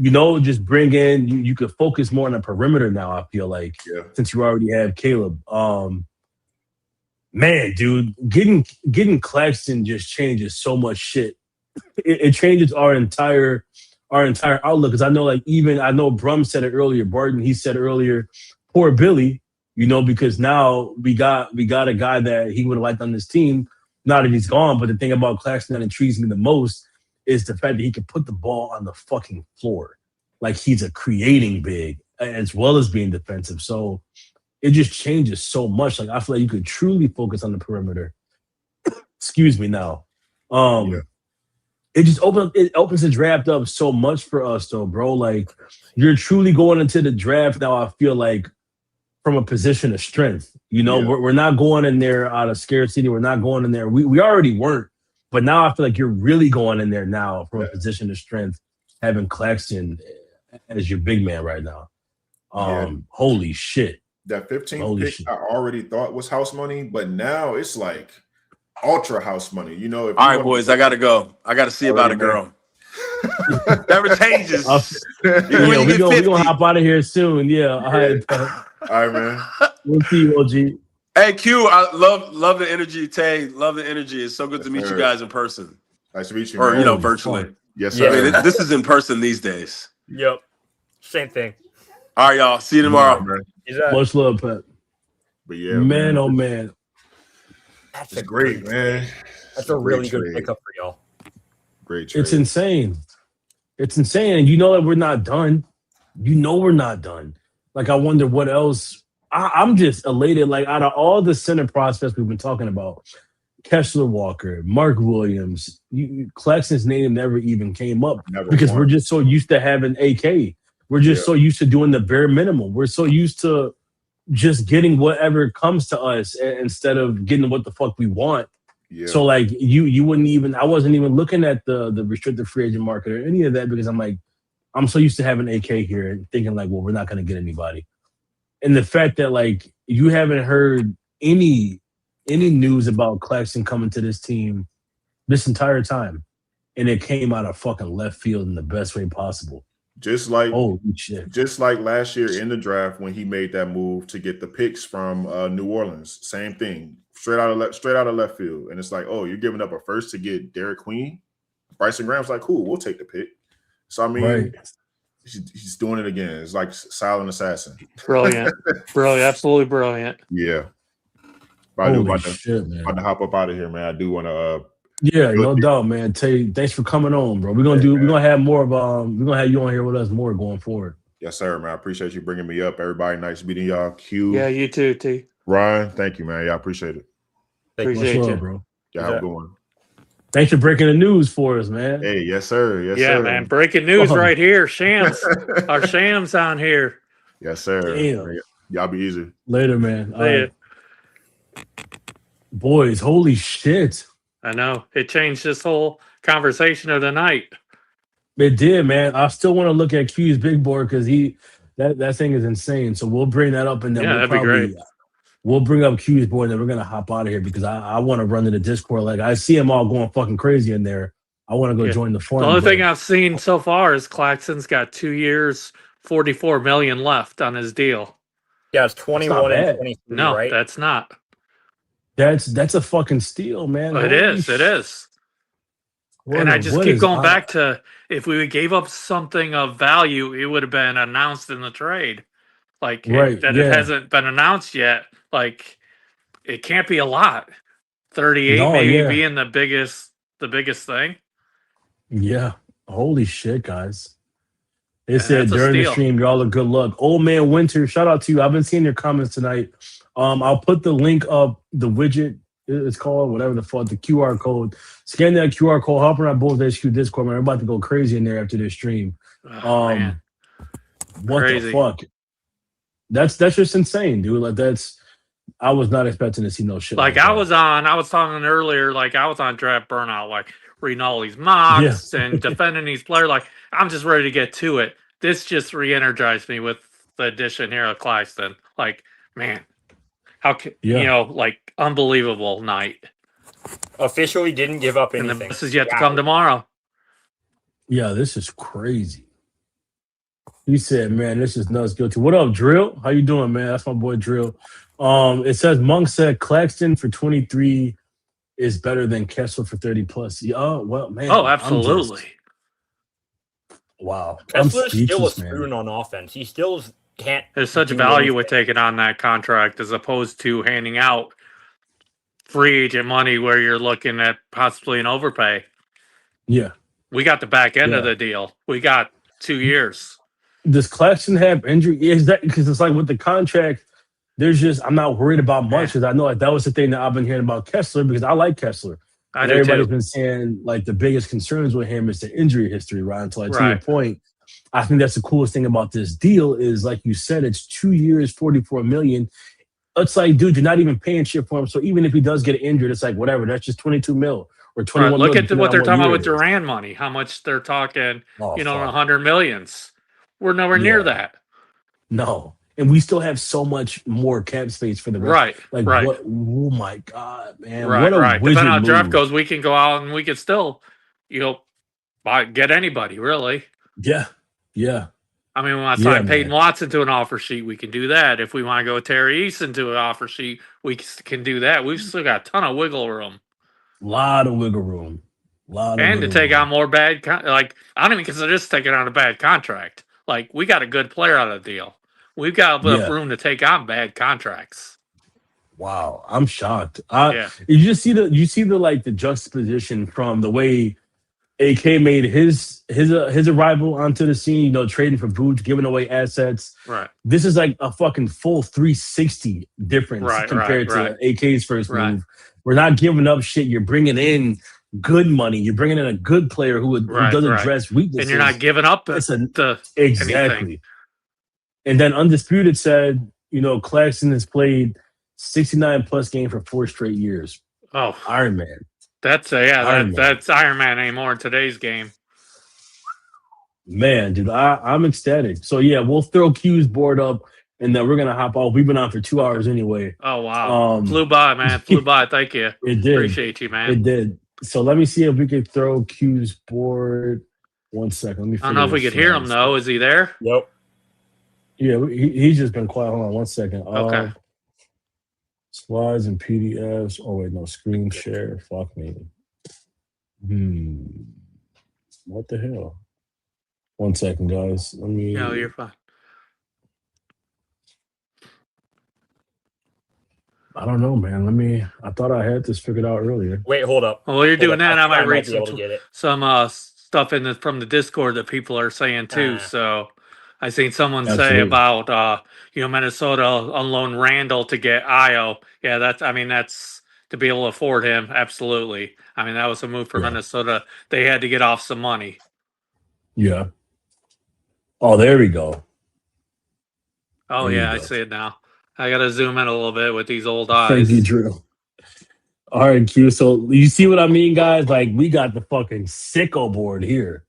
Just bring in, you could focus more on the perimeter now, I feel like, since you already have Caleb. Man, dude, getting Claxton just changes so much shit. It changes our entire outlook. Because I know Brum said it earlier, Barton, he said earlier, poor Billy, because now we got a guy that he would have liked on this team. Not that he's gone, but the thing about Claxton that intrigues me the most is the fact that he can put the ball on the fucking floor. Like he's a creating big as well as being defensive. So it just changes so much. Like I feel like you could truly focus on the perimeter Excuse me now. It just opens the draft up so much for us though, bro. Like you're truly going into the draft now, I feel like from a position of strength. You know, we're not going in there out of scarcity. We're not going in there. We already weren't, but now I feel like you're really going in there now from a position of strength, having Claxton as your big man right now. Holy shit. That 15th pick I already thought was house money, but now it's like ultra house money. You know, all right, boys, I gotta go. I gotta see about a girl. Never changes. We're gonna hop out of here soon. Yeah. All right, man. We'll see you, OG. Hey, Q, I love the energy. Tay, love the energy. It's so good to meet you guys in person. Nice to meet you, or man. Virtually. Yes, sir. I mean, this is in person these days. Yep, same thing. All right, y'all. See you tomorrow. Much love, Pat. But yeah, man, oh man, that's great, man. That's a really good pickup for y'all. Great trade. It's insane. It's insane. And you know that we're not done. You know we're not done. Like, I wonder what else. I'm just elated. Like, out of all the center prospects we've been talking about, Kessler Walker, Mark Williams, Claxton's name never even came up because we're just so used to having AK. We're just so used to doing the bare minimum. We're so used to just getting whatever comes to us instead of getting what the fuck we want. Yeah. So like you wouldn't even, I wasn't even looking at the restricted free agent market or any of that because I'm like, I'm so used to having AK here and thinking like, well, we're not going to get anybody. And the fact that like you haven't heard any news about Claxton coming to this team this entire time, and it came out of fucking left field in the best way possible. Just like holy shit. Just like last year in the draft when he made that move to get the picks from New Orleans, same thing, straight out of left field, and it's like, oh, you're giving up a first to get Derek Queen. Bryson Graham's like, cool, we'll take the pick. So I mean, he's doing it again. It's like Silent Assassin. Brilliant, absolutely brilliant. Yeah. But I do about to hop up out of here, man. I do want to. Yeah, no doubt, man. Tay, thanks for coming on, bro. We're gonna have more of we're gonna have you on here with us more going forward. Yes, sir, man. I appreciate you bringing me up. Everybody, nice meeting y'all. Q. Yeah, you too, T. Ryan, thank you, man. Yeah, I appreciate it. Appreciate you, bro. Yeah, have a good one. Thanks for breaking the news for us, man. Hey, yes, sir. Yes, yeah, sir. Man. Breaking news right here. Shams. Our Shams on here. Yes, sir. Damn. Y'all be easy. Later, man. Boys, holy shit. I know. It changed this whole conversation of the night. It did, man. I still want to look at Q's big board because that thing is insane. So we'll bring that up and then that'd be great. We'll bring up Q's board and then we're gonna hop out of here because I want to run to the Discord. Like I see them all going fucking crazy in there. I want to go join the forum. The only thing I've seen so far is Claxton's got 2 years, $44 million left on his deal. Yeah, it's 21 and 23. No, right? That's not. That's a fucking steal, man. It is. And I just keep going back to if we gave up something of value, it would have been announced in the trade. Like it hasn't been announced yet. Like it can't be a lot. 38 being the biggest thing. Yeah. Holy shit, guys. They said during the stream, y'all are good luck. Old Man Winter, shout out to you. I've been seeing your comments tonight. I'll put the link up, the widget it's called, whatever the fuck, the QR code. Scan that QR code, hop around both HQ Discord, man. We're about to go crazy in there after this stream. Man. What the fuck? That's just insane, dude. Like I was not expecting to see no shit. Like I was talking earlier, like I was on draft burnout, like reading all these mocks and defending these players. Like I'm just ready to get to it. This just re-energized me with the addition here of Claxton. Like, man, how can like unbelievable night. Officially didn't give up anything. And this is yet to come tomorrow. Yeah, this is crazy. He said, man, this is nuts. Guilty. What up, Drill? How you doing, man? That's my boy Drill. It says Monk said Claxton for 23 is better than Kessler for 30 plus. Yeah, well, man. Oh, absolutely. Wow. Kessler's still a spoon on offense. He still can't. There's such value with taking on that contract as opposed to handing out free agent money where you're looking at possibly an overpay. Yeah. We got the back end of the deal. We got 2 years. Does Claxton have injury? Is that because it's like with the contract, there's just I'm not worried about much because I know that was the thing that I've been hearing about Kessler because I like Kessler. And everybody's been saying like the biggest concerns with him is the injury history, right? So like to your point, I think that's the coolest thing about this deal is like you said, it's 2 years, 44 million. It's like, dude, you're not even paying shit for him. So even if he does get injured, it's like whatever. That's just 22 mil or 21 Look mil. at what they're talking about with Durant money. How much they're talking, 100 millions. We're nowhere near that. No. And we still have so much more cap space for the rest. What? Oh my God, man! What a wizard Depending on how draft move. goes, we can go out and we can still, get anybody really. Yeah. I mean, when I sign Peyton Watson to an offer sheet, we can do that. If we want to go Terry Eason to an offer sheet, we can do that. We've still got a ton of wiggle room. A lot of wiggle room. And to take on more bad, I don't even consider this taking on a bad contract. Like we got a good player out of the deal. We've got enough room to take on bad contracts. Wow, I'm shocked. You see the juxtaposition from the way AK made his arrival onto the scene, trading for Boots, giving away assets. Right. This is like a fucking full 360 difference compared to AK's first move. We're not giving up shit. You're bringing in good money. You're bringing in a good player who doesn't address weaknesses. And you're not giving up exactly. Anything. And then Undisputed said, Claxton has played 69 plus games for 4 straight years. Oh, Iron Man. That's that's Iron Man anymore in today's game. Man, dude, I'm ecstatic. So yeah, we'll throw Q's board up, and then we're gonna hop off. We've been on for 2 hours anyway. Oh wow, flew by, man. Flew by. Thank you. It did. Appreciate you, man. It did. So let me see if we could throw Q's board. 1 second. Let me. I don't know if we could hear him though. Is he there? Yep. Yeah, he's just been quiet. Hold on 1 second. Okay. Slides and PDFs. Oh wait, no, screen share. Fuck me. What the hell? 1 second, guys. Let me. No, you're fine. I don't know, man. I thought I had this figured out earlier. Wait, hold up. Well, you're doing that. I might read some stuff from the Discord that people are saying too. So I seen someone say about Minnesota unload Randall to get Io. Yeah, that's to be able to afford him. Absolutely. I mean, that was a move for Minnesota. They had to get off some money. Yeah. Oh, there we go. Oh yeah, I see it now. I gotta zoom in a little bit with these old eyes. Thank you, Drew. All right, Q. So you see what I mean, guys? Like we got the fucking sicko board here.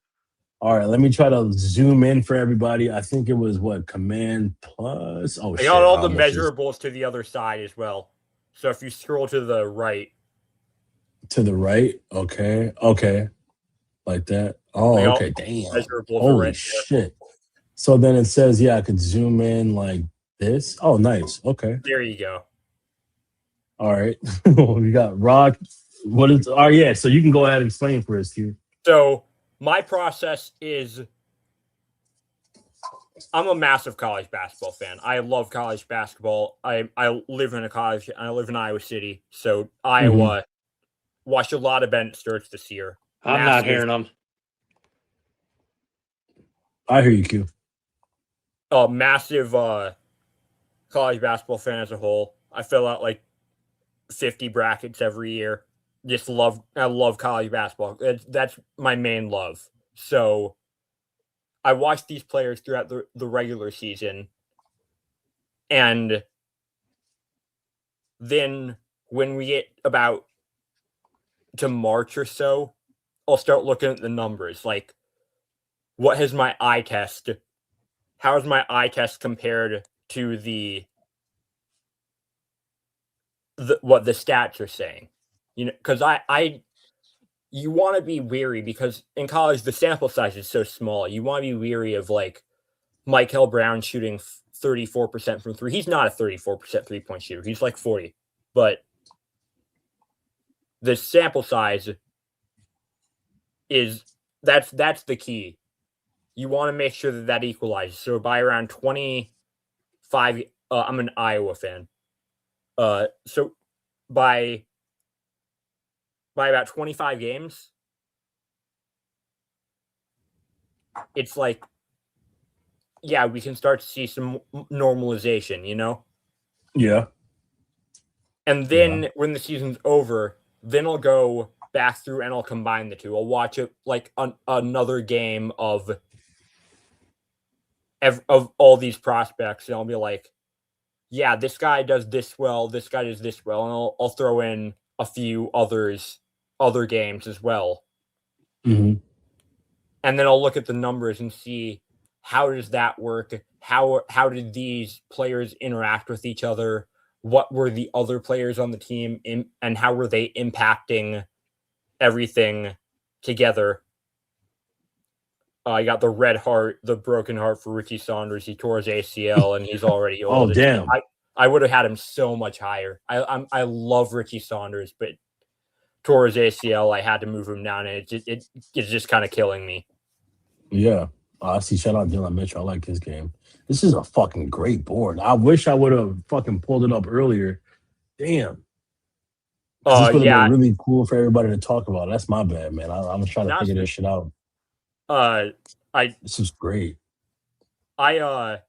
All right, let me try to zoom in for everybody. I think it was Command plus. Oh, I got all the measurables to the other side as well. So if you scroll to the right. To the right? Okay. Like that. Oh, okay. Damn. Holy shit. So then it says, I could zoom in like this. Oh, nice. Okay. There you go. All right. We got Rock. What is? Oh, yeah. So you can go ahead and explain for us, Q. So my process is I'm a massive college basketball fan. I love college basketball. I live in I live in Iowa City. So Iowa watched a lot of Ben Sturts this year. I'm not hearing them. I hear you, Q. A massive college basketball fan as a whole. I fill out like 50 brackets every year. I love college basketball. That's my main love. So I watch these players throughout the regular season. And then when we get about to March or so, I'll start looking at the numbers. Like, what has my eye test? How is my eye test compared to what the stats are saying? Because you want to be weary because in college the sample size is so small. You want to be weary of like Michael Brown shooting 34% from three. He's not a 34% 3-point shooter. He's like 40. But the sample size that's the key. You want to make sure that equalizes. So by around 25, I'm an Iowa fan. So by about 25 games, it's like, we can start to see some normalization, Yeah. And then when the season's over, then I'll go back through and I'll combine the two. I'll watch it like another game of all these prospects, and I'll be like, yeah, this guy does this well, this guy does this well, and I'll throw in a few other games as well. Mm-hmm. And then I'll look at the numbers and see how does that work? How did these players interact with each other? What were the other players on the team and how were they impacting everything together? I got the red heart, the broken heart for Richie Saunders. He tore his ACL and he's already old. Oh, damn. I would have had him so much higher. I love Richie Saunders, but tore his ACL. I had to move him down, and it's just kind of killing me. Yeah. I see. Shout out Dylan Mitchell. I like his game. This is a fucking great board. I wish I would have fucking pulled it up earlier. Damn. This would have been really cool for everybody to talk about. That's my bad, man. I was trying to figure this shit out. This is great. I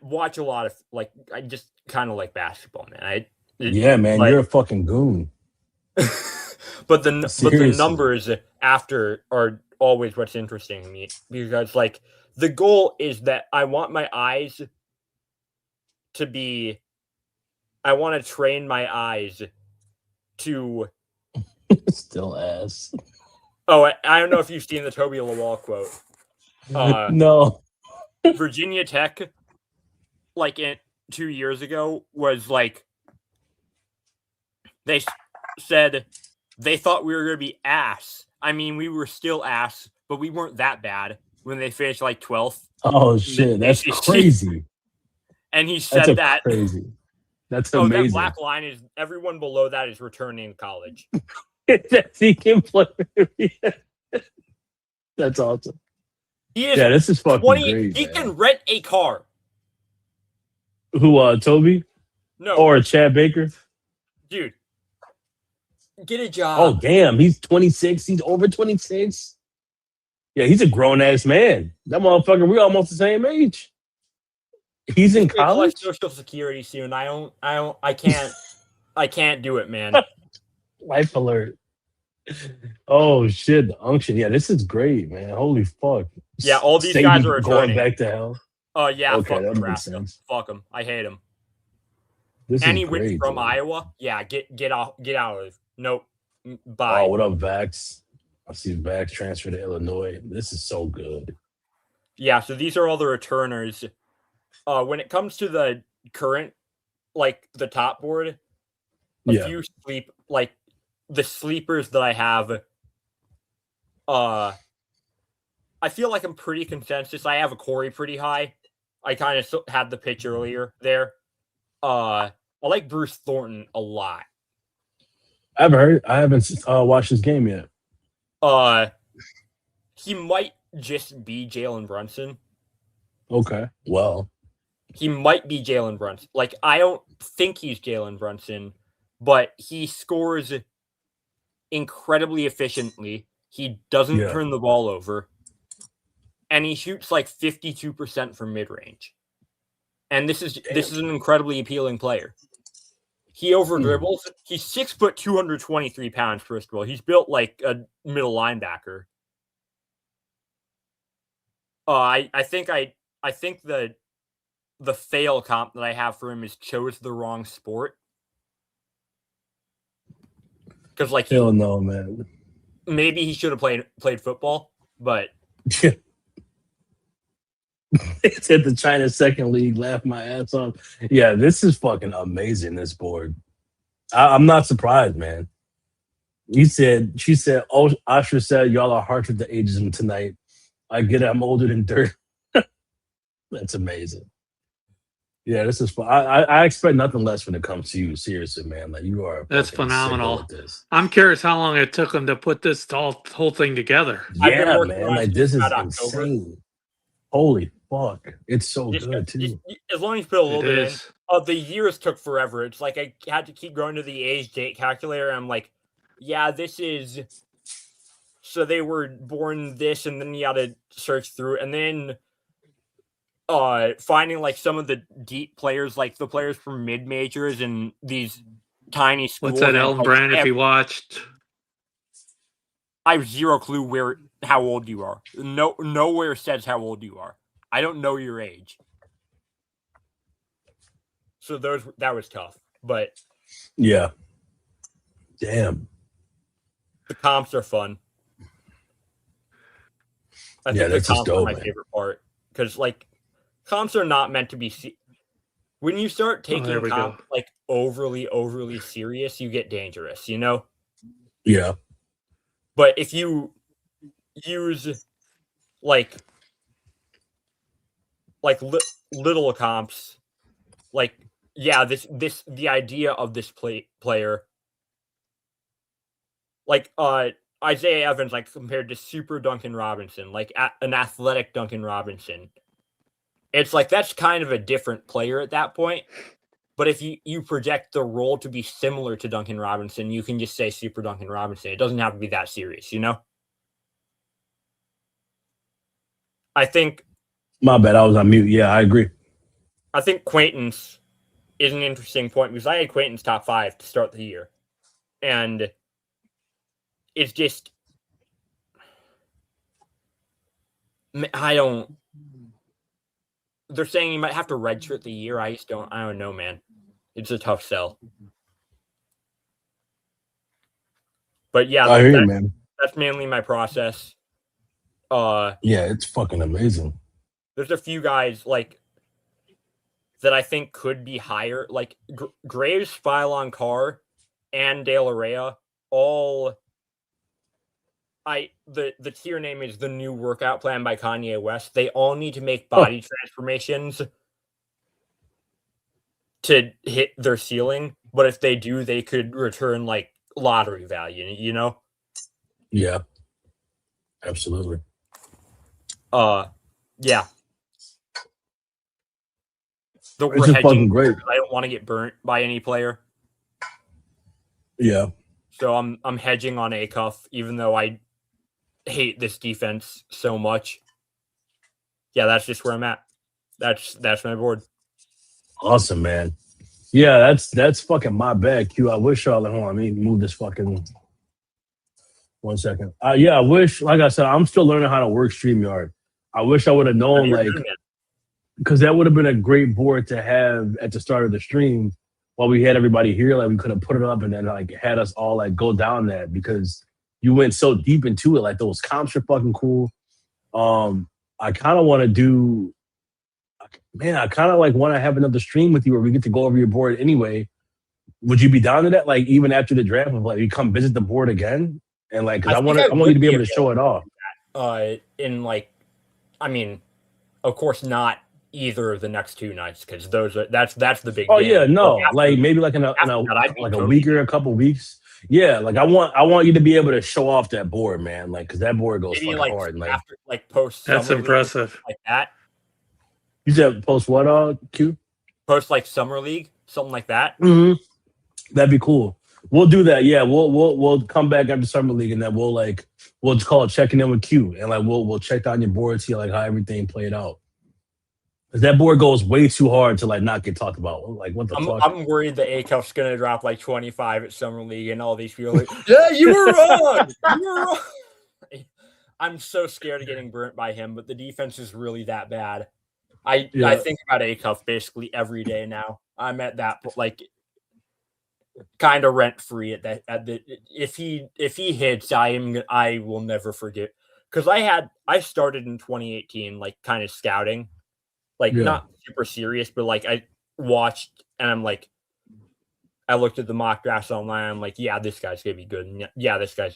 watch a lot of I just kind of like basketball, man. Man, you're a fucking goon. but the numbers after are always what's interesting to me, because the goal is that I want my eyes to be. I want to train my eyes to still ass. Oh, I don't know if you've seen the Toby Lawal quote. No. Virginia Tech, 2 years ago, was they said they thought we were going to be ass. I mean, we were still ass, but we weren't that bad when they finished 12th. Oh, shit. That's crazy. And he said that. Crazy. That's amazing. That black line is everyone below that is returning to college. He can play. That's awesome. This is fucking 20, great. He can rent a car. Who, Toby? No. Or Chad Baker? Dude. Get a job. Oh, damn. He's 26. He's over 26. Yeah, he's a grown-ass man. That motherfucker, we're almost the same age. He's in college? Social Security soon. I can't do it, man. Life alert. Oh, shit. The unction. Yeah, this is great, man. Holy fuck. Yeah, all these guys are going back to hell. Oh, yeah. Okay, fuck that makes sense. Fuck him. I hate him. He wins from Iowa. Yeah, get out of. Nope. Bye. Oh, what up, Vax? I see Vax transfer to Illinois. This is so good. Yeah, so these are all the returners. When it comes to the current, the top board, few the sleepers that I have, I feel like I'm pretty consensus. I have a Corey pretty high. I kind of had the pitch earlier there. I like Bruce Thornton a lot. I haven't watched his game yet. He might just be Jalen Brunson. Okay. Well, he might be Jalen Brunson. I don't think he's Jalen Brunson, but he scores incredibly efficiently. He doesn't turn the ball over. And he shoots 52% from mid-range. And this is an incredibly appealing player. He over dribbles. He's 6 foot, 223 pounds, first of all. He's built like a middle linebacker. I think the fail comp that I have for him is chose the wrong sport. Because hell no, man. Maybe he should have played football, but it's at the China Second League. Laugh my ass off. Yeah, this is fucking amazing. This board. I'm not surprised, man. She said, "Oh, Asher said y'all are harsher to ageism tonight. I get it. I'm older than dirt." That's amazing. Yeah, this is fun. I expect nothing less when it comes to you. Seriously, man. You are. That's phenomenal. I'm curious how long it took them to put this whole thing together. Yeah, man. This is insane. Holy fuck. It's so good, too. As long as you put a little bit in. The years took forever. It's I had to keep going to the age date calculator. I'm like, yeah, this is... So they were born this, and then you got to search through. And then finding some of the deep players, the players from mid-majors and these tiny school. What's that, Elton Brand? If you watched, I have zero clue how old you are. Nowhere says how old you are. I don't know your age. So that was tough, but yeah, damn. The comps are fun. I think the comps are my favorite part because like comps are not meant to be. When you start taking comp like overly serious, you get dangerous. You know. Yeah. But if you use like little comps, like the idea of this player, like Isaiah Evans, like compared to Super Duncan Robinson, like an athletic Duncan Robinson, it's like that's kind of a different player at that point. But if you project the role to be similar to Duncan Robinson, you can just say Super Duncan Robinson. It doesn't have to be that serious, you know? I think... My bad, I was on mute. Yeah, I agree. I think Quaintance is an interesting point because I had Quaintance top 5 to start the year. And it's just... I don't... They're saying you might have to redshirt the year. I don't know, man. It's a tough sell. But yeah, I hear you, man. That's mainly my process. Yeah, it's fucking amazing. There's a few guys like that I think could be higher, like Graves, Phylon Carr, and De La Rhea. All the tier name is The New Workout Plan by Kanye West. They all need to make body transformations to hit their ceiling, but if they do, they could return like lottery value, you know? Yeah. Absolutely. Yeah. It's just fucking great. I don't want to get burnt by any player. Yeah. So I'm hedging on Acuff, even though I hate this defense so much. Yeah, that's just where I'm at. That's my board. Awesome, man. Yeah, that's fucking my bad, Q. I wish y'all hold on, let me move this fucking 1 second. Yeah, I wish, like I said, I'm still learning how to work StreamYard. I wish I would have known, like, because that would have been a great board to have at the start of the stream while we had everybody here. Like, we could have put it up and then like had us all like go down that because you went so deep into it. Like, those comps are fucking cool. I kind of want to do, man, I kind of like want to have another stream with you where we get to go over your board anyway. Would you be down to that? Like, even after the draft, of like you come visit the board again, and like, because I want you to be able to show it off. In like, I mean, of course not either of the next 2 nights because that's the big. Oh game. Yeah, no, like maybe like in a week or a couple weeks. Yeah, like I want you to be able to show off that board, man. Like, because that board goes fucking hard. Like, after, like post. That's impressive. Like that. You said post what? Q? Post like summer league, something like that. Mm-hmm. That'd be cool. We'll do that. Yeah, we'll come back after summer league and then we'll just call it checking in with Q and like we'll check on your board, see like how everything played out. Because that board goes way too hard to like not get talked about. Like, what the fuck? I'm worried the Acuff's gonna drop like 25 at summer league and all these people are like, yeah, you were wrong. You were wrong. I'm so scared of getting burnt by him, but the defense is really that bad. I think about Acuff basically every day now. I'm at that like kind of rent free at the if he hits, I will never forget because I started in 2018 like kind of scouting, like not super serious, but like I watched and I'm like I looked at the mock drafts online. I'm like, yeah, this guy's gonna be good. And yeah, this guy's,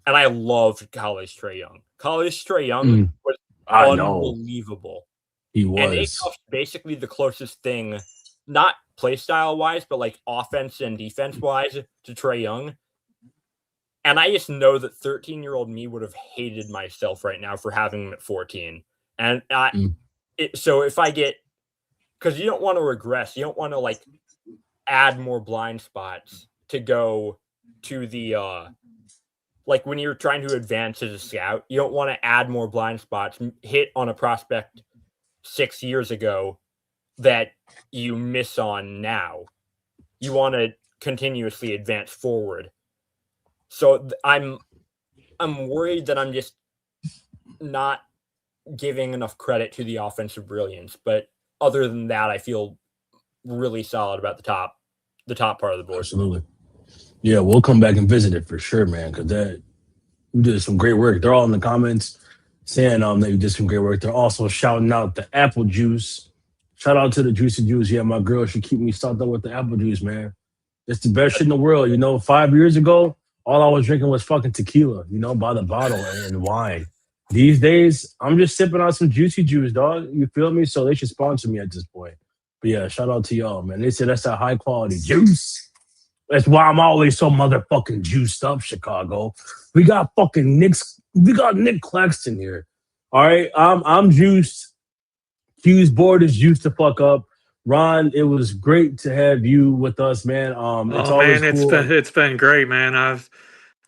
and I loved college Trae Young. College Trae Young was unbelievable. He was. And Acuff's basically the closest thing, not play style wise, but like offense and defense wise to Trae Young. And I just know that 13-year-old me would have hated myself right now for having him at 14. And so if I get, because you don't want to regress, you don't want to like add more blind spots to go to the like when you're trying to advance as a scout, you don't want to add more blind spots, hit on a prospect 6 years ago that you miss on now. You want to continuously advance forward. So I'm worried that I'm just not giving enough credit to the offensive brilliance. But other than that, I feel really solid about the top part of the board. Absolutely. Yeah, we'll come back and visit it for sure, man, because you did some great work. They're all in the comments saying that you did some great work. They're also shouting out the apple juice. Shout out to the Juicy Juice. Yeah, my girl should keep me stocked up with the apple juice, man. It's the best shit in the world. 5 years ago, all I was drinking was fucking tequila, by the bottle and wine. These days, I'm just sipping on some Juicy Juice, dog. You feel me? So they should sponsor me at this point. But yeah, shout out to y'all, man. They said that's that high quality juice. That's why I'm always so motherfucking juiced up, Chicago. We got Nick CLAXTON here. All right, I'm juiced. Q's board is juiced the fuck up. Ron, it was great to have you with us, man. It's been great, man.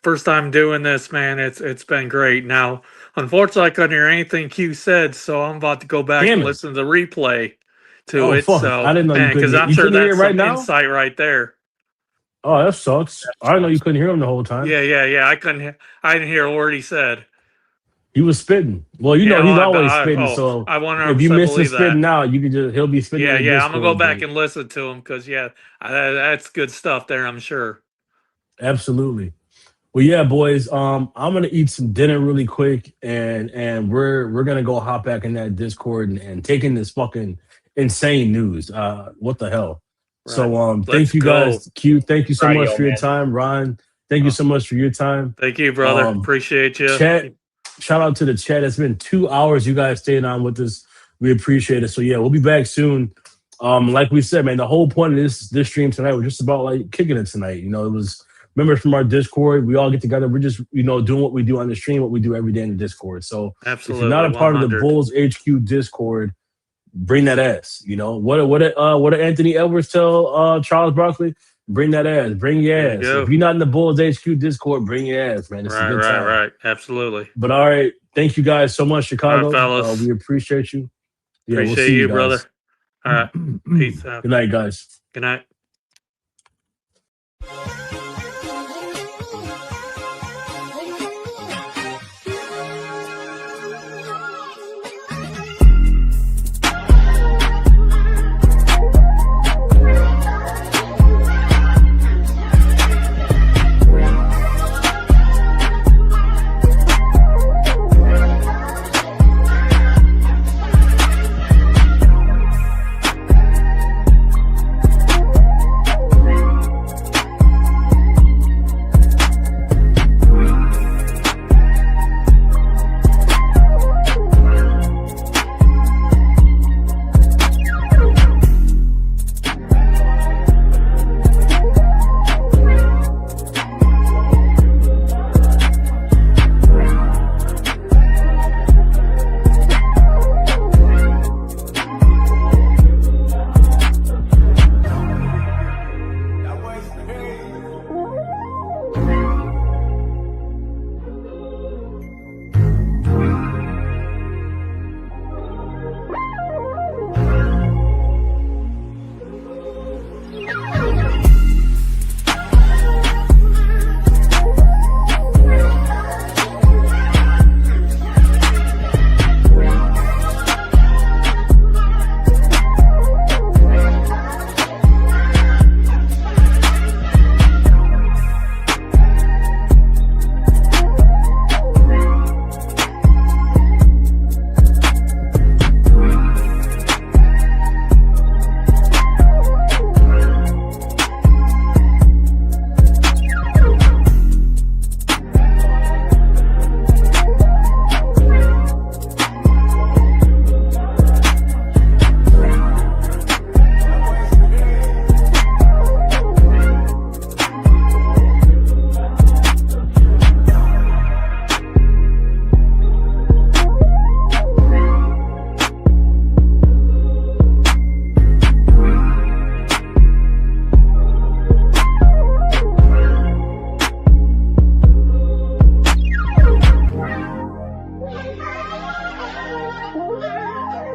First time doing this, man. It's been great. Now, unfortunately, I couldn't hear anything Q said, so I'm about to go back and listen to the replay to it. Fuck. So I didn't know because I'm sure that's some insight right there. Oh, that sucks. I didn't know you couldn't hear him the whole time. Yeah. I didn't hear a word he said. He was spitting. Well, he's always spitting. So I wonder if you miss him spitting out, you can he'll be spitting. Yeah. I'm gonna go back and listen to him because that's good stuff there. I'm sure. Absolutely. Well, yeah, boys. I'm gonna eat some dinner really quick, and we're gonna go hop back in that Discord and take in this fucking insane news. What the hell? Right. So thank you guys. Q, thank you so much for your time. Ron, thank you so much for your time. Thank you, brother. Appreciate you. Chat, shout out to the chat. It's been 2 hours you guys staying on with us. We appreciate it. So yeah, we'll be back soon. Like we said, man, the whole point of this stream tonight was just about like kicking it tonight. It was members from our Discord. We all get together. We're just doing what we do on the stream, what we do every day in the Discord. So absolutely, if you're not a part 100. Of the Bulls HQ Discord, bring that ass. What did Anthony Edwards tell Charles Barkley? Bring that ass. Bring your ass. If you're not in the Bulls HQ Discord, bring your ass, man. It's a good time. Right. Absolutely. But all right, thank you guys so much, Chicago. All right, fellas. We appreciate you. Yeah, appreciate we'll see you, brother. All right. Peace out. Good night, guys. Good night.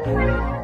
Thank you.